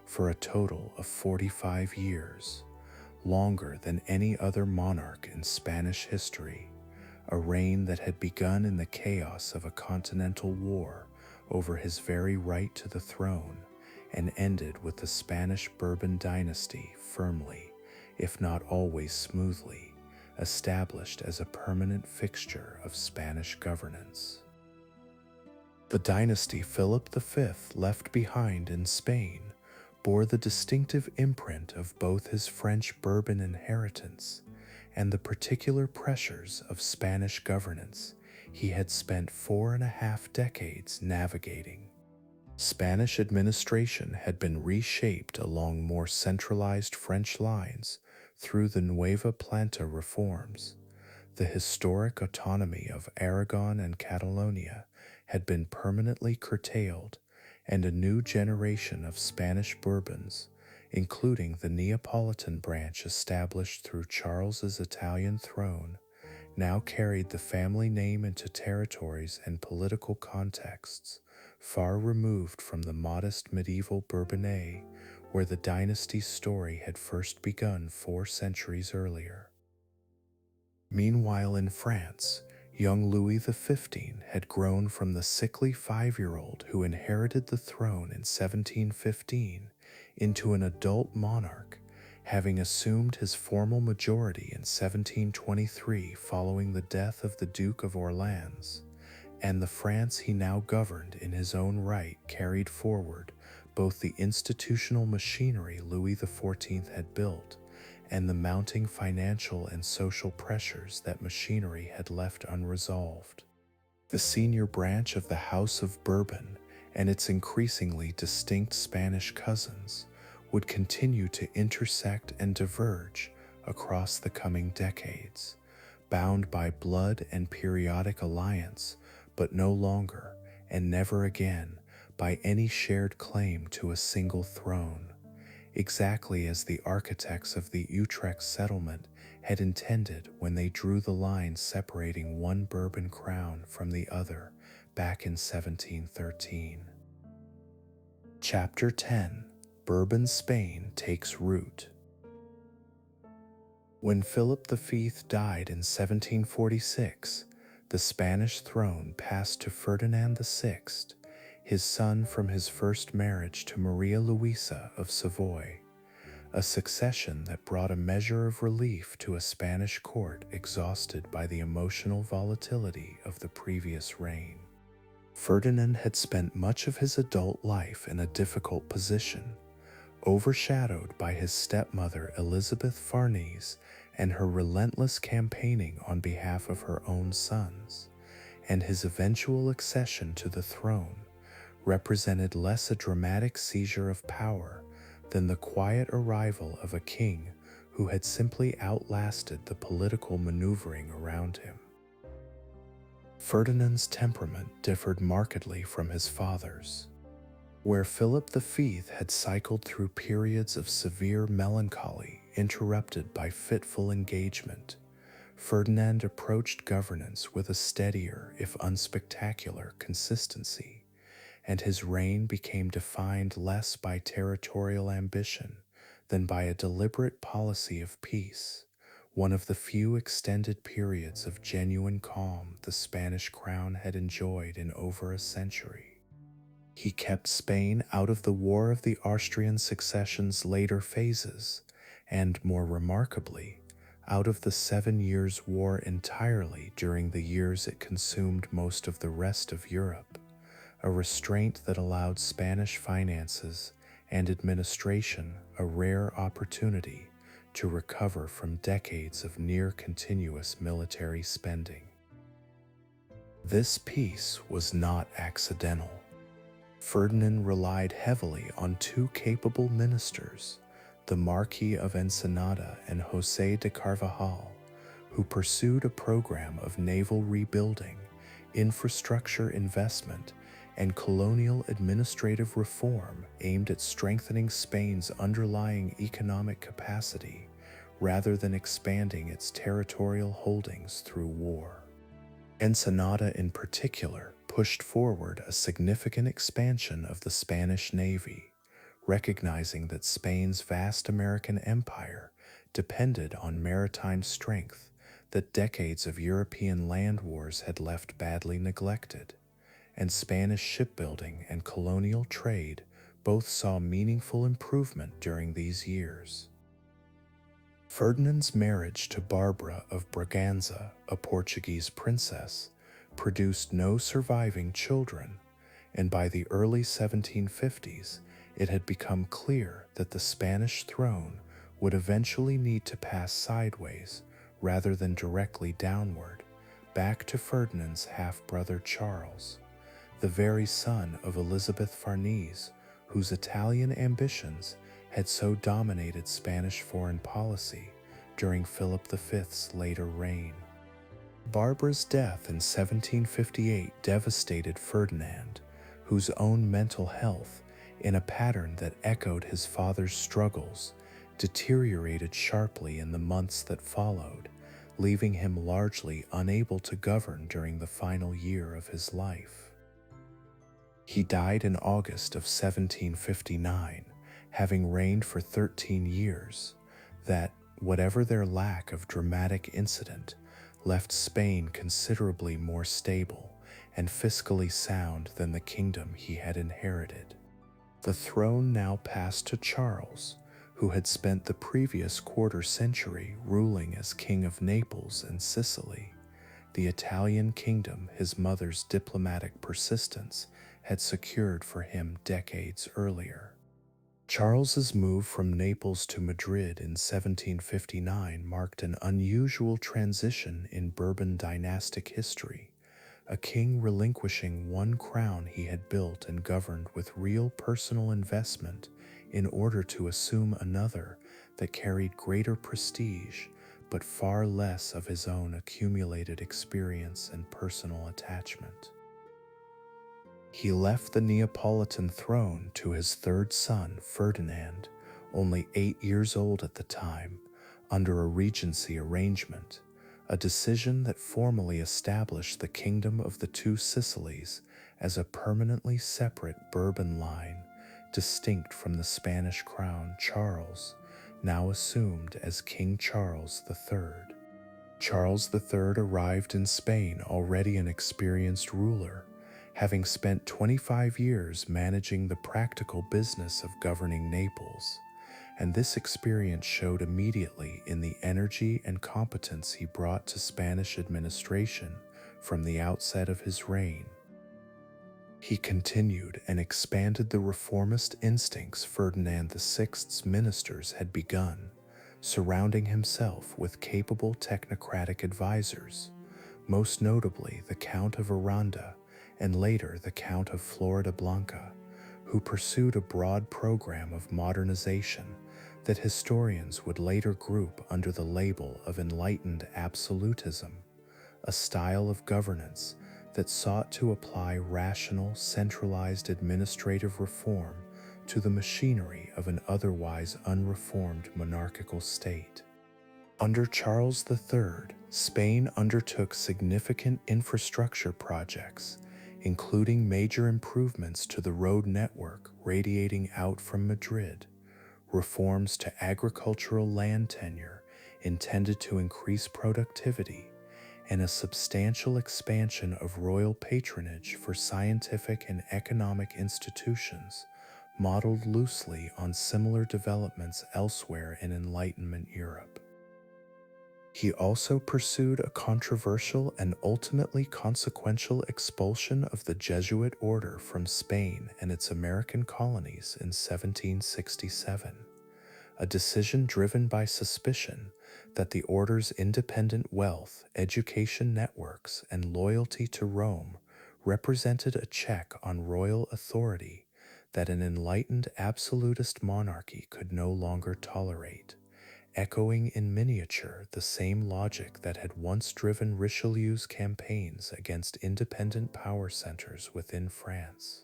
S1: for a total of 45 years, longer than any other monarch in Spanish history, a reign that had begun in the chaos of a continental war over his very right to the throne and ended with the Spanish Bourbon dynasty firmly, if not always smoothly, established as a permanent fixture of Spanish governance. The dynasty Philip V left behind in Spain bore the distinctive imprint of both his French Bourbon inheritance and the particular pressures of Spanish governance he had spent 4.5 decades navigating. Spanish administration had been reshaped along more centralized French lines through the Nueva Planta reforms. The historic autonomy of Aragon and Catalonia had been permanently curtailed, and a new generation of Spanish Bourbons, including the Neapolitan branch established through Charles's Italian throne, now carried the family name into territories and political contexts far removed from the modest medieval Bourbonnais where the dynasty's story had first begun 4 centuries earlier. Meanwhile in France, young Louis XV had grown from the sickly 5-year-old who inherited the throne in 1715 into an adult monarch, having assumed his formal majority in 1723 following the death of the Duke of Orleans, and the France he now governed in his own right carried forward both the institutional machinery Louis XIV had built and the mounting financial and social pressures that machinery had left unresolved. The senior branch of the House of Bourbon and its increasingly distinct Spanish cousins would continue to intersect and diverge across the coming decades, bound by blood and periodic alliance, but no longer, and never again, by any shared claim to a single throne, exactly as the architects of the Utrecht settlement had intended when they drew the line separating one Bourbon crown from the other back in 1713. Chapter 10: Bourbon Spain Takes Root. When Philip V died in 1746, the Spanish throne passed to Ferdinand VI, his son from his first marriage to Maria Luisa of Savoy, a succession that brought a measure of relief to a Spanish court exhausted by the emotional volatility of the previous reign. Ferdinand had spent much of his adult life in a difficult position, overshadowed by his stepmother Elizabeth Farnese and her relentless campaigning on behalf of her own sons, and his eventual accession to the throne represented less a dramatic seizure of power than the quiet arrival of a king who had simply outlasted the political maneuvering around him. Ferdinand's temperament differed markedly from his father's. Where Philip V had cycled through periods of severe melancholy interrupted by fitful engagement, Ferdinand approached governance with a steadier, if unspectacular, consistency, and his reign became defined less by territorial ambition than by a deliberate policy of peace, one of the few extended periods of genuine calm the Spanish crown had enjoyed in over a century. He kept Spain out of the War of the Austrian Succession's later phases, and, more remarkably, out of the 7 Years' War entirely during the years it consumed most of the rest of Europe, a restraint that allowed Spanish finances and administration a rare opportunity to recover from decades of near-continuous military spending. This peace was not accidental. Ferdinand relied heavily on two capable ministers, the Marquis of Ensenada and José de Carvajal, who pursued a program of naval rebuilding, infrastructure investment, and colonial administrative reform aimed at strengthening Spain's underlying economic capacity rather than expanding its territorial holdings through war. Ensenada in particular pushed forward a significant expansion of the Spanish Navy, recognizing that Spain's vast American empire depended on maritime strength that decades of European land wars had left badly neglected, and Spanish shipbuilding and colonial trade both saw meaningful improvement during these years. Ferdinand's marriage to Barbara of Braganza, a Portuguese princess, produced no surviving children, and by the early 1750s, it had become clear that the Spanish throne would eventually need to pass sideways rather than directly downward, back to Ferdinand's half-brother Charles, the very son of Elizabeth Farnese, whose Italian ambitions had so dominated Spanish foreign policy during Philip V's later reign. Barbara's death in 1758 devastated Ferdinand, whose own mental health, in a pattern that echoed his father's struggles, deteriorated sharply in the months that followed, leaving him largely unable to govern during the final year of his life. He died in August of 1759, having reigned for 13 years, that, whatever their lack of dramatic incident, left Spain considerably more stable and fiscally sound than the kingdom he had inherited. The throne now passed to Charles, who had spent the previous quarter century ruling as King of Naples and Sicily, the Italian kingdom his mother's diplomatic persistence had secured for him decades earlier. Charles's move from Naples to Madrid in 1759 marked an unusual transition in Bourbon dynastic history, a king relinquishing one crown he had built and governed with real personal investment in order to assume another that carried greater prestige but far less of his own accumulated experience and personal attachment. He left the Neapolitan throne to his third son, Ferdinand, only 8 years old at the time, under a regency arrangement, a decision that formally established the Kingdom of the Two Sicilies as a permanently separate Bourbon line, distinct from the Spanish crown Charles, now assumed as King Charles III. Charles III arrived in Spain already an experienced ruler, having spent 25 years managing the practical business of governing Naples, and this experience showed immediately in the energy and competence he brought to Spanish administration from the outset of his reign. He continued and expanded the reformist instincts Ferdinand VI's ministers had begun, surrounding himself with capable technocratic advisors, most notably the Count of Aranda and later the Count of Floridablanca, who pursued a broad program of modernization that historians would later group under the label of enlightened absolutism, a style of governance that sought to apply rational, centralized administrative reform to the machinery of an otherwise unreformed monarchical state. Under Charles III, Spain undertook significant infrastructure projects, including major improvements to the road network radiating out from Madrid, reforms to agricultural land tenure intended to increase productivity, and a substantial expansion of royal patronage for scientific and economic institutions, modeled loosely on similar developments elsewhere in Enlightenment Europe. He also pursued a controversial and ultimately consequential expulsion of the Jesuit order from Spain and its American colonies in 1767, a decision driven by suspicion that the order's independent wealth, education networks, and loyalty to Rome represented a check on royal authority that an enlightened absolutist monarchy could no longer tolerate, echoing in miniature the same logic that had once driven Richelieu's campaigns against independent power centers within France.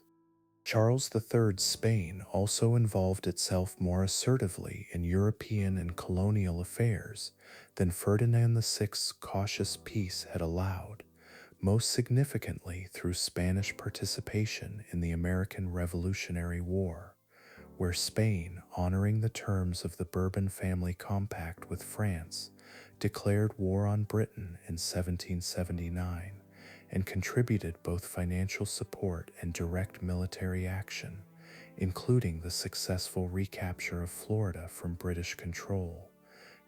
S1: Charles III's Spain also involved itself more assertively in European and colonial affairs than Ferdinand VI's cautious peace had allowed, most significantly through Spanish participation in the American Revolutionary War, where Spain, honoring the terms of the Bourbon family compact with France, declared war on Britain in 1779 and contributed both financial support and direct military action, including the successful recapture of Florida from British control,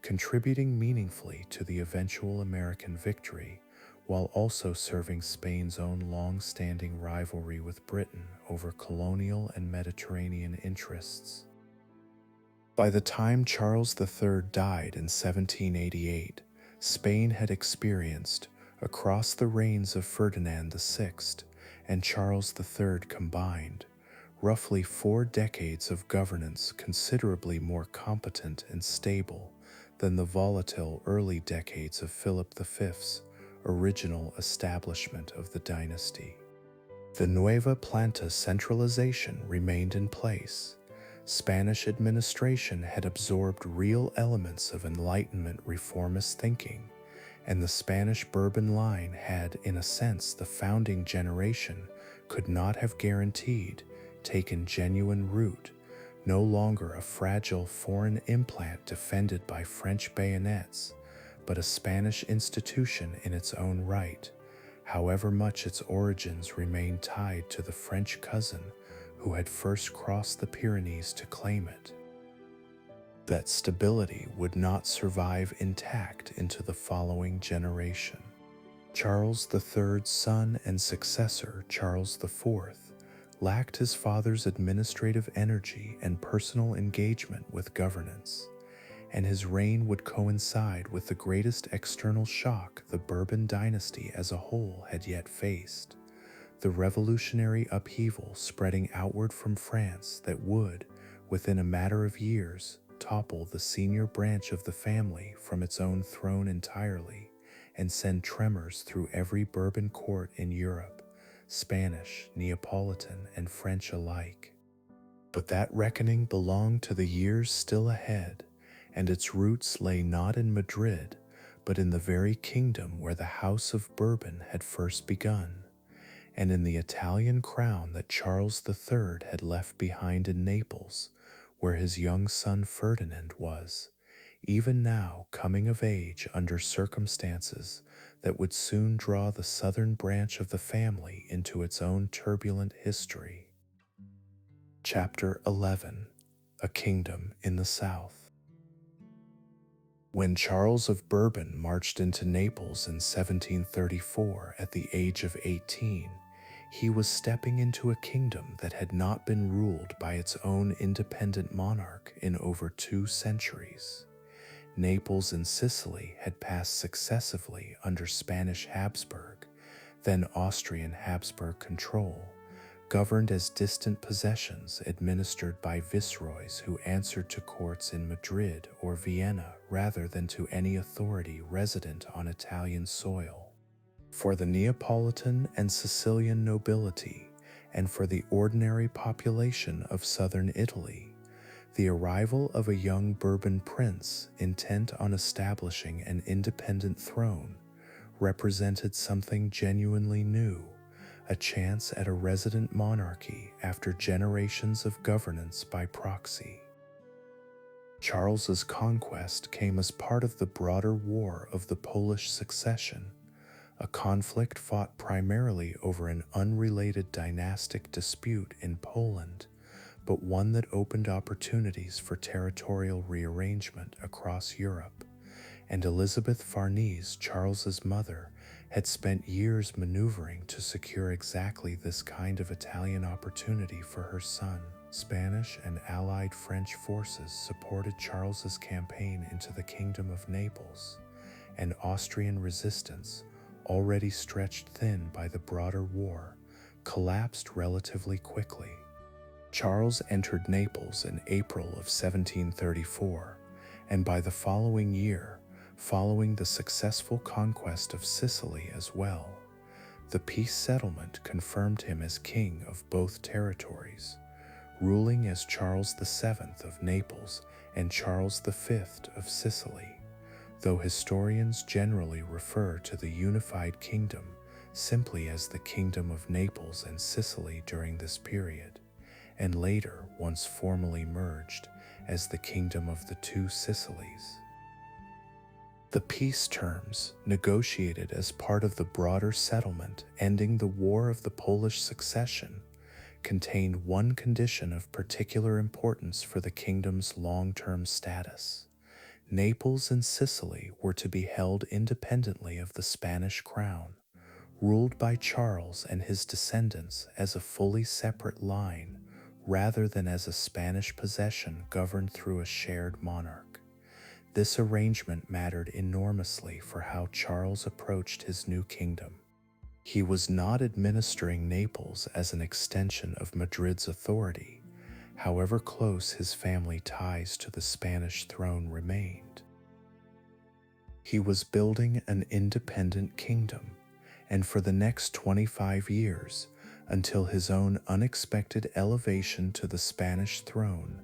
S1: contributing meaningfully to the eventual American victory, while also serving Spain's own long-standing rivalry with Britain over colonial and Mediterranean interests. By the time Charles III died in 1788, Spain had experienced, across the reigns of Ferdinand VI and Charles III combined, roughly 4 decades of governance considerably more competent and stable than the volatile early decades of Philip V's original establishment of the dynasty. The Nueva Planta centralization remained in place. Spanish administration had absorbed real elements of Enlightenment reformist thinking, and the Spanish Bourbon line had, in a sense, the founding generation could not have guaranteed, taken genuine root, no longer a fragile foreign implant defended by French bayonets, but a Spanish institution in its own right, however much its origins remained tied to the French cousin who had first crossed the Pyrenees to claim it. That stability would not survive intact into the following generation. Charles III's son and successor, Charles IV, lacked his father's administrative energy and personal engagement with governance, and his reign would coincide with the greatest external shock the Bourbon dynasty as a whole had yet faced, the revolutionary upheaval spreading outward from France that would, within a matter of years, topple the senior branch of the family from its own throne entirely and send tremors through every Bourbon court in Europe, Spanish, Neapolitan, and French alike. But that reckoning belonged to the years still ahead, and its roots lay not in Madrid, but in the very kingdom where the House of Bourbon had first begun, and in the Italian crown that Charles III had left behind in Naples, where his young son Ferdinand was, even now coming of age under circumstances that would soon draw the southern branch of the family into its own turbulent history. Chapter 11: A Kingdom in the South. When Charles of Bourbon marched into Naples in 1734 at the age of 18, he was stepping into a kingdom that had not been ruled by its own independent monarch in over 2 centuries. Naples and Sicily had passed successively under Spanish Habsburg, then Austrian Habsburg control, governed as distant possessions administered by viceroys who answered to courts in Madrid or Vienna rather than to any authority resident on Italian soil. For the Neapolitan and Sicilian nobility, and for the ordinary population of southern Italy, the arrival of a young Bourbon prince intent on establishing an independent throne represented something genuinely new, a chance at a resident monarchy after generations of governance by proxy. Charles's conquest came as part of the broader War of the Polish Succession, a conflict fought primarily over an unrelated dynastic dispute in Poland, but one that opened opportunities for territorial rearrangement across Europe, and Elizabeth Farnese, Charles's mother, had spent years maneuvering to secure exactly this kind of Italian opportunity for her son. Spanish and allied French forces supported Charles's campaign into the Kingdom of Naples, and Austrian resistance, already stretched thin by the broader war, collapsed relatively quickly. Charles entered Naples in April of 1734, and by the following year, following the successful conquest of Sicily as well, the peace settlement confirmed him as king of both territories, ruling as Charles VII of Naples and Charles V of Sicily, though historians generally refer to the unified kingdom simply as the Kingdom of Naples and Sicily during this period, and later, once formally merged, as the Kingdom of the Two Sicilies. The peace terms, negotiated as part of the broader settlement ending the War of the Polish Succession, contained one condition of particular importance for the kingdom's long-term status. Naples and Sicily were to be held independently of the Spanish crown, ruled by Charles and his descendants as a fully separate line rather than as a Spanish possession governed through a shared monarch. This arrangement mattered enormously for how Charles approached his new kingdom. He was not administering Naples as an extension of Madrid's authority, however close his family ties to the Spanish throne remained. He was building an independent kingdom, and for the next 25 years, until his own unexpected elevation to the Spanish throne,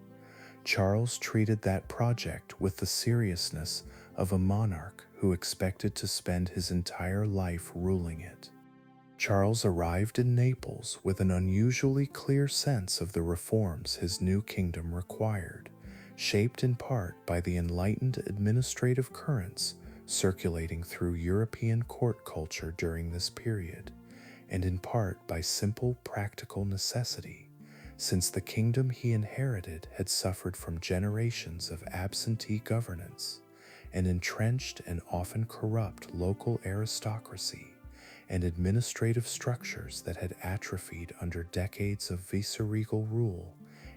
S1: Charles treated that project with the seriousness of a monarch who expected to spend his entire life ruling it. Charles arrived in Naples with an unusually clear sense of the reforms his new kingdom required, shaped in part by the enlightened administrative currents circulating through European court culture during this period, and in part by simple practical necessity, since the kingdom he inherited had suffered from generations of absentee governance, an entrenched and often corrupt local aristocracy, and administrative structures that had atrophied under decades of viceregal rule,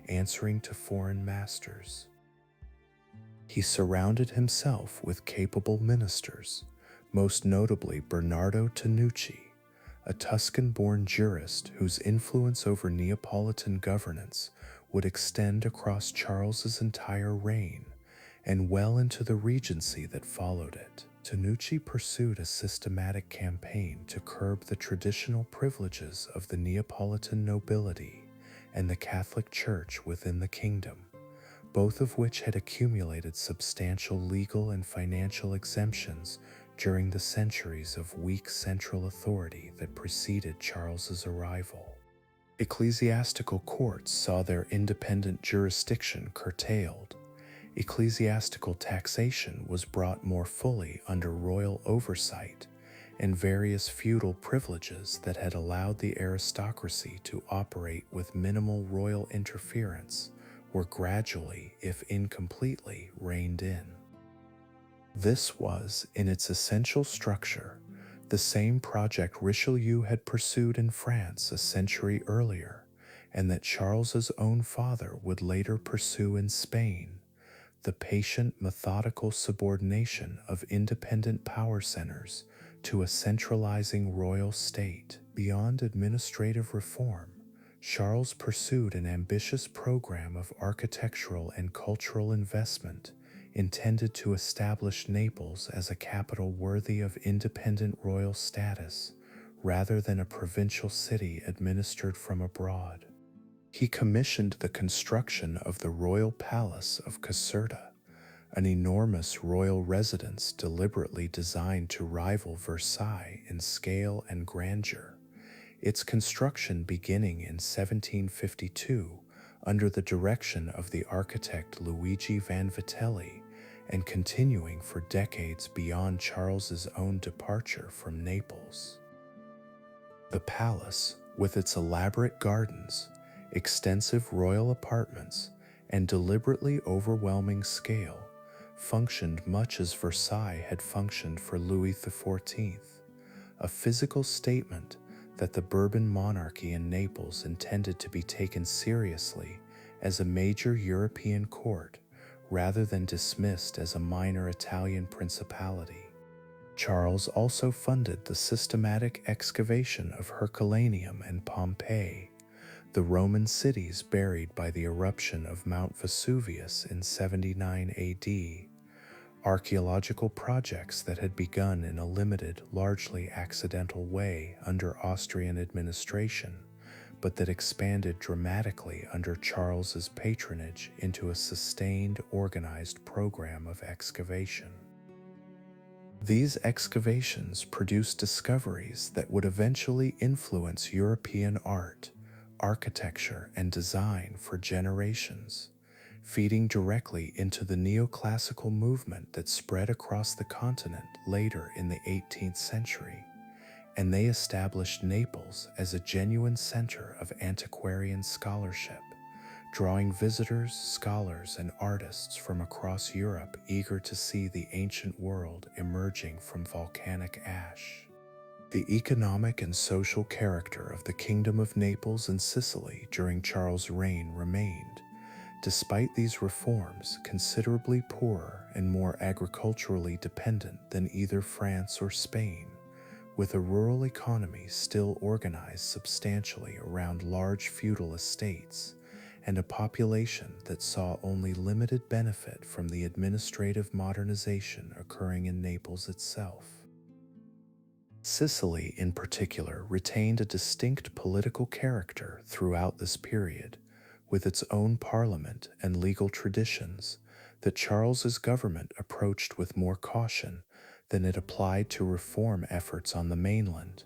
S1: answering to foreign masters. He surrounded himself with capable ministers, most notably Bernardo Tanucci, a Tuscan-born jurist whose influence over Neapolitan governance would extend across Charles's entire reign and well into the regency that followed it. Tanucci pursued a systematic campaign to curb the traditional privileges of the Neapolitan nobility and the Catholic Church within the kingdom, both of which had accumulated substantial legal and financial exemptions during the centuries of weak central authority that preceded Charles's arrival. Ecclesiastical courts saw their independent jurisdiction curtailed. Ecclesiastical taxation was brought more fully under royal oversight, and various feudal privileges that had allowed the aristocracy to operate with minimal royal interference were gradually, if incompletely, reined in. This was, in its essential structure, the same project Richelieu had pursued in France a century earlier, and that Charles's own father would later pursue in Spain: the patient, methodical subordination of independent power centers to a centralizing royal state. Beyond administrative reform, Charles pursued an ambitious program of architectural and cultural investment intended to establish Naples as a capital worthy of independent royal status rather than a provincial city administered from abroad. He commissioned the construction of the royal palace of Caserta, an enormous royal residence deliberately designed to rival Versailles in scale and grandeur, its construction beginning in 1752 under the direction of the architect Luigi Vanvitelli and continuing for decades beyond Charles's own departure from Naples. The palace, with its elaborate gardens, extensive royal apartments, and deliberately overwhelming scale, functioned much as Versailles had functioned for Louis XIV, a physical statement that the Bourbon monarchy in Naples intended to be taken seriously as a major European court rather than dismissed as a minor Italian principality. Charles also funded the systematic excavation of Herculaneum and Pompeii, the Roman cities buried by the eruption of Mount Vesuvius in 79 AD, archaeological projects that had begun in a limited, largely accidental way under Austrian administration, but that expanded dramatically under Charles's patronage into a sustained, organized program of excavation. These excavations produced discoveries that would eventually influence European art, architecture, and design for generations, feeding directly into the neoclassical movement that spread across the continent later in the 18th century, and they established Naples as a genuine center of antiquarian scholarship, drawing visitors, scholars, and artists from across Europe eager to see the ancient world emerging from volcanic ash. The economic and social character of the Kingdom of Naples and Sicily during Charles' reign remained, despite these reforms, considerably poorer and more agriculturally dependent than either France or Spain, with a rural economy still organized substantially around large feudal estates, and a population that saw only limited benefit from the administrative modernization occurring in Naples itself. Sicily, in particular, retained a distinct political character throughout this period, with its own parliament and legal traditions that Charles's government approached with more caution than it applied to reform efforts on the mainland,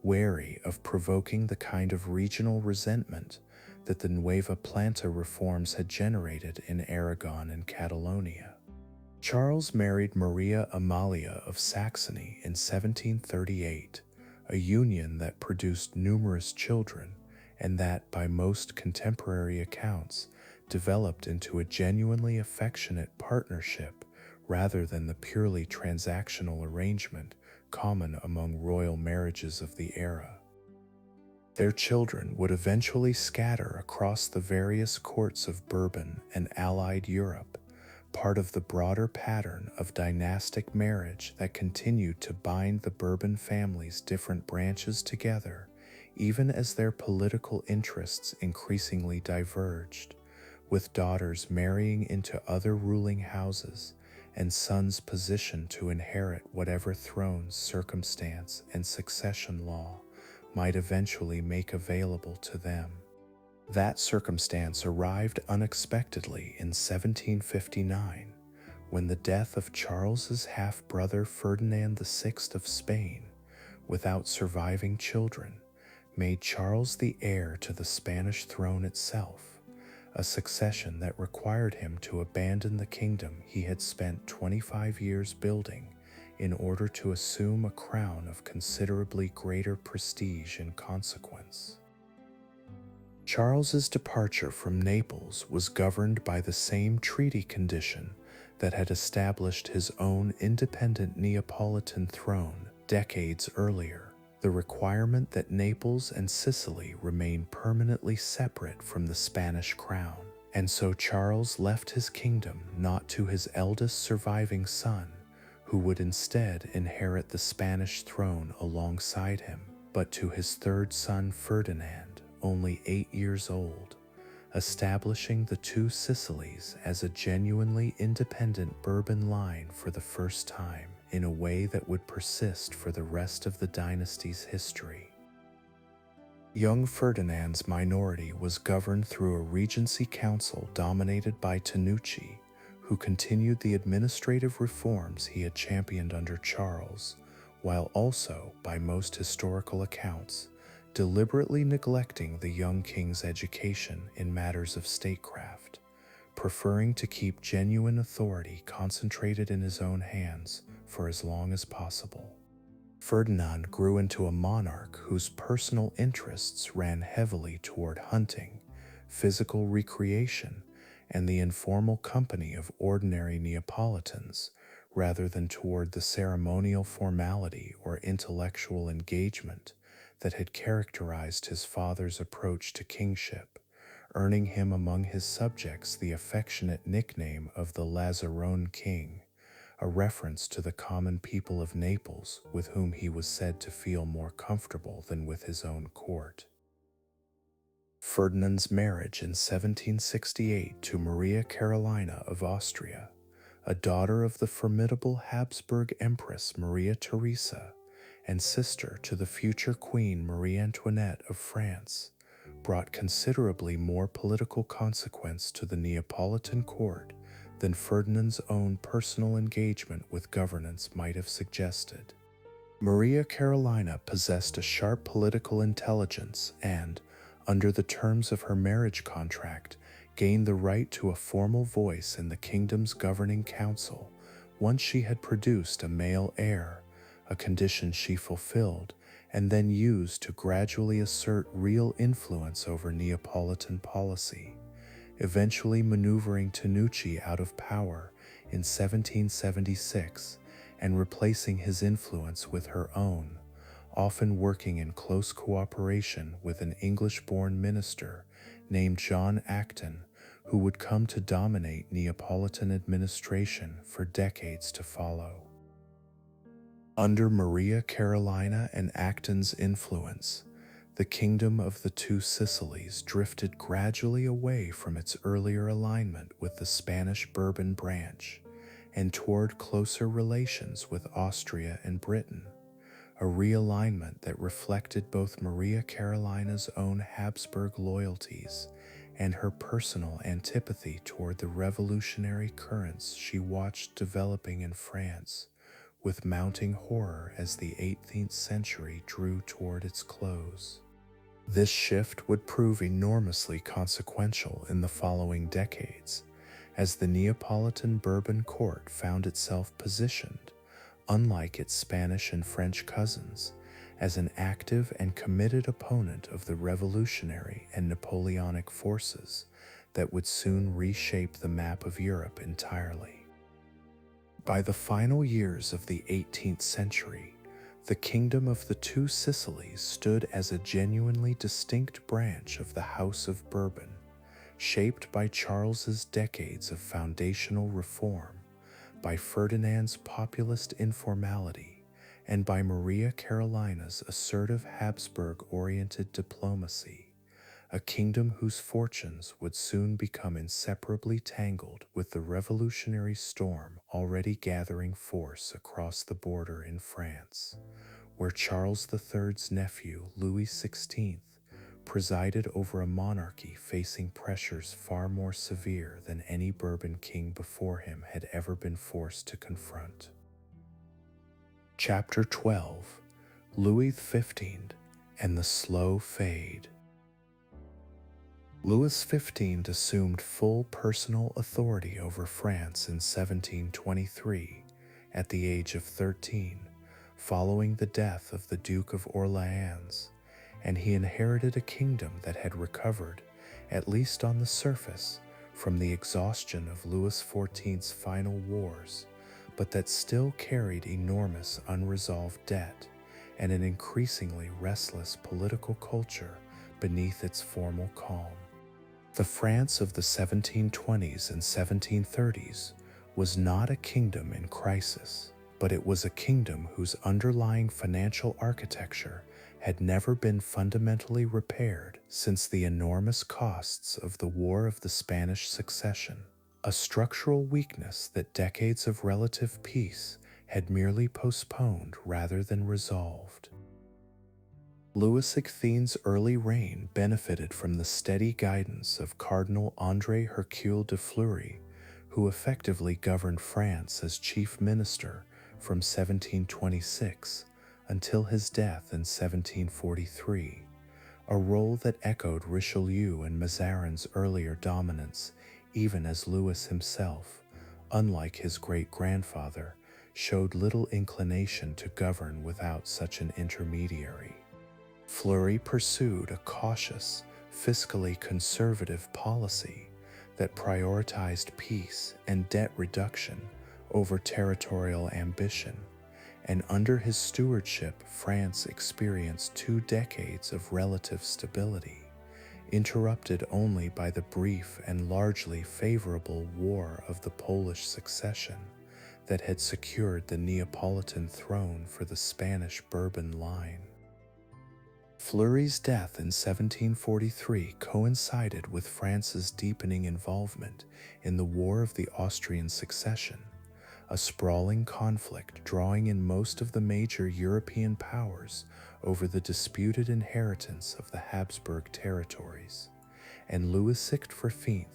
S1: wary of provoking the kind of regional resentment that the Nueva Planta reforms had generated in Aragon and Catalonia. Charles married Maria Amalia of Saxony in 1738, a union that produced numerous children and that, by most contemporary accounts, developed into a genuinely affectionate partnership rather than the purely transactional arrangement common among royal marriages of the era. Their children would eventually scatter across the various courts of Bourbon and Allied Europe, part of the broader pattern of dynastic marriage that continued to bind the Bourbon family's different branches together, even as their political interests increasingly diverged, with daughters marrying into other ruling houses and sons positioned to inherit whatever thrones circumstance and succession law might eventually make available to them. That circumstance arrived unexpectedly in 1759, when the death of Charles's half-brother Ferdinand VI of Spain, without surviving children, made Charles the heir to the Spanish throne itself, a succession that required him to abandon the kingdom he had spent 25 years building in order to assume a crown of considerably greater prestige and consequence. Charles's departure from Naples was governed by the same treaty condition that had established his own independent Neapolitan throne decades earlier, the requirement that Naples and Sicily remain permanently separate from the Spanish crown. And so Charles left his kingdom not to his eldest surviving son, who would instead inherit the Spanish throne alongside him, but to his third son Ferdinand, only 8 years old, establishing the Two Sicilies as a genuinely independent Bourbon line for the first time in a way that would persist for the rest of the dynasty's history. Young Ferdinand's minority was governed through a regency council dominated by Tanucci, who continued the administrative reforms he had championed under Charles, while also, by most historical accounts, deliberately neglecting the young king's education in matters of statecraft, preferring to keep genuine authority concentrated in his own hands for as long as possible. Ferdinand grew into a monarch whose personal interests ran heavily toward hunting, physical recreation, and the informal company of ordinary Neapolitans, rather than toward the ceremonial formality or intellectual engagement that had characterized his father's approach to kingship, earning him among his subjects the affectionate nickname of the Lazzarone King, a reference to the common people of Naples with whom he was said to feel more comfortable than with his own court. Ferdinand's marriage in 1768 to Maria Carolina of Austria, a daughter of the formidable Habsburg Empress Maria Theresa and sister to the future Queen Marie Antoinette of France, brought considerably more political consequence to the Neapolitan court than Ferdinand's own personal engagement with governance might have suggested. Maria Carolina possessed a sharp political intelligence and, under the terms of her marriage contract, gained the right to a formal voice in the kingdom's governing council once she had produced a male heir, a condition she fulfilled and then used to gradually assert real influence over Neapolitan policy, eventually maneuvering Tanucci out of power in 1776 and replacing his influence with her own, often working in close cooperation with an English-born minister named John Acton, who would come to dominate Neapolitan administration for decades to follow. Under Maria Carolina and Acton's influence, the kingdom of the Two Sicilies drifted gradually away from its earlier alignment with the Spanish Bourbon branch and toward closer relations with Austria and Britain, a realignment that reflected both Maria Carolina's own Habsburg loyalties and her personal antipathy toward the revolutionary currents she watched developing in France, with mounting horror as the 18th century drew toward its close. This shift would prove enormously consequential in the following decades, as the Neapolitan Bourbon court found itself positioned, unlike its Spanish and French cousins, as an active and committed opponent of the revolutionary and Napoleonic forces that would soon reshape the map of Europe entirely. By the final years of the 18th century, the kingdom of the Two Sicilies stood as a genuinely distinct branch of the House of Bourbon, shaped by Charles's decades of foundational reform, by Ferdinand's populist informality, and by Maria Carolina's assertive Habsburg-oriented diplomacy, a kingdom whose fortunes would soon become inseparably tangled with the revolutionary storm already gathering force across the border in France, where Charles III's nephew, Louis XVI, presided over a monarchy facing pressures far more severe than any Bourbon king before him had ever been forced to confront. Chapter 12: Louis XV and the Slow Fade. Louis XV assumed full personal authority over France in 1723 at the age of 13, following the death of the Duke of Orleans, and he inherited a kingdom that had recovered, at least on the surface, from the exhaustion of Louis XIV's final wars, but that still carried enormous unresolved debt and an increasingly restless political culture beneath its formal calm. The France of the 1720s and 1730s was not a kingdom in crisis, but it was a kingdom whose underlying financial architecture had never been fundamentally repaired since the enormous costs of the War of the Spanish Succession, a structural weakness that decades of relative peace had merely postponed rather than resolved. Louis XV's early reign benefited from the steady guidance of Cardinal André Hercule de Fleury, who effectively governed France as chief minister from 1726 until his death in 1743, a role that echoed Richelieu and Mazarin's earlier dominance, even as Louis himself, unlike his great-grandfather, showed little inclination to govern without such an intermediary. Fleury pursued a cautious, fiscally conservative policy that prioritized peace and debt reduction over territorial ambition, and under his stewardship, France experienced 2 decades of relative stability, interrupted only by the brief and largely favorable War of the Polish Succession that had secured the Neapolitan throne for the Spanish Bourbon line. Fleury's death in 1743 coincided with France's deepening involvement in the War of the Austrian Succession, a sprawling conflict drawing in most of the major European powers over the disputed inheritance of the Habsburg territories, and Louis XVI,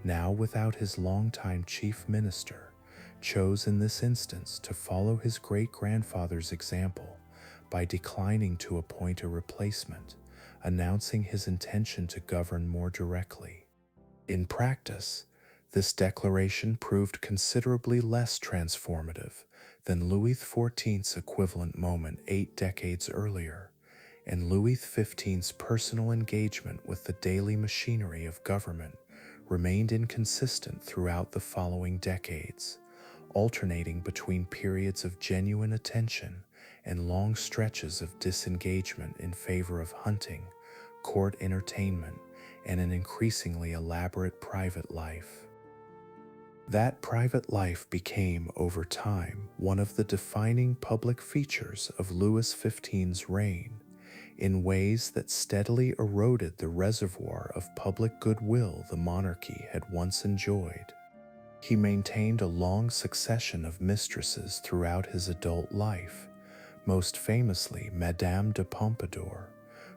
S1: now without his longtime chief minister, chose in this instance to follow his great-grandfather's example by declining to appoint a replacement, announcing his intention to govern more directly. In practice, this declaration proved considerably less transformative than Louis XIV's equivalent moment 8 decades earlier, and Louis XV's personal engagement with the daily machinery of government remained inconsistent throughout the following decades, alternating between periods of genuine attention and long stretches of disengagement in favor of hunting, court entertainment, and an increasingly elaborate private life. That private life became, over time, one of the defining public features of Louis XV's reign, in ways that steadily eroded the reservoir of public goodwill the monarchy had once enjoyed. He maintained a long succession of mistresses throughout his adult life, most famously Madame de Pompadour,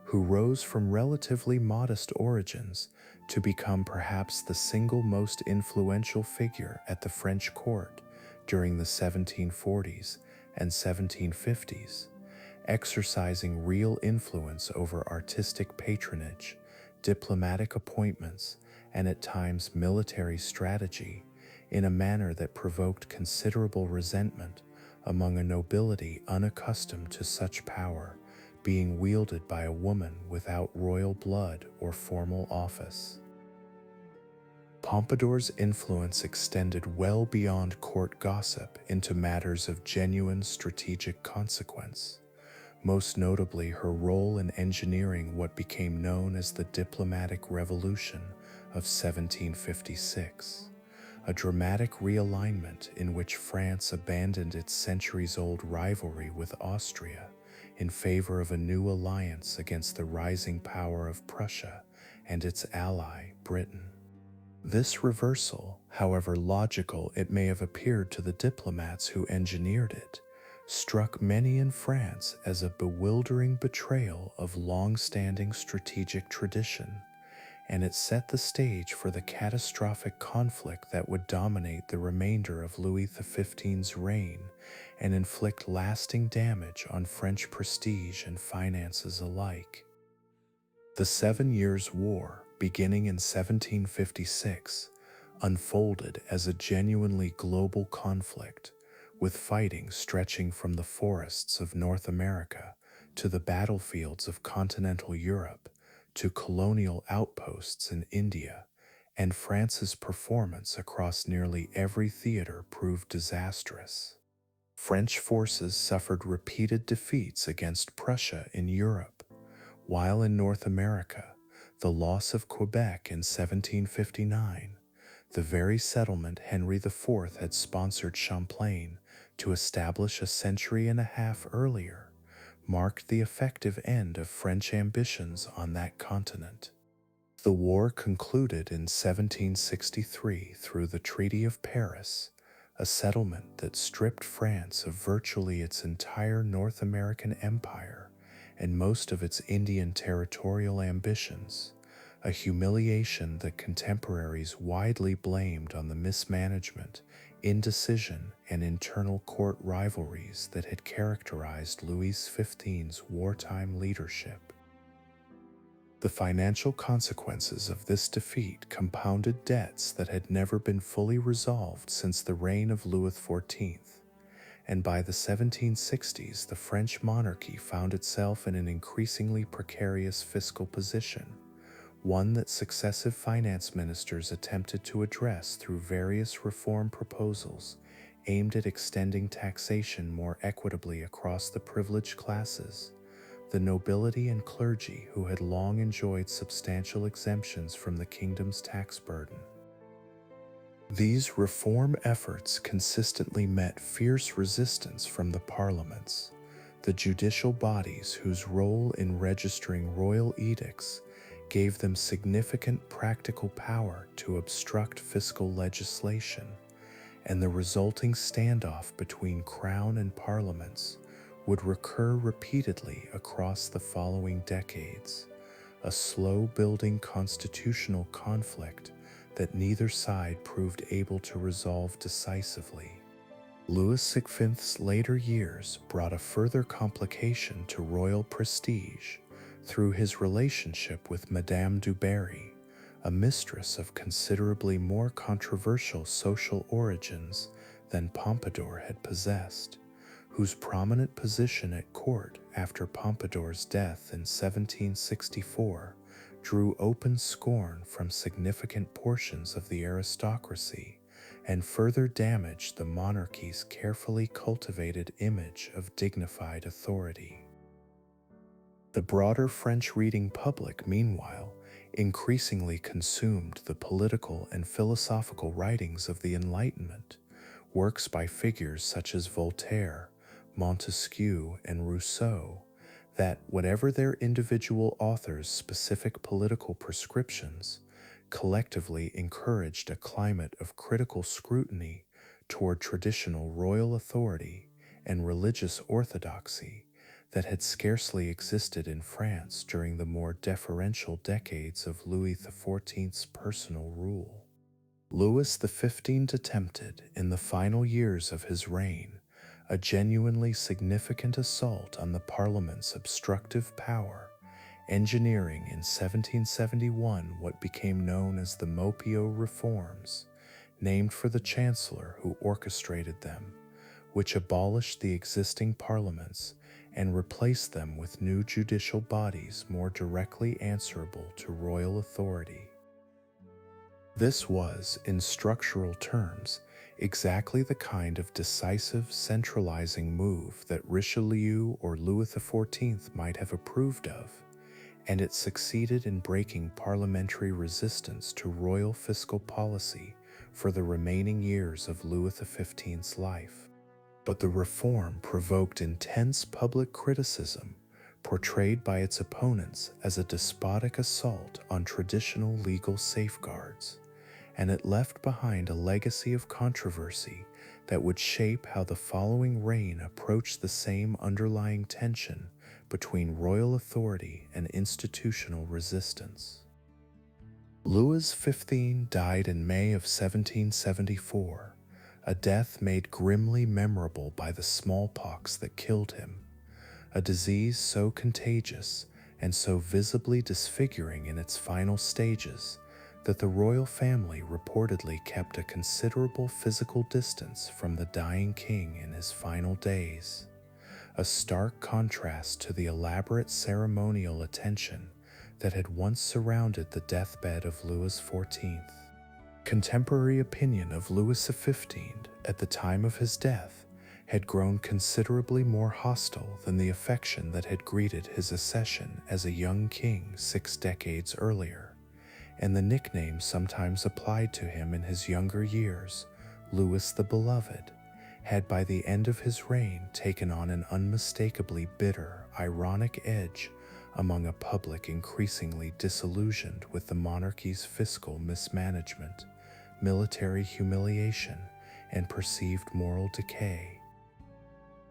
S1: who rose from relatively modest origins to become perhaps the single most influential figure at the French court during the 1740s and 1750s, exercising real influence over artistic patronage, diplomatic appointments, and at times military strategy in a manner that provoked considerable resentment among a nobility unaccustomed to such power being wielded by a woman without royal blood or formal office. Pompadour's influence extended well beyond court gossip into matters of genuine strategic consequence, most notably her role in engineering what became known as the Diplomatic Revolution of 1756, a dramatic realignment in which France abandoned its centuries-old rivalry with Austria in favor of a new alliance against the rising power of Prussia and its ally, Britain. This reversal, however logical it may have appeared to the diplomats who engineered it, struck many in France as a bewildering betrayal of long-standing strategic tradition, and it set the stage for the catastrophic conflict that would dominate the remainder of Louis XV's reign and inflict lasting damage on French prestige and finances alike. The 7 Years' War, beginning in 1756, unfolded as a genuinely global conflict, with fighting stretching from the forests of North America to the battlefields of continental Europe to colonial outposts in India, and France's performance across nearly every theater proved disastrous. French forces suffered repeated defeats against Prussia in Europe, while in North America, the loss of Quebec in 1759, the very settlement Henry IV had sponsored Champlain to establish a century and a half earlier, marked the effective end of French ambitions on that continent. The war concluded in 1763 through the Treaty of Paris, a settlement that stripped France of virtually its entire North American empire and most of its Indian territorial ambitions, a humiliation that contemporaries widely blamed on the mismanagement, indecision, and internal court rivalries that had characterized Louis XV's wartime leadership. The financial consequences of this defeat compounded debts that had never been fully resolved since the reign of Louis XIV, and by the 1760s the French monarchy found itself in an increasingly precarious fiscal position, one that successive finance ministers attempted to address through various reform proposals aimed at extending taxation more equitably across the privileged classes, the nobility and clergy who had long enjoyed substantial exemptions from the kingdom's tax burden. These reform efforts consistently met fierce resistance from the parliaments, the judicial bodies whose role in registering royal edicts gave them significant practical power to obstruct fiscal legislation, and the resulting standoff between crown and parliaments would recur repeatedly across the following decades, a slow-building constitutional conflict that neither side proved able to resolve decisively. Louis XV's later years brought a further complication to royal prestige through his relationship with Madame du Barry, a mistress of considerably more controversial social origins than Pompadour had possessed, whose prominent position at court after Pompadour's death in 1764 drew open scorn from significant portions of the aristocracy and further damaged the monarchy's carefully cultivated image of dignified authority. The broader French reading public, meanwhile, increasingly consumed the political and philosophical writings of the Enlightenment, works by figures such as Voltaire, Montesquieu, and Rousseau, that, whatever their individual authors' specific political prescriptions, collectively encouraged a climate of critical scrutiny toward traditional royal authority and religious orthodoxy that had scarcely existed in France during the more deferential decades of Louis XIV's personal rule. Louis XV attempted, in the final years of his reign, a genuinely significant assault on the Parliament's obstructive power, engineering in 1771 what became known as the Maupeou Reforms, named for the chancellor who orchestrated them, which abolished the existing parliaments and replaced them with new judicial bodies more directly answerable to royal authority. This was, in structural terms, exactly the kind of decisive, centralizing move that Richelieu or Louis XIV might have approved of, and it succeeded in breaking parliamentary resistance to royal fiscal policy for the remaining years of Louis XV's life. But the reform provoked intense public criticism, portrayed by its opponents as a despotic assault on traditional legal safeguards, and it left behind a legacy of controversy that would shape how the following reign approached the same underlying tension between royal authority and institutional resistance. Louis XV died in May of 1774, a death made grimly memorable by the smallpox that killed him, a disease so contagious and so visibly disfiguring in its final stages that the royal family reportedly kept a considerable physical distance from the dying king in his final days, a stark contrast to the elaborate ceremonial attention that had once surrounded the deathbed of Louis XIV. Contemporary opinion of Louis XV at the time of his death had grown considerably more hostile than the affection that had greeted his accession as a young king 6 decades earlier, and the nickname sometimes applied to him in his younger years, Louis the Beloved, had by the end of his reign taken on an unmistakably bitter, ironic edge among a public increasingly disillusioned with the monarchy's fiscal mismanagement, military humiliation, and perceived moral decay.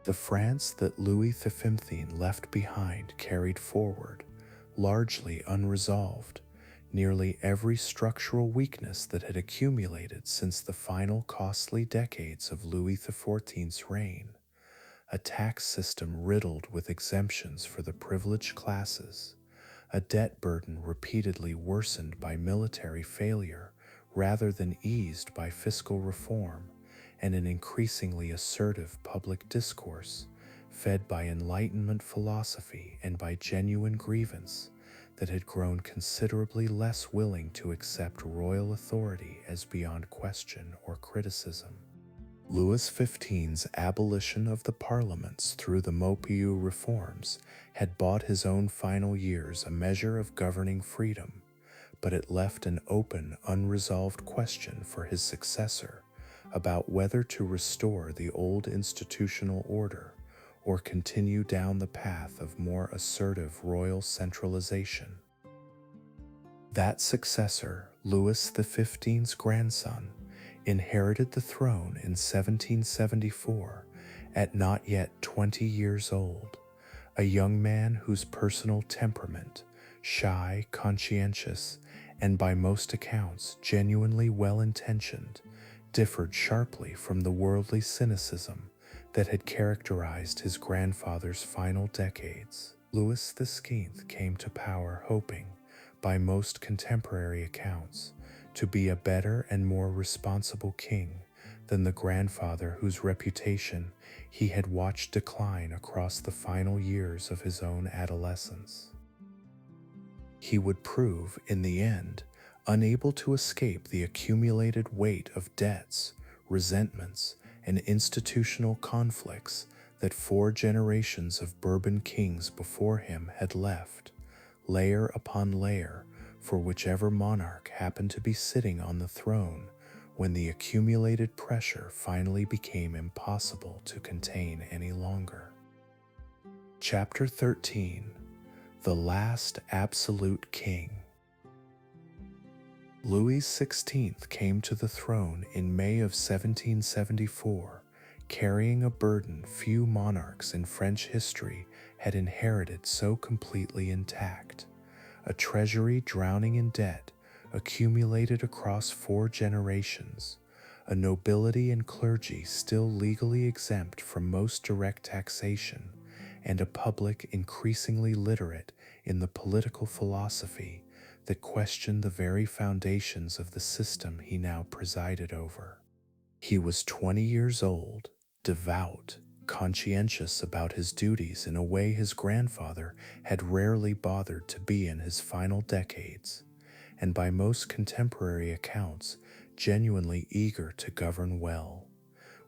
S1: The France that Louis XV left behind carried forward, largely unresolved, nearly every structural weakness that had accumulated since the final costly decades of Louis XIV's reign, a tax system riddled with exemptions for the privileged classes, a debt burden repeatedly worsened by military failure rather than eased by fiscal reform, and an increasingly assertive public discourse fed by Enlightenment philosophy and by genuine grievance that had grown considerably less willing to accept royal authority as beyond question or criticism. Louis XV's abolition of the parliaments through the Maupeou reforms had bought his own final years a measure of governing freedom, but it left an open, unresolved question for his successor about whether to restore the old institutional order or continue down the path of more assertive royal centralization. That successor, Louis XV's grandson, inherited the throne in 1774 at not yet 20 years old, a young man whose personal temperament, shy, conscientious, and by most accounts genuinely well-intentioned, differed sharply from the worldly cynicism that had characterized his grandfather's final decades. Louis XV came to power hoping, by most contemporary accounts, to be a better and more responsible king than the grandfather whose reputation he had watched decline across the final years of his own adolescence. He would prove, in the end, unable to escape the accumulated weight of debts, resentments, and institutional conflicts that 4 generations of Bourbon kings before him had left, layer upon layer, for whichever monarch happened to be sitting on the throne when the accumulated pressure finally became impossible to contain any longer. Chapter 13: The Last Absolute King. Louis XVI came to the throne in May of 1774, carrying a burden few monarchs in French history had inherited so completely intact, a treasury drowning in debt accumulated across 4 generations, a nobility and clergy still legally exempt from most direct taxation, and a public increasingly literate in the political philosophy that questioned the very foundations of the system he now presided over. He was 20 years old, devout, conscientious about his duties in a way his grandfather had rarely bothered to be in his final decades, and by most contemporary accounts, genuinely eager to govern well.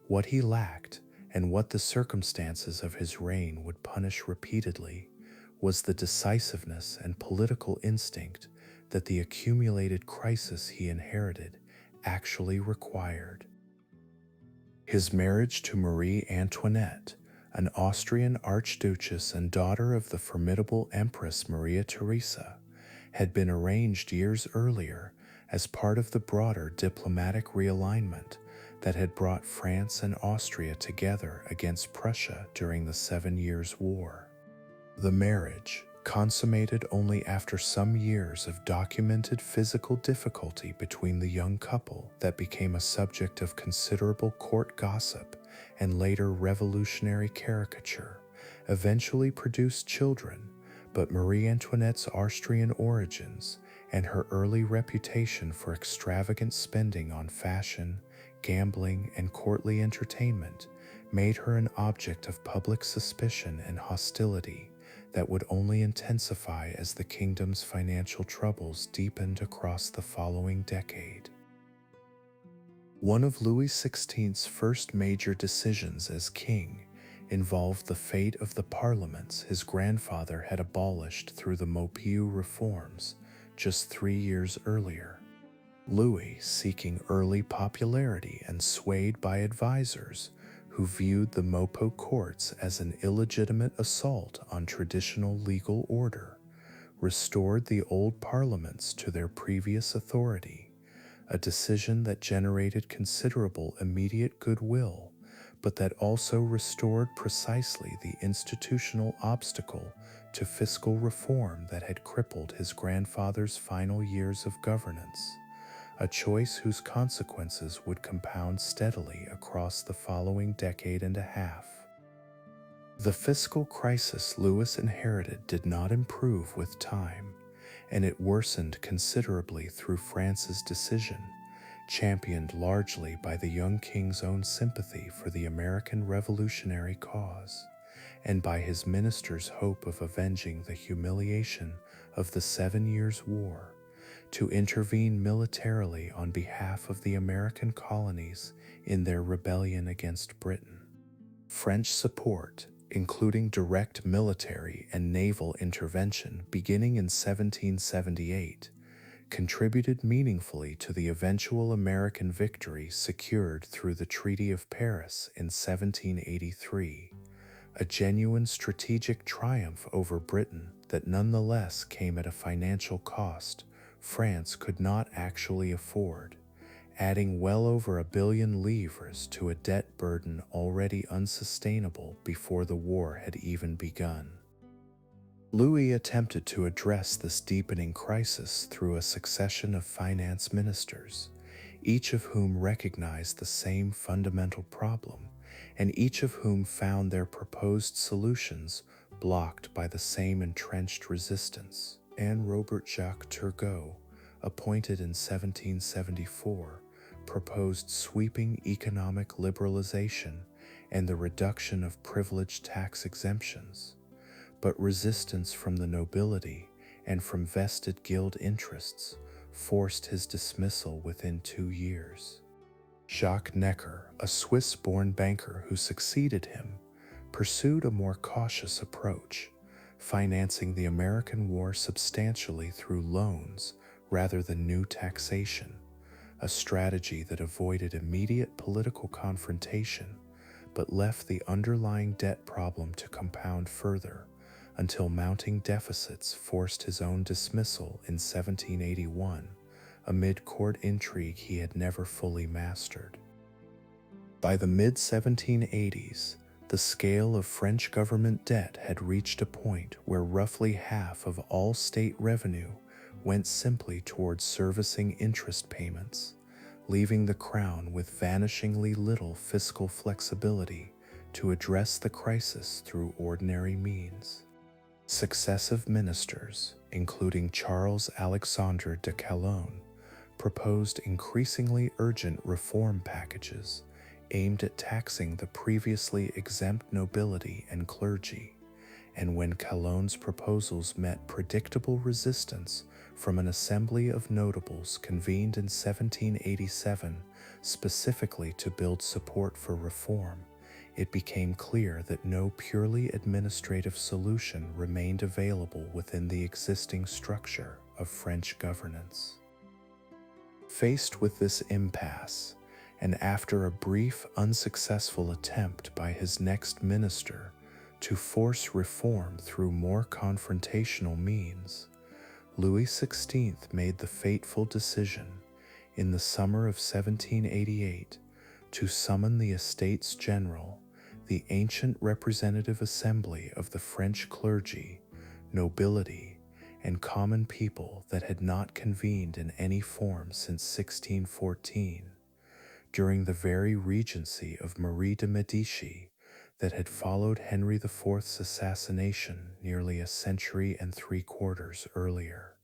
S1: What he lacked, and what the circumstances of his reign would punish repeatedly, was the decisiveness and political instinct that the accumulated crisis he inherited actually required. His marriage to Marie Antoinette, an Austrian archduchess and daughter of the formidable Empress Maria Theresa, had been arranged years earlier as part of the broader diplomatic realignment that had brought France and Austria together against Prussia during the 7 Years' War. The marriage, consummated only after some years of documented physical difficulty between the young couple that became a subject of considerable court gossip and later revolutionary caricature, eventually produced children, but Marie Antoinette's Austrian origins and her early reputation for extravagant spending on fashion, gambling, and courtly entertainment made her an object of public suspicion and hostility that would only intensify as the kingdom's financial troubles deepened across the following decade. One of Louis XVI's first major decisions as king involved the fate of the parliaments his grandfather had abolished through the Maupeou reforms just 3 years earlier. Louis, seeking early popularity and swayed by advisors who viewed the Maupeou courts as an illegitimate assault on traditional legal order, restored the old parliaments to their previous authority, a decision that generated considerable immediate goodwill, but that also restored precisely the institutional obstacle to fiscal reform that had crippled his grandfather's final years of governance, a choice whose consequences would compound steadily across the following decade and a half. The fiscal crisis Louis inherited did not improve with time, and it worsened considerably through France's decision, championed largely by the young king's own sympathy for the American revolutionary cause, and by his ministers' hope of avenging the humiliation of the 7 Years' War, to intervene militarily on behalf of the American colonies in their rebellion against Britain. French support, including direct military and naval intervention beginning in 1778, contributed meaningfully to the eventual American victory secured through the Treaty of Paris in 1783, a genuine strategic triumph over Britain that nonetheless came at a financial cost France could not actually afford, adding well over 1 billion livres to a debt burden already unsustainable before the war had even begun. Louis attempted to address this deepening crisis through a succession of finance ministers, each of whom recognized the same fundamental problem, and each of whom found their proposed solutions blocked by the same entrenched resistance. And Robert Jacques Turgot, appointed in 1774, proposed sweeping economic liberalization and the reduction of privileged tax exemptions, but resistance from the nobility and from vested guild interests forced his dismissal within 2 years. Jacques Necker, a Swiss-born banker who succeeded him, pursued a more cautious approach, financing the American war substantially through loans rather than new taxation, a strategy that avoided immediate political confrontation but left the underlying debt problem to compound further until mounting deficits forced his own dismissal in 1781 amid court intrigue he had never fully mastered. By the mid-1780s, the scale of French government debt had reached a point where roughly half of all state revenue went simply towards servicing interest payments, leaving the crown with vanishingly little fiscal flexibility to address the crisis through ordinary means. Successive ministers, including Charles Alexandre de Calonne, proposed increasingly urgent reform packages aimed at taxing the previously exempt nobility and clergy, and when Calonne's proposals met predictable resistance from an assembly of notables convened in 1787 specifically to build support for reform, it became clear that no purely administrative solution remained available within the existing structure of French governance. Faced with this impasse, and after a brief, unsuccessful attempt by his next minister to force reform through more confrontational means, Louis XVI made the fateful decision, in the summer of 1788, to summon the Estates General, the ancient representative assembly of the French clergy, nobility, and common people that had not convened in any form since 1614, during the very regency of Marie de Medici that had followed Henry IV's assassination nearly a century and 3/4 earlier.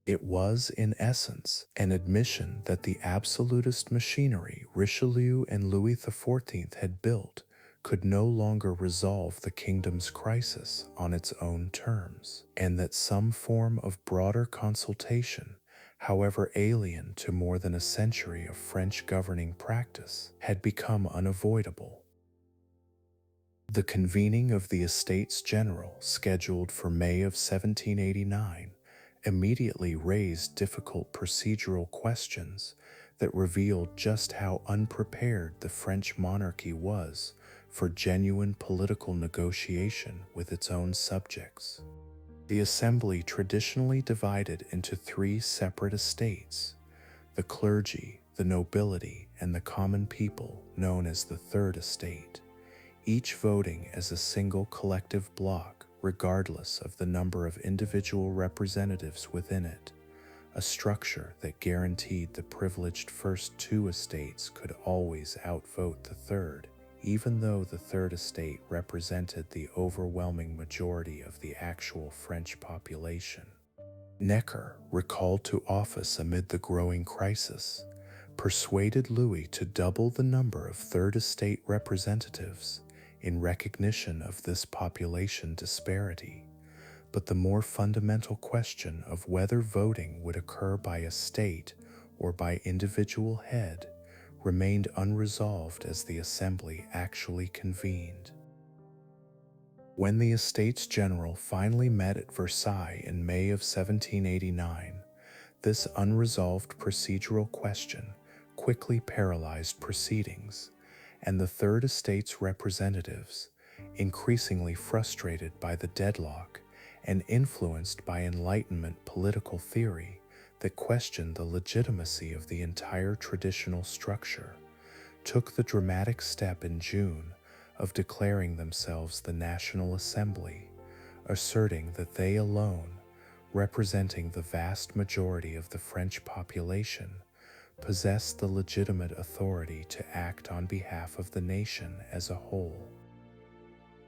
S1: It was, in essence, an admission that the absolutist machinery Richelieu and Louis XIV had built could no longer resolve the kingdom's crisis on its own terms, and that some form of broader consultation, however alien to more than a century of French governing practice, had become unavoidable. The convening of the Estates General, scheduled for May of 1789, immediately raised difficult procedural questions that revealed just how unprepared the French monarchy was for genuine political negotiation with its own subjects. The assembly traditionally divided into 3 separate estates: the clergy, the nobility, and the common people, known as the Third Estate, each voting as a single collective bloc regardless of the number of individual representatives within it, a structure that guaranteed the privileged first 2 estates could always outvote the third, even though the Third Estate represented the overwhelming majority of the actual French population. Necker, recalled to office amid the growing crisis, persuaded Louis to double the number of Third Estate representatives in recognition of this population disparity, but the more fundamental question of whether voting would occur by estate or by individual head remained unresolved as the assembly actually convened. When the Estates General finally met at Versailles in May of 1789, this unresolved procedural question quickly paralyzed proceedings, and the Third Estate's representatives, increasingly frustrated by the deadlock and influenced by Enlightenment political theory that questioned the legitimacy of the entire traditional structure, took the dramatic step in June of declaring themselves the National Assembly, asserting that they alone, representing the vast majority of the French population, possessed the legitimate authority to act on behalf of the nation as a whole.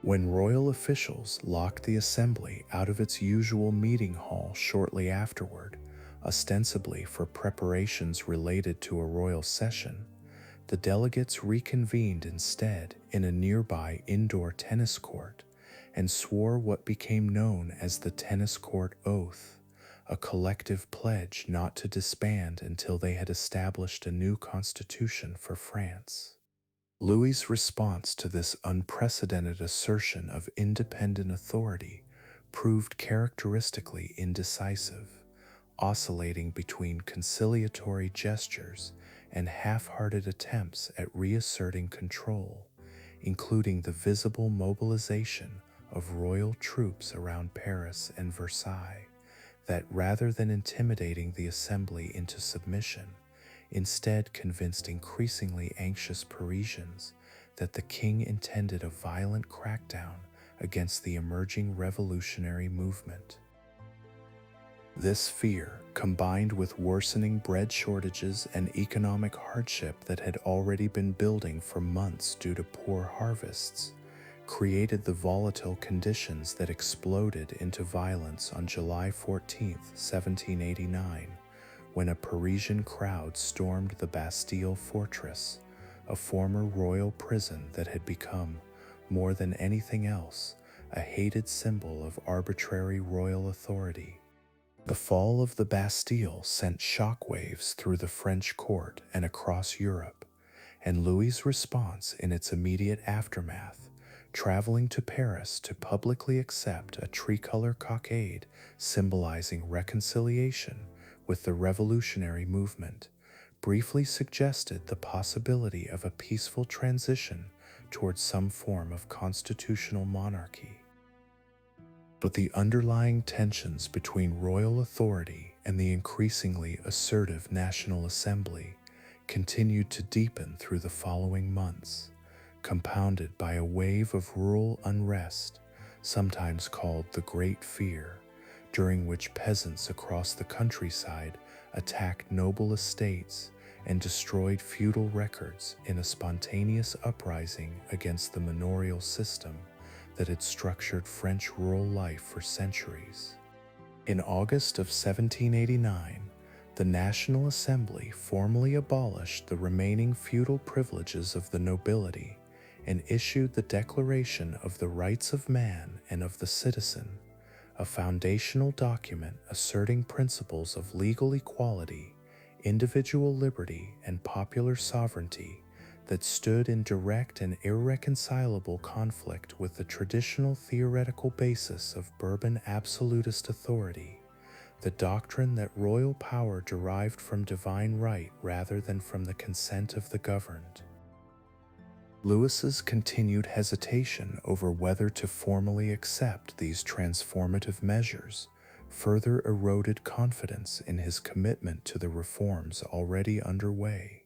S1: When royal officials locked the assembly out of its usual meeting hall shortly afterward, ostensibly for preparations related to a royal session, the delegates reconvened instead in a nearby indoor tennis court and swore what became known as the Tennis Court Oath, a collective pledge not to disband until they had established a new constitution for France. Louis's response to this unprecedented assertion of independent authority proved characteristically indecisive, oscillating between conciliatory gestures and half-hearted attempts at reasserting control, including the visible mobilization of royal troops around Paris and Versailles that, rather than intimidating the assembly into submission, instead convinced increasingly anxious Parisians that the king intended a violent crackdown against the emerging revolutionary movement. This fear, combined with worsening bread shortages and economic hardship that had already been building for months due to poor harvests, created the volatile conditions that exploded into violence on July 14, 1789, when a Parisian crowd stormed the Bastille fortress, a former royal prison that had become, more than anything else, a hated symbol of arbitrary royal authority. The fall of the Bastille sent shockwaves through the French court and across Europe, and Louis's response in its immediate aftermath, traveling to Paris to publicly accept a tricolor cockade symbolizing reconciliation with the revolutionary movement, briefly suggested the possibility of a peaceful transition towards some form of constitutional monarchy. But the underlying tensions between royal authority and the increasingly assertive National Assembly continued to deepen through the following months, compounded by a wave of rural unrest, sometimes called the Great Fear, during which peasants across the countryside attacked noble estates and destroyed feudal records in a spontaneous uprising against the manorial system that had structured French rural life for centuries. In August of 1789, the National Assembly formally abolished the remaining feudal privileges of the nobility and issued the Declaration of the Rights of Man and of the Citizen, a foundational document asserting principles of legal equality, individual liberty, and popular sovereignty that stood in direct and irreconcilable conflict with the traditional theoretical basis of Bourbon absolutist authority, the doctrine that royal power derived from divine right rather than from the consent of the governed. Louis's continued hesitation over whether to formally accept these transformative measures further eroded confidence in his commitment to the reforms already underway,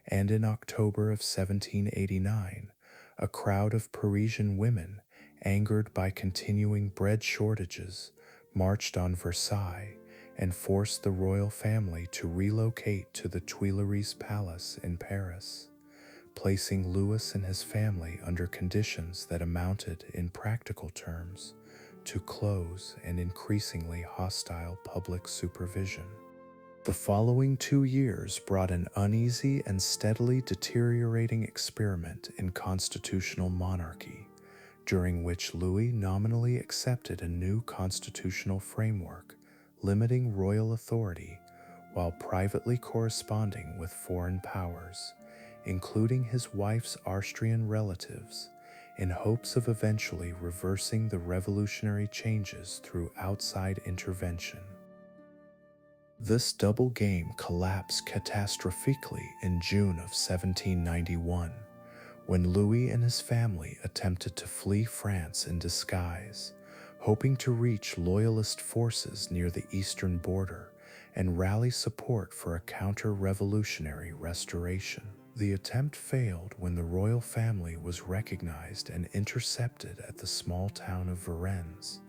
S1: and in October of 1789, a crowd of Parisian women, angered by continuing bread shortages, marched on Versailles and forced the royal family to relocate to the Tuileries Palace in Paris, placing Louis and his family under conditions that amounted, in practical terms, to close and increasingly hostile public supervision. The following 2 years brought an uneasy and steadily deteriorating experiment in constitutional monarchy, during which Louis nominally accepted a new constitutional framework limiting royal authority while privately corresponding with foreign powers, including his wife's Austrian relatives, in hopes of eventually reversing the revolutionary changes through outside intervention. This double game collapsed catastrophically in June of 1791, when Louis and his family attempted to flee France in disguise, hoping to reach loyalist forces near the eastern border and rally support for a counter-revolutionary restoration. The attempt failed when the royal family was recognized and intercepted at the small town of Varennes,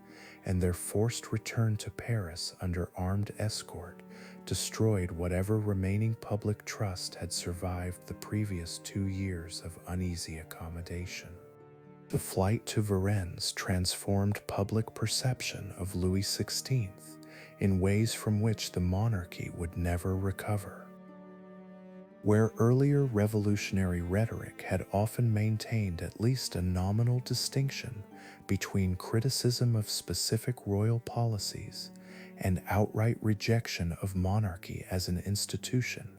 S1: and their forced return to Paris under armed escort destroyed whatever remaining public trust had survived the previous 2 years of uneasy accommodation. The flight to Varennes transformed public perception of Louis XVI in ways from which the monarchy would never recover. Where earlier revolutionary rhetoric had often maintained at least a nominal distinction between criticism of specific royal policies and outright rejection of monarchy as an institution,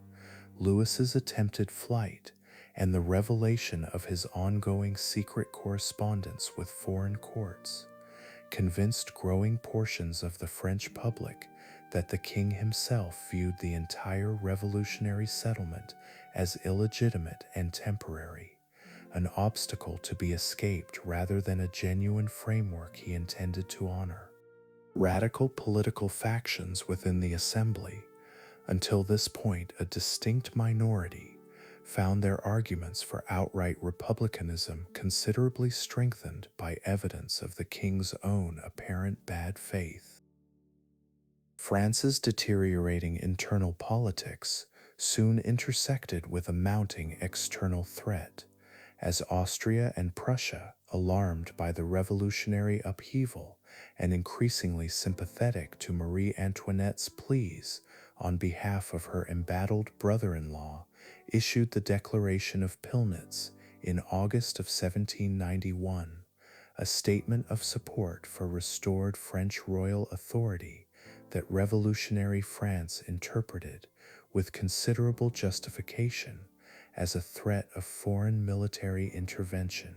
S1: Louis's attempted flight and the revelation of his ongoing secret correspondence with foreign courts convinced growing portions of the French public that the king himself viewed the entire revolutionary settlement as illegitimate and temporary, an obstacle to be escaped rather than a genuine framework he intended to honor. Radical political factions within the assembly, until this point a distinct minority, found their arguments for outright republicanism considerably strengthened by evidence of the king's own apparent bad faith. France's deteriorating internal politics soon intersected with a mounting external threat, as Austria and Prussia, alarmed by the revolutionary upheaval and increasingly sympathetic to Marie Antoinette's pleas on behalf of her embattled brother-in-law, issued the Declaration of Pillnitz in August of 1791, a statement of support for restored French royal authority that revolutionary France interpreted with considerable justification as a threat of foreign military intervention.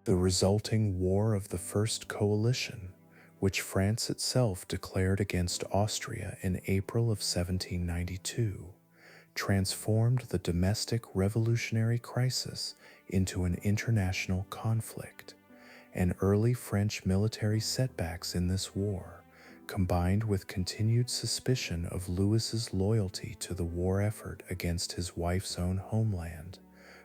S1: The resulting War of the First Coalition, which France itself declared against Austria in April of 1792, transformed the domestic revolutionary crisis into an international conflict, and early French military setbacks in this war, combined with continued suspicion of Louis's loyalty to the war effort against his wife's own homeland,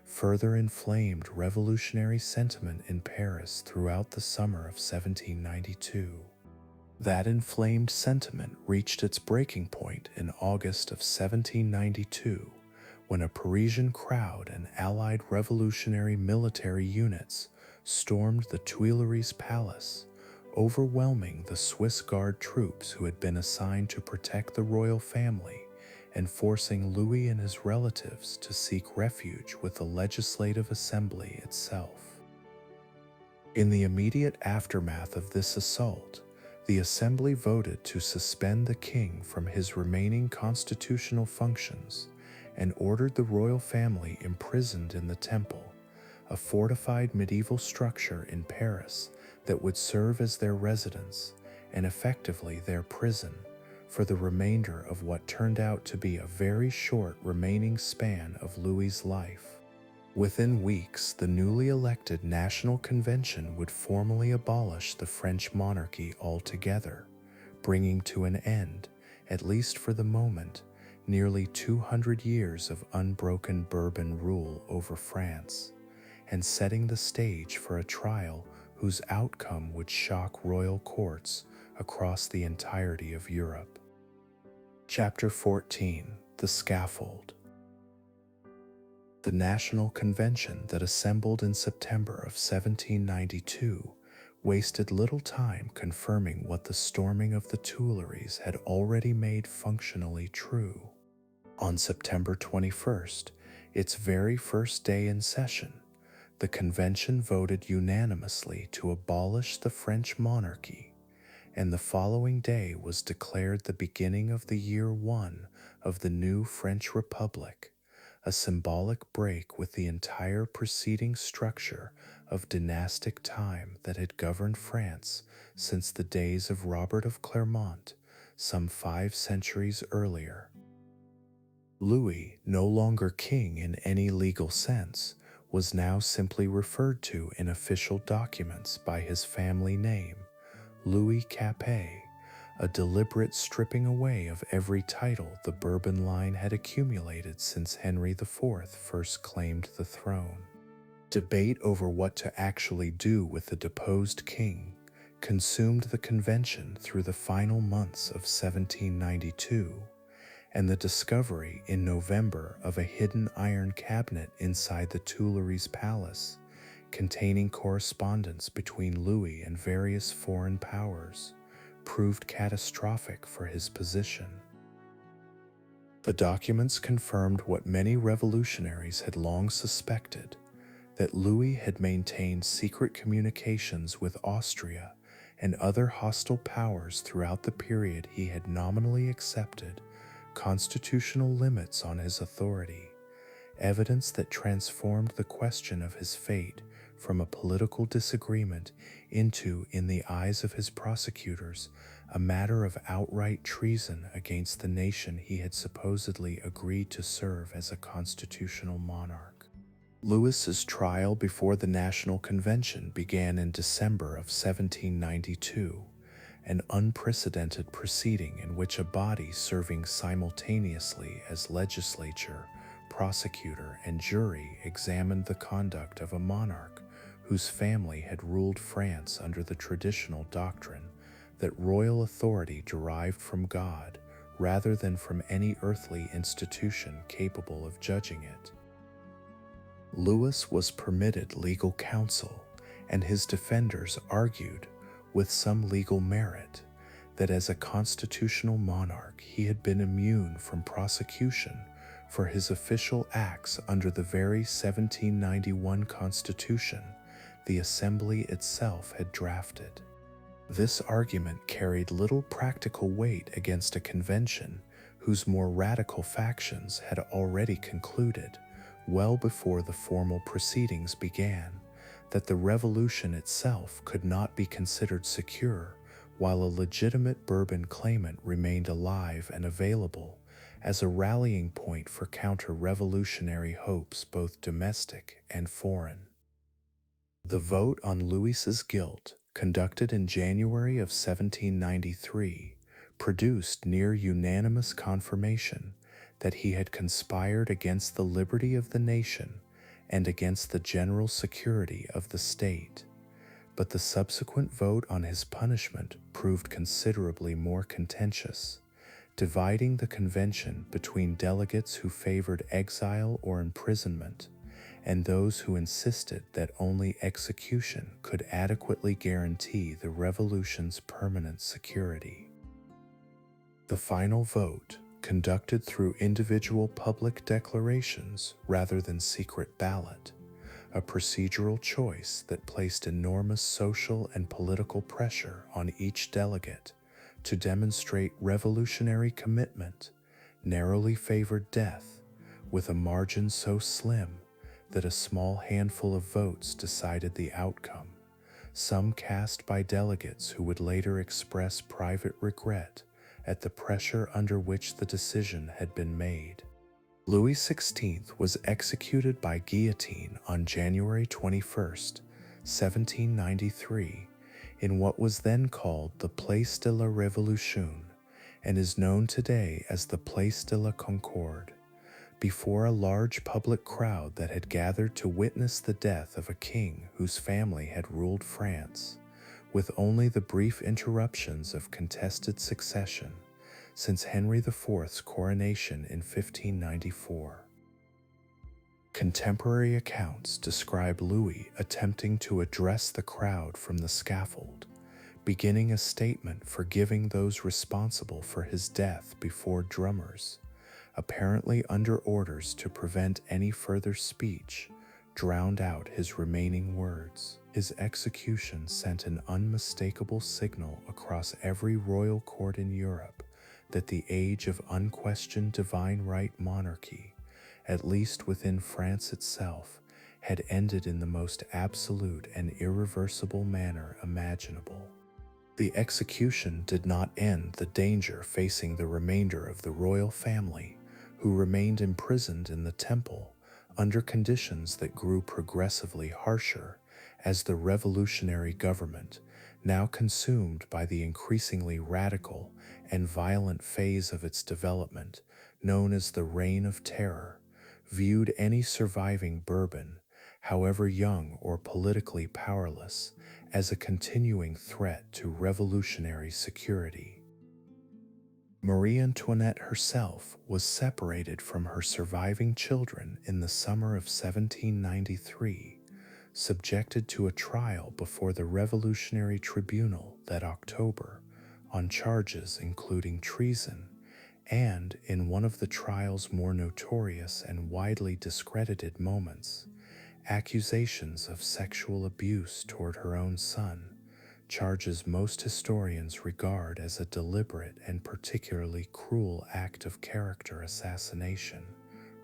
S1: further inflamed revolutionary sentiment in Paris throughout the summer of 1792. That inflamed sentiment reached its breaking point in August of 1792, when a Parisian crowd and allied revolutionary military units stormed the Tuileries Palace, overwhelming the Swiss Guard troops who had been assigned to protect the royal family and forcing Louis and his relatives to seek refuge with the Legislative Assembly itself. In the immediate aftermath of this assault, the Assembly voted to suspend the king from his remaining constitutional functions and ordered the royal family imprisoned in the Temple, a fortified medieval structure in Paris that would serve as their residence and effectively their prison for the remainder of what turned out to be a very short remaining span of Louis's life. Within weeks, the newly elected National Convention would formally abolish the French monarchy altogether, bringing to an end, at least for the moment, nearly 200 years of unbroken Bourbon rule over France, and setting the stage for a trial whose outcome would shock royal courts across the entirety of Europe. Chapter 14: The Scaffold. The National Convention that assembled in September of 1792 wasted little time confirming what the storming of the Tuileries had already made functionally true. On September 21st, its very first day in session, the convention voted unanimously to abolish the French monarchy, and the following day was declared the beginning of the year one of the new French Republic, a symbolic break with the entire preceding structure of dynastic time that had governed France since the days of Robert of Clermont, some 5 centuries earlier. Louis, no longer king in any legal sense, was now simply referred to in official documents by his family name, Louis Capet, a deliberate stripping away of every title the Bourbon line had accumulated since Henry IV first claimed the throne. Debate over what to actually do with the deposed king consumed the convention through the final months of 1792, and the discovery in November of a hidden iron cabinet inside the Tuileries Palace containing correspondence between Louis and various foreign powers proved catastrophic for his position. The documents confirmed what many revolutionaries had long suspected, that Louis had maintained secret communications with Austria and other hostile powers throughout the period he had nominally accepted constitutional limits on his authority, evidence that transformed the question of his fate from a political disagreement into, in the eyes of his prosecutors, a matter of outright treason against the nation he had supposedly agreed to serve as a constitutional monarch. Louis's trial before the National Convention began in December of 1792, an unprecedented proceeding in which a body serving simultaneously as legislature, prosecutor, and jury examined the conduct of a monarch whose family had ruled France under the traditional doctrine that royal authority derived from God rather than from any earthly institution capable of judging it. Louis was permitted legal counsel, and his defenders argued, with some legal merit, that as a constitutional monarch he had been immune from prosecution for his official acts under the very 1791 Constitution the Assembly itself had drafted. This argument carried little practical weight against a convention whose more radical factions had already concluded, well before the formal proceedings began, that the revolution itself could not be considered secure while a legitimate Bourbon claimant remained alive and available as a rallying point for counter-revolutionary hopes both domestic and foreign. The vote on Louis's guilt, conducted in January of 1793, produced near unanimous confirmation that he had conspired against the liberty of the nation and against the general security of the state. But the subsequent vote on his punishment proved considerably more contentious, dividing the convention between delegates who favored exile or imprisonment and those who insisted that only execution could adequately guarantee the revolution's permanent security. The final vote, conducted through individual public declarations rather than secret ballot, a procedural choice that placed enormous social and political pressure on each delegate to demonstrate revolutionary commitment, narrowly favored death, with a margin so slim that a small handful of votes decided the outcome, some cast by delegates who would later express private regret at the pressure under which the decision had been made. Louis XVI was executed by guillotine on January 21, 1793, in what was then called the Place de la Révolution and is known today as the Place de la Concorde, before a large public crowd that had gathered to witness the death of a king whose family had ruled France, with only the brief interruptions of contested succession since Henry IV's coronation in 1594. Contemporary accounts describe Louis attempting to address the crowd from the scaffold, beginning a statement forgiving those responsible for his death before drummers, apparently under orders to prevent any further speech, drowned out his remaining words. His execution sent an unmistakable signal across every royal court in Europe that the age of unquestioned divine right monarchy, at least within France itself, had ended in the most absolute and irreversible manner imaginable. The execution did not end the danger facing the remainder of the royal family, who remained imprisoned in the Temple under conditions that grew progressively harsher as the revolutionary government, now consumed by the increasingly radical and violent phase of its development, known as the Reign of Terror, viewed any surviving Bourbon, however young or politically powerless, as a continuing threat to revolutionary security. Marie Antoinette herself was separated from her surviving children in the summer of 1793, subjected to a trial before the Revolutionary Tribunal that October on charges including treason and, in one of the trial's more notorious and widely discredited moments, accusations of sexual abuse toward her own son, charges most historians regard as a deliberate and particularly cruel act of character assassination,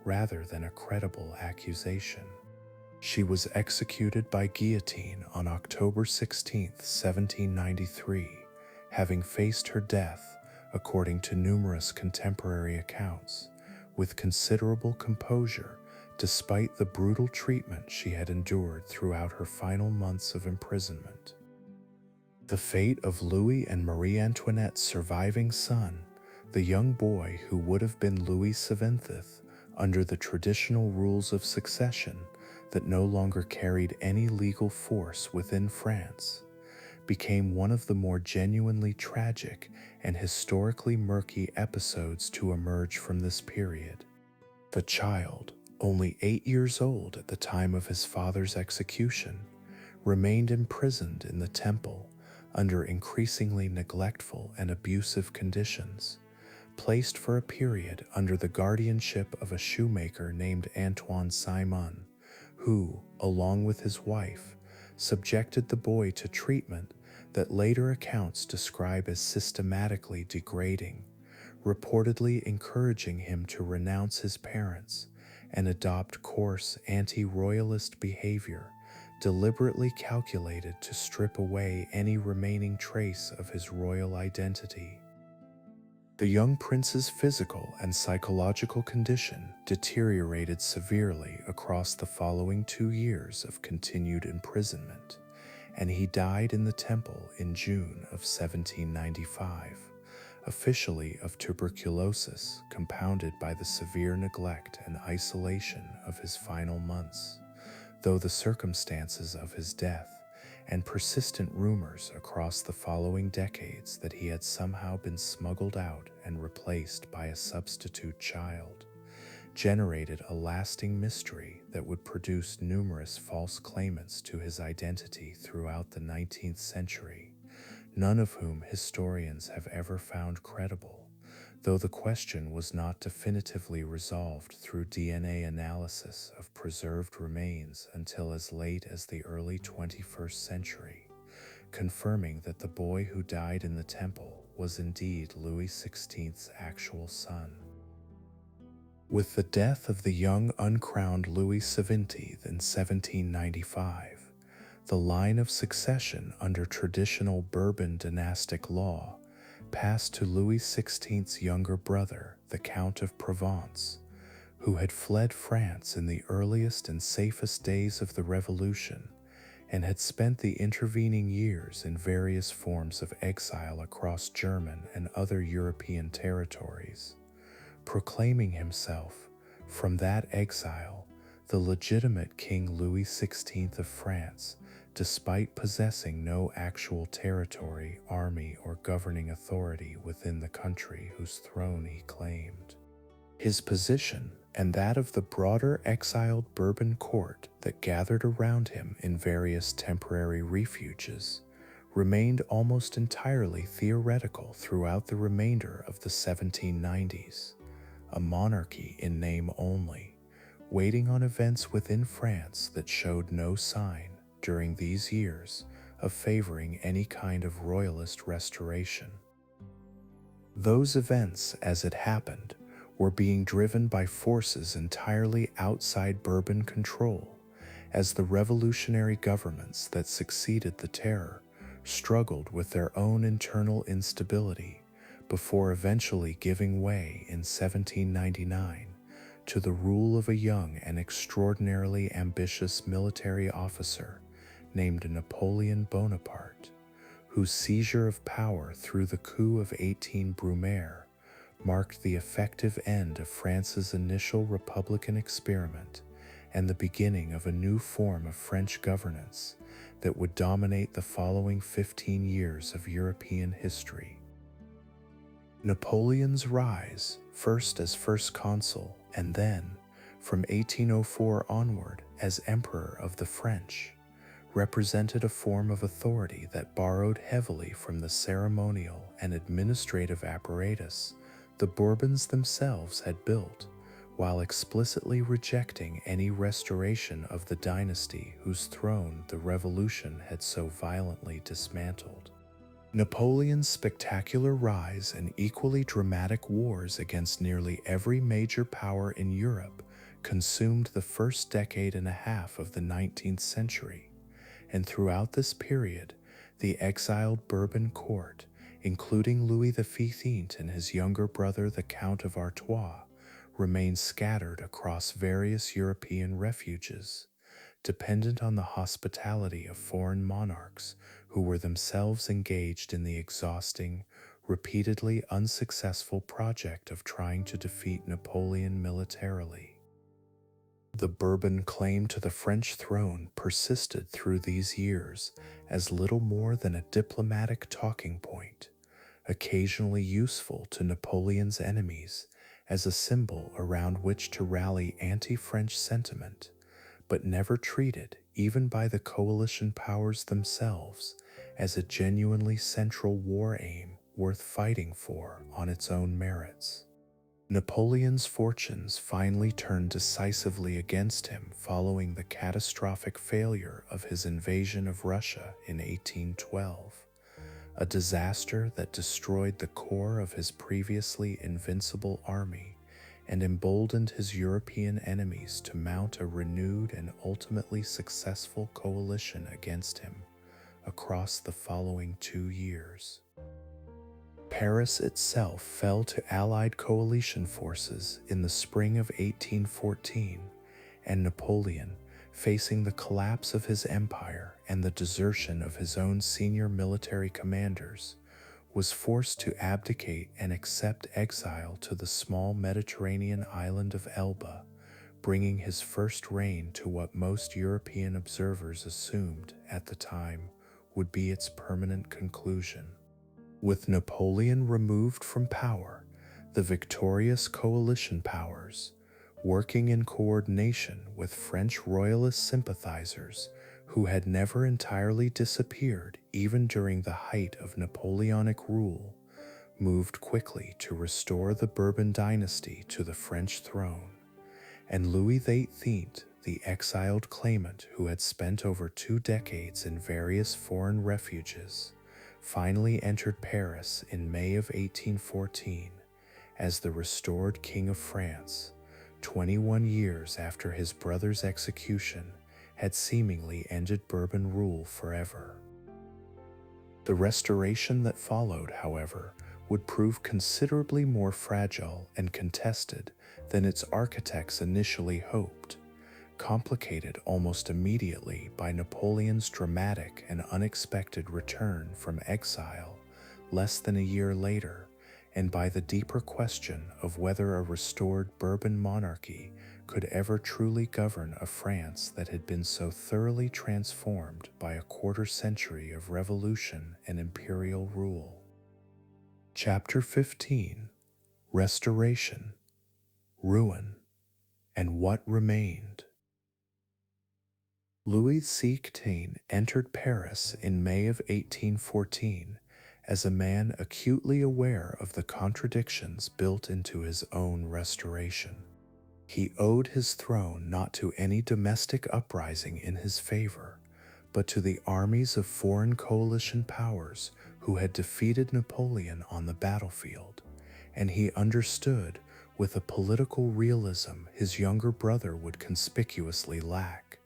S1: rather than a credible accusation. She was executed by guillotine on October 16, 1793, having faced her death, according to numerous contemporary accounts, with considerable composure despite the brutal treatment she had endured throughout her final months of imprisonment. The fate of Louis and Marie Antoinette's surviving son, the young boy who would have been Louis XVII under the traditional rules of succession that no longer carried any legal force within France, became one of the more genuinely tragic and historically murky episodes to emerge from this period. The child, only 8 years old at the time of his father's execution, remained imprisoned in the Temple under increasingly neglectful and abusive conditions, placed for a period under the guardianship of a shoemaker named Antoine Simon, who, along with his wife, subjected the boy to treatment that later accounts describe as systematically degrading, reportedly encouraging him to renounce his parents and adopt coarse anti-royalist behavior deliberately calculated to strip away any remaining trace of his royal identity. The young prince's physical and psychological condition deteriorated severely across the following 2 years of continued imprisonment, and he died in the Temple in June of 1795, officially of tuberculosis compounded by the severe neglect and isolation of his final months, though the circumstances of his death and persistent rumors across the following decades that he had somehow been smuggled out and replaced by a substitute child generated a lasting mystery that would produce numerous false claimants to his identity throughout the 19th century, none of whom historians have ever found credible, though the question was not definitively resolved through DNA analysis of preserved remains until as late as the early 21st century, confirming that the boy who died in the Temple was indeed Louis XVI's actual son. With the death of the young uncrowned Louis XVII in 1795, the line of succession under traditional Bourbon dynastic law passed to Louis XVI's younger brother, the Count of Provence, who had fled France in the earliest and safest days of the Revolution and had spent the intervening years in various forms of exile across German and other European territories, proclaiming himself, from that exile, the legitimate King Louis XVI of France, despite possessing no actual territory, army, or governing authority within the country whose throne he claimed. His position, and that of the broader exiled Bourbon court that gathered around him in various temporary refuges, remained almost entirely theoretical throughout the remainder of the 1790s, a monarchy in name only, waiting on events within France that showed no sign, during these years, of favoring any kind of royalist restoration. Those events, as it happened, were being driven by forces entirely outside Bourbon control, as the revolutionary governments that succeeded the Terror struggled with their own internal instability before eventually giving way in 1799 to the rule of a young and extraordinarily ambitious military officer named Napoleon Bonaparte, whose seizure of power through the coup of 18 Brumaire marked the effective end of France's initial republican experiment and the beginning of a new form of French governance that would dominate the following 15 years of European history. Napoleon's rise, first as first consul and then, from 1804 onward, as Emperor of the French, represented a form of authority that borrowed heavily from the ceremonial and administrative apparatus the Bourbons themselves had built, while explicitly rejecting any restoration of the dynasty whose throne the Revolution had so violently dismantled. Napoleon's spectacular rise and equally dramatic wars against nearly every major power in Europe consumed the first decade and a half of the 19th century, and throughout this period, the exiled Bourbon court, including Louis XV and his younger brother the Count of Artois, remained scattered across various European refuges, dependent on the hospitality of foreign monarchs who were themselves engaged in the exhausting, repeatedly unsuccessful project of trying to defeat Napoleon militarily. The Bourbon claim to the French throne persisted through these years as little more than a diplomatic talking point, occasionally useful to Napoleon's enemies as a symbol around which to rally anti-French sentiment, but never treated, even by the coalition powers themselves, as a genuinely central war aim worth fighting for on its own merits. Napoleon's fortunes finally turned decisively against him following the catastrophic failure of his invasion of Russia in 1812, a disaster that destroyed the core of his previously invincible army and emboldened his European enemies to mount a renewed and ultimately successful coalition against him across the following 2 years. Paris itself fell to Allied coalition forces in the spring of 1814, and Napoleon, facing the collapse of his empire and the desertion of his own senior military commanders, was forced to abdicate and accept exile to the small Mediterranean island of Elba, bringing his first reign to what most European observers assumed at the time would be its permanent conclusion. With Napoleon removed from power, the victorious coalition powers, working in coordination with French royalist sympathizers who had never entirely disappeared even during the height of Napoleonic rule, moved quickly to restore the Bourbon dynasty to the French throne, and Louis XVIII, the exiled claimant who had spent over 2 decades in various foreign refuges, finally entered Paris in May of 1814 as the restored King of France, 21 years after his brother's execution had seemingly ended Bourbon rule forever. The restoration that followed, however, would prove considerably more fragile and contested than its architects initially hoped, complicated almost immediately by Napoleon's dramatic and unexpected return from exile less than a year later, and by the deeper question of whether a restored Bourbon monarchy could ever truly govern a France that had been so thoroughly transformed by a quarter-century of revolution and imperial rule. Chapter 15: Restoration, Ruin, and What Remained. Louis XVI entered Paris in May of 1814 as a man acutely aware of the contradictions built into his own restoration. He owed his throne not to any domestic uprising in his favor, but to the armies of foreign coalition powers who had defeated Napoleon on the battlefield, and he understood, with a political realism his younger brother would conspicuously lack,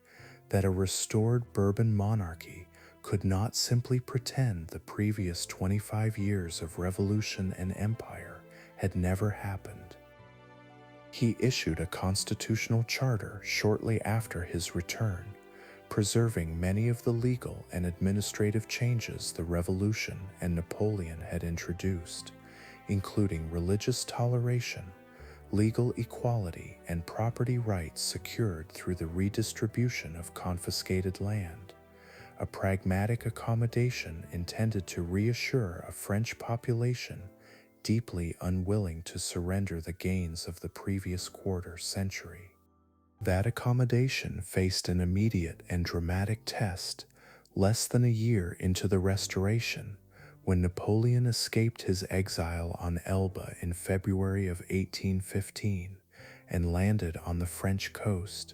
S1: that a restored Bourbon monarchy could not simply pretend the previous 25 years of revolution and empire had never happened. He issued a constitutional charter shortly after his return, preserving many of the legal and administrative changes the Revolution and Napoleon had introduced, including religious toleration, legal equality, and property rights secured through the redistribution of confiscated land, a pragmatic accommodation intended to reassure a French population deeply unwilling to surrender the gains of the previous quarter century. That accommodation faced an immediate and dramatic test less than a year into the Restoration, when Napoleon escaped his exile on Elba in February of 1815 and landed on the French coast,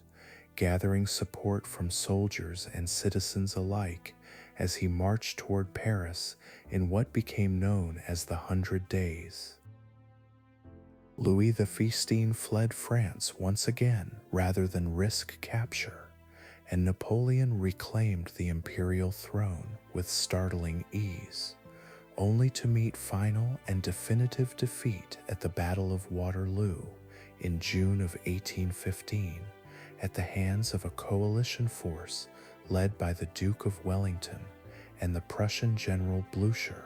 S1: gathering support from soldiers and citizens alike as he marched toward Paris in what became known as the 100 Days. Louis XVI fled France once again rather than risk capture, and Napoleon reclaimed the imperial throne with startling ease, only to meet final and definitive defeat at the Battle of Waterloo in June of 1815 at the hands of a coalition force led by the Duke of Wellington and the Prussian General Blücher.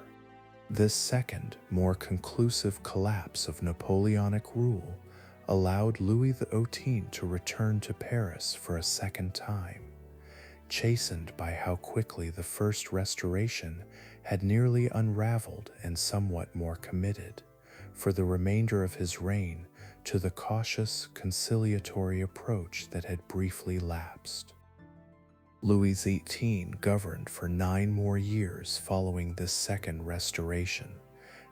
S1: This second, more conclusive collapse of Napoleonic rule allowed Louis XVIII to return to Paris for a second time, chastened by how quickly the first restoration had nearly unraveled and somewhat more committed, for the remainder of his reign, to the cautious, conciliatory approach that had briefly lapsed. Louis XVIII governed for 9 more years following this second restoration,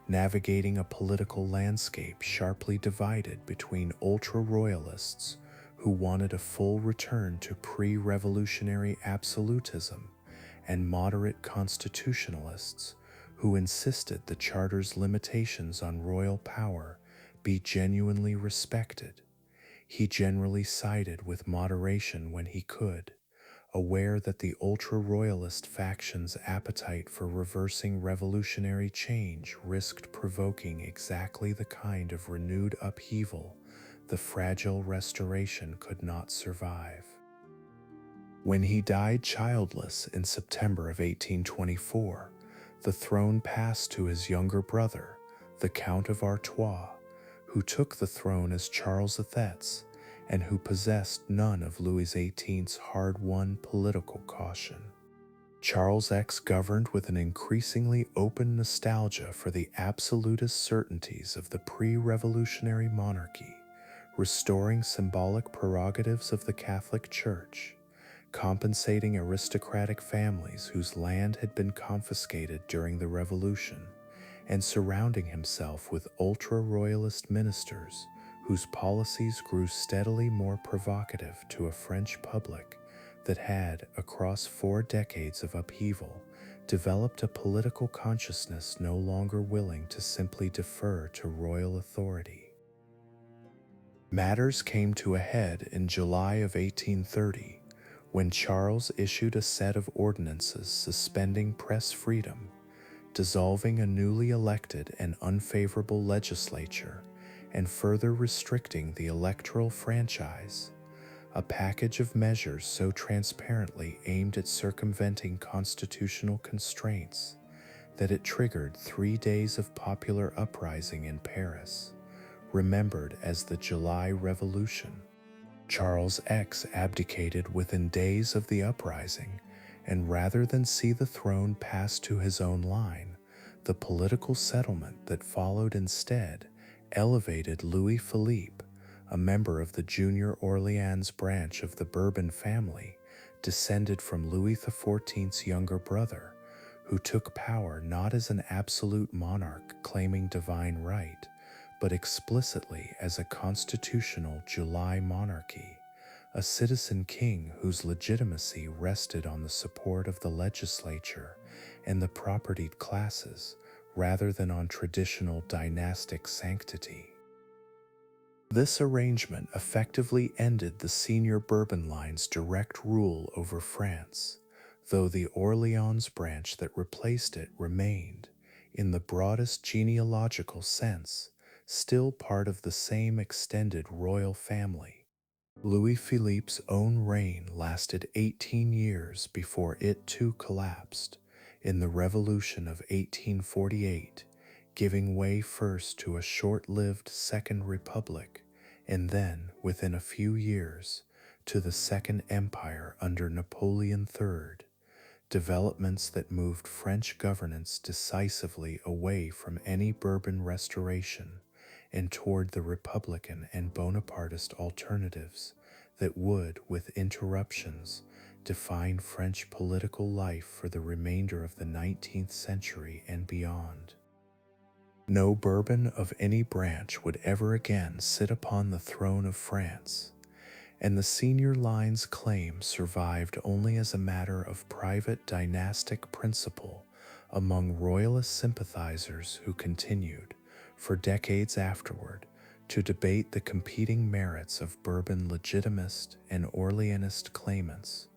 S1: navigating a political landscape sharply divided between ultra-royalists who wanted a full return to pre-revolutionary absolutism and moderate constitutionalists who insisted the charter's limitations on royal power be genuinely respected. He generally sided with moderation when he could, aware that the ultra-royalist faction's appetite for reversing revolutionary change risked provoking exactly the kind of renewed upheaval the fragile restoration could not survive. When he died childless in September of 1824, the throne passed to his younger brother, the Count of Artois, who took the throne as Charles III's and who possessed none of Louis XVIII's hard-won political caution. Charles X governed with an increasingly open nostalgia for the absolutist certainties of the pre-revolutionary monarchy, restoring symbolic prerogatives of the Catholic Church, compensating aristocratic families whose land had been confiscated during the Revolution, and surrounding himself with ultra-royalist ministers whose policies grew steadily more provocative to a French public that had, across 4 decades of upheaval, developed a political consciousness no longer willing to simply defer to royal authority. Matters came to a head in July of 1830 when Charles issued a set of ordinances suspending press freedom, dissolving a newly elected and unfavorable legislature, and further restricting the electoral franchise, a package of measures so transparently aimed at circumventing constitutional constraints that it triggered 3 days of popular uprising in Paris, remembered as the July Revolution. Charles X abdicated within days of the uprising, and rather than see the throne pass to his own line, the political settlement that followed instead elevated Louis Philippe, a member of the Junior Orleans branch of the Bourbon family, descended from Louis XIV's younger brother, who took power not as an absolute monarch claiming divine right, but explicitly as a constitutional July monarchy, a citizen king whose legitimacy rested on the support of the legislature and the propertied classes, rather than on traditional dynastic sanctity. This arrangement effectively ended the senior Bourbon line's direct rule over France, though the Orleans branch that replaced it remained, in the broadest genealogical sense, still part of the same extended royal family. Louis Philippe's own reign lasted 18 years before it too collapsed in the Revolution of 1848, giving way first to a short-lived Second Republic, and then, within a few years, to the Second Empire under Napoleon III, developments that moved French governance decisively away from any Bourbon restoration and toward the Republican and Bonapartist alternatives that would, with interruptions, define French political life for the remainder of the 19th century and beyond. No Bourbon of any branch would ever again sit upon the throne of France, and the senior line's claim survived only as a matter of private dynastic principle among royalist sympathizers who continued, for decades afterward, to debate the competing merits of Bourbon legitimist and Orleanist claimants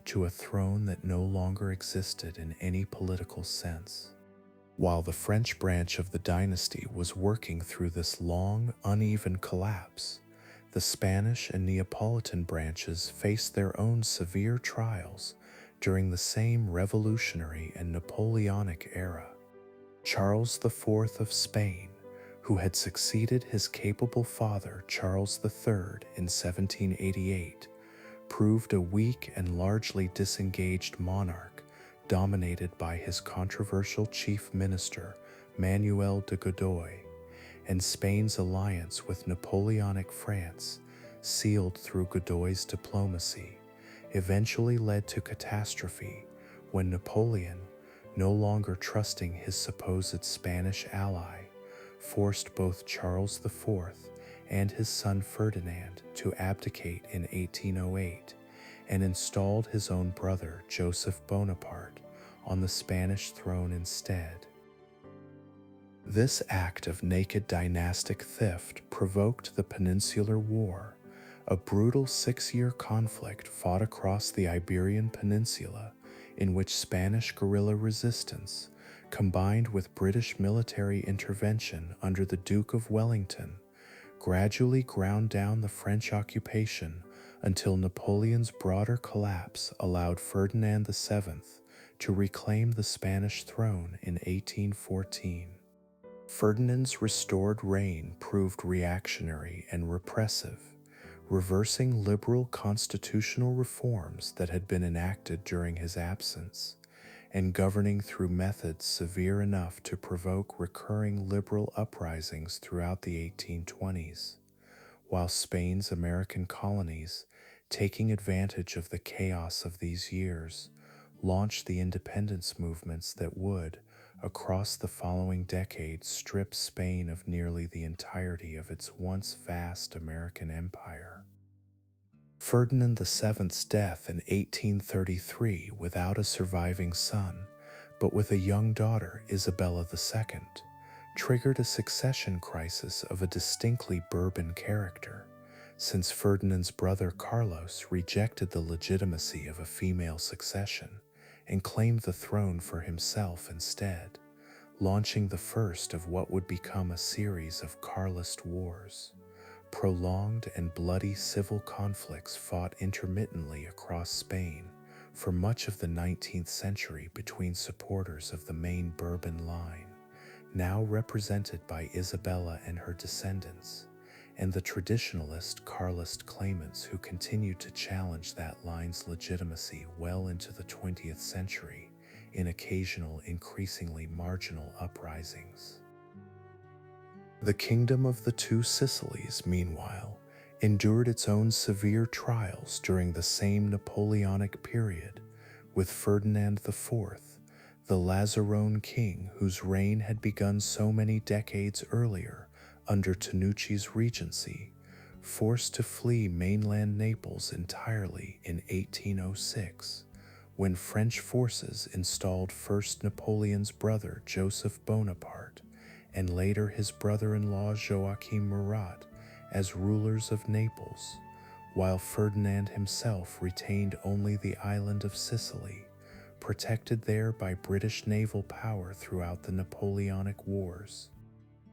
S1: to a throne that no longer existed in any political sense. While the French branch of the dynasty was working through this long, uneven collapse, the Spanish and Neapolitan branches faced their own severe trials during the same revolutionary and Napoleonic era. Charles IV of Spain, who had succeeded his capable father Charles III in 1788, proved a weak and largely disengaged monarch dominated by his controversial chief minister Manuel de Godoy, and Spain's alliance with Napoleonic France, sealed through Godoy's diplomacy, eventually led to catastrophe when Napoleon, no longer trusting his supposed Spanish ally, forced both Charles IV and his son Ferdinand to abdicate in 1808 and installed his own brother Joseph Bonaparte on the Spanish throne instead. This act of naked dynastic theft provoked the Peninsular War, a brutal 6-year conflict fought across the Iberian Peninsula in which Spanish guerrilla resistance, combined with British military intervention under the Duke of Wellington, gradually ground down the French occupation until Napoleon's broader collapse allowed Ferdinand VII to reclaim the Spanish throne in 1814. Ferdinand's restored reign proved reactionary and repressive, reversing liberal constitutional reforms that had been enacted during his absence, and governing through methods severe enough to provoke recurring liberal uprisings throughout the 1820s, while Spain's American colonies, taking advantage of the chaos of these years, launched the independence movements that would, across the following decades, strip Spain of nearly the entirety of its once vast American empire. Ferdinand VII's death in 1833 without a surviving son, but with a young daughter, Isabella II, triggered a succession crisis of a distinctly Bourbon character, since Ferdinand's brother Carlos rejected the legitimacy of a female succession and claimed the throne for himself instead, launching the first of what would become a series of Carlist wars. Prolonged and bloody civil conflicts fought intermittently across Spain for much of the 19th century between supporters of the main Bourbon line, now represented by Isabella and her descendants, and the traditionalist Carlist claimants who continued to challenge that line's legitimacy well into the 20th century in occasional, increasingly marginal uprisings. The Kingdom of the Two Sicilies, meanwhile, endured its own severe trials during the same Napoleonic period, with Ferdinand IV, the Lazzarone king whose reign had begun so many decades earlier under Tanucci's regency, forced to flee mainland Naples entirely in 1806, when French forces installed first Napoleon's brother Joseph Bonaparte and later his brother-in-law Joachim Murat as rulers of Naples, while Ferdinand himself retained only the island of Sicily, protected there by British naval power throughout the Napoleonic Wars.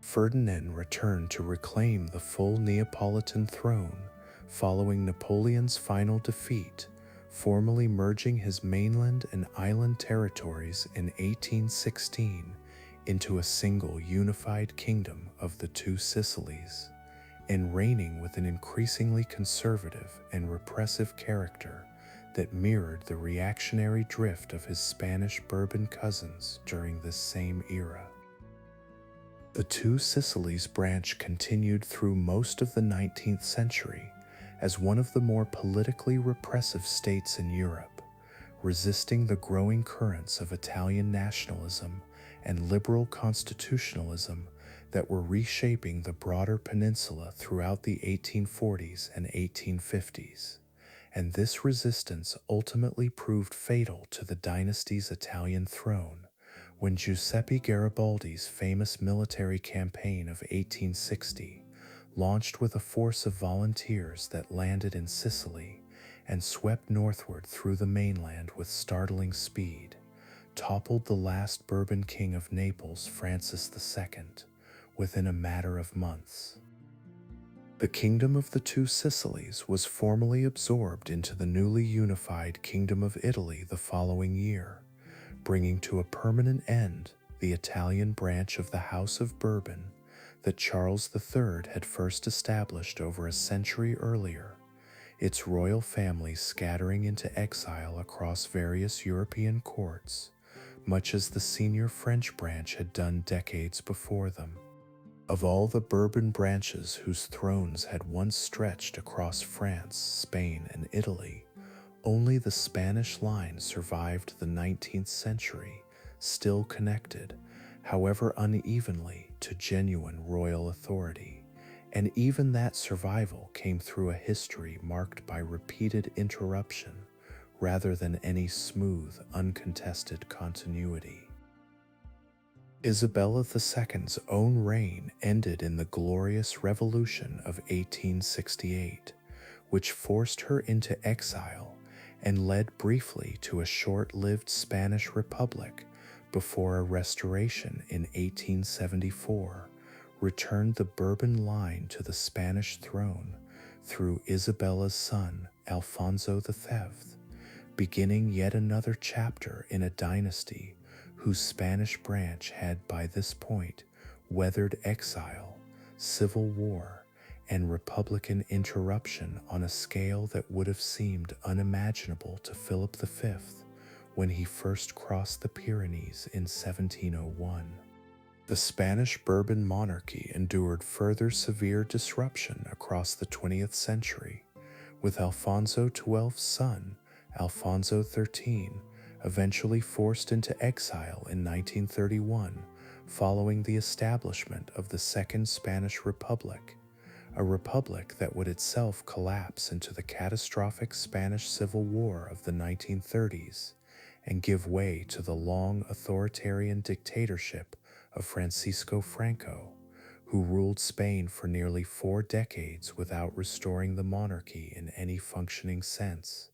S1: Ferdinand returned to reclaim the full Neapolitan throne following Napoleon's final defeat, formally merging his mainland and island territories in 1816 into a single unified kingdom of the Two Sicilies, and reigning with an increasingly conservative and repressive character that mirrored the reactionary drift of his Spanish Bourbon cousins during this same era. The Two Sicilies branch continued through most of the 19th century as one of the more politically repressive states in Europe, resisting the growing currents of Italian nationalism and liberal constitutionalism that were reshaping the broader peninsula throughout the 1840s and 1850s. And this resistance ultimately proved fatal to the dynasty's Italian throne when Giuseppe Garibaldi's famous military campaign of 1860 launched with a force of volunteers that landed in Sicily and swept northward through the mainland with startling speed, toppled the last Bourbon king of Naples, Francis II, within a matter of months. The Kingdom of the Two Sicilies was formally absorbed into the newly unified Kingdom of Italy the following year, bringing to a permanent end the Italian branch of the House of Bourbon that Charles III had first established over a century earlier, its royal family scattering into exile across various European courts, much as the senior French branch had done decades before them. Of all the Bourbon branches whose thrones had once stretched across France, Spain, and Italy, only the Spanish line survived the 19th century, still connected, however unevenly, to genuine royal authority, and even that survival came through a history marked by repeated interruption rather than any smooth, uncontested continuity. Isabella II's own reign ended in the Glorious Revolution of 1868, which forced her into exile and led briefly to a short-lived Spanish Republic before a restoration in 1874 returned the Bourbon line to the Spanish throne through Isabella's son, Alfonso V, beginning yet another chapter in a dynasty whose Spanish branch had by this point weathered exile, civil war, and republican interruption on a scale that would have seemed unimaginable to Philip V when he first crossed the Pyrenees in 1701. The Spanish Bourbon monarchy endured further severe disruption across the 20th century, with Alfonso XII's son, Alfonso XIII, eventually forced into exile in 1931 following the establishment of the Second Spanish Republic, a republic that would itself collapse into the catastrophic Spanish Civil War of the 1930s and give way to the long authoritarian dictatorship of Francisco Franco, who ruled Spain for nearly 4 decades without restoring the monarchy in any functioning sense,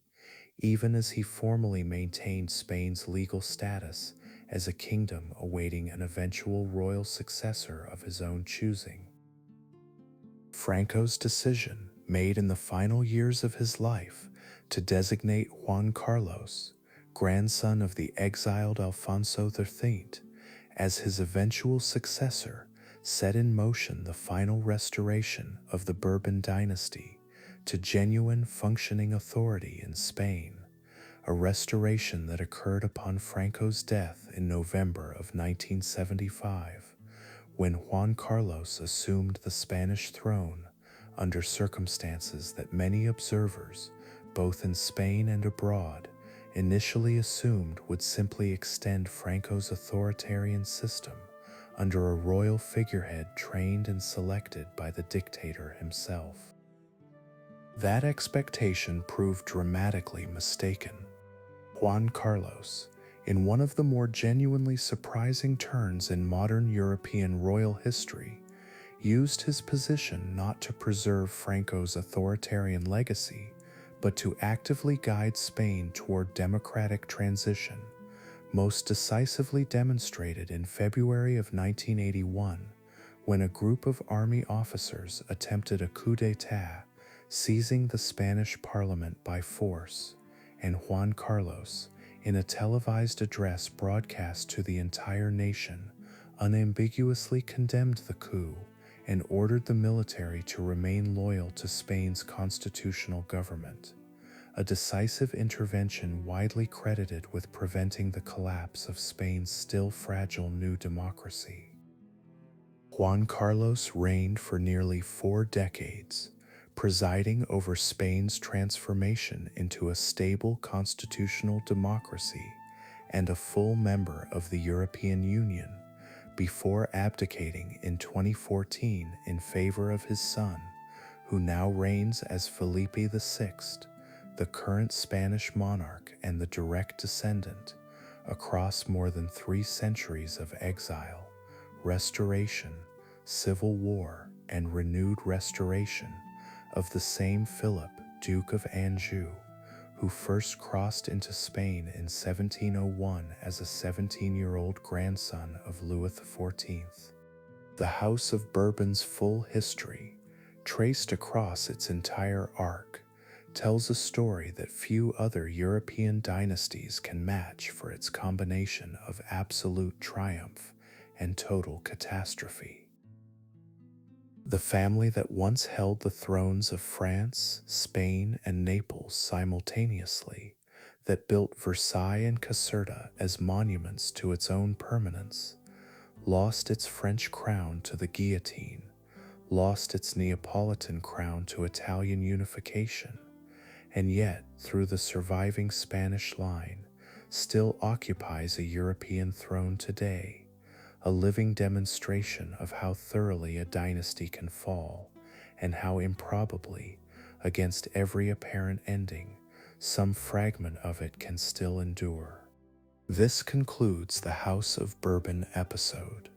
S1: even as he formally maintained Spain's legal status as a kingdom awaiting an eventual royal successor of his own choosing. Franco's decision, made in the final years of his life, to designate Juan Carlos, grandson of the exiled Alfonso XIII, as his eventual successor, set in motion the final restoration of the Bourbon dynasty to genuine functioning authority in Spain, a restoration that occurred upon Franco's death in November of 1975, when Juan Carlos assumed the Spanish throne under circumstances that many observers, both in Spain and abroad, initially assumed would simply extend Franco's authoritarian system under a royal figurehead trained and selected by the dictator himself. That expectation proved dramatically mistaken. Juan Carlos, in one of the more genuinely surprising turns in modern European royal history, used his position not to preserve Franco's authoritarian legacy, but to actively guide Spain toward democratic transition, most decisively demonstrated in February of 1981, when a group of army officers attempted a coup d'état, seizing the Spanish parliament by force, and Juan Carlos, in a televised address broadcast to the entire nation, unambiguously condemned the coup and ordered the military to remain loyal to Spain's constitutional government, a decisive intervention widely credited with preventing the collapse of Spain's still fragile new democracy. Juan Carlos reigned for nearly 4 decades, presiding over Spain's transformation into a stable constitutional democracy and a full member of the European Union, before abdicating in 2014 in favor of his son, who now reigns as Felipe VI, the current Spanish monarch and the direct descendant, across more than 3 centuries of exile, restoration, civil war, and renewed restoration of the same Philip, Duke of Anjou, who first crossed into Spain in 1701 as a 17-year-old grandson of Louis XIV. The House of Bourbon's full history, traced across its entire arc, tells a story that few other European dynasties can match for its combination of absolute triumph and total catastrophe. The family that once held the thrones of France, Spain, and Naples simultaneously, that built Versailles and Caserta as monuments to its own permanence, lost its French crown to the guillotine, lost its Neapolitan crown to Italian unification, and yet, through the surviving Spanish line, still occupies a European throne today, a living demonstration of how thoroughly a dynasty can fall and how improbably, against every apparent ending, some fragment of it can still endure. This concludes the House of Bourbon episode.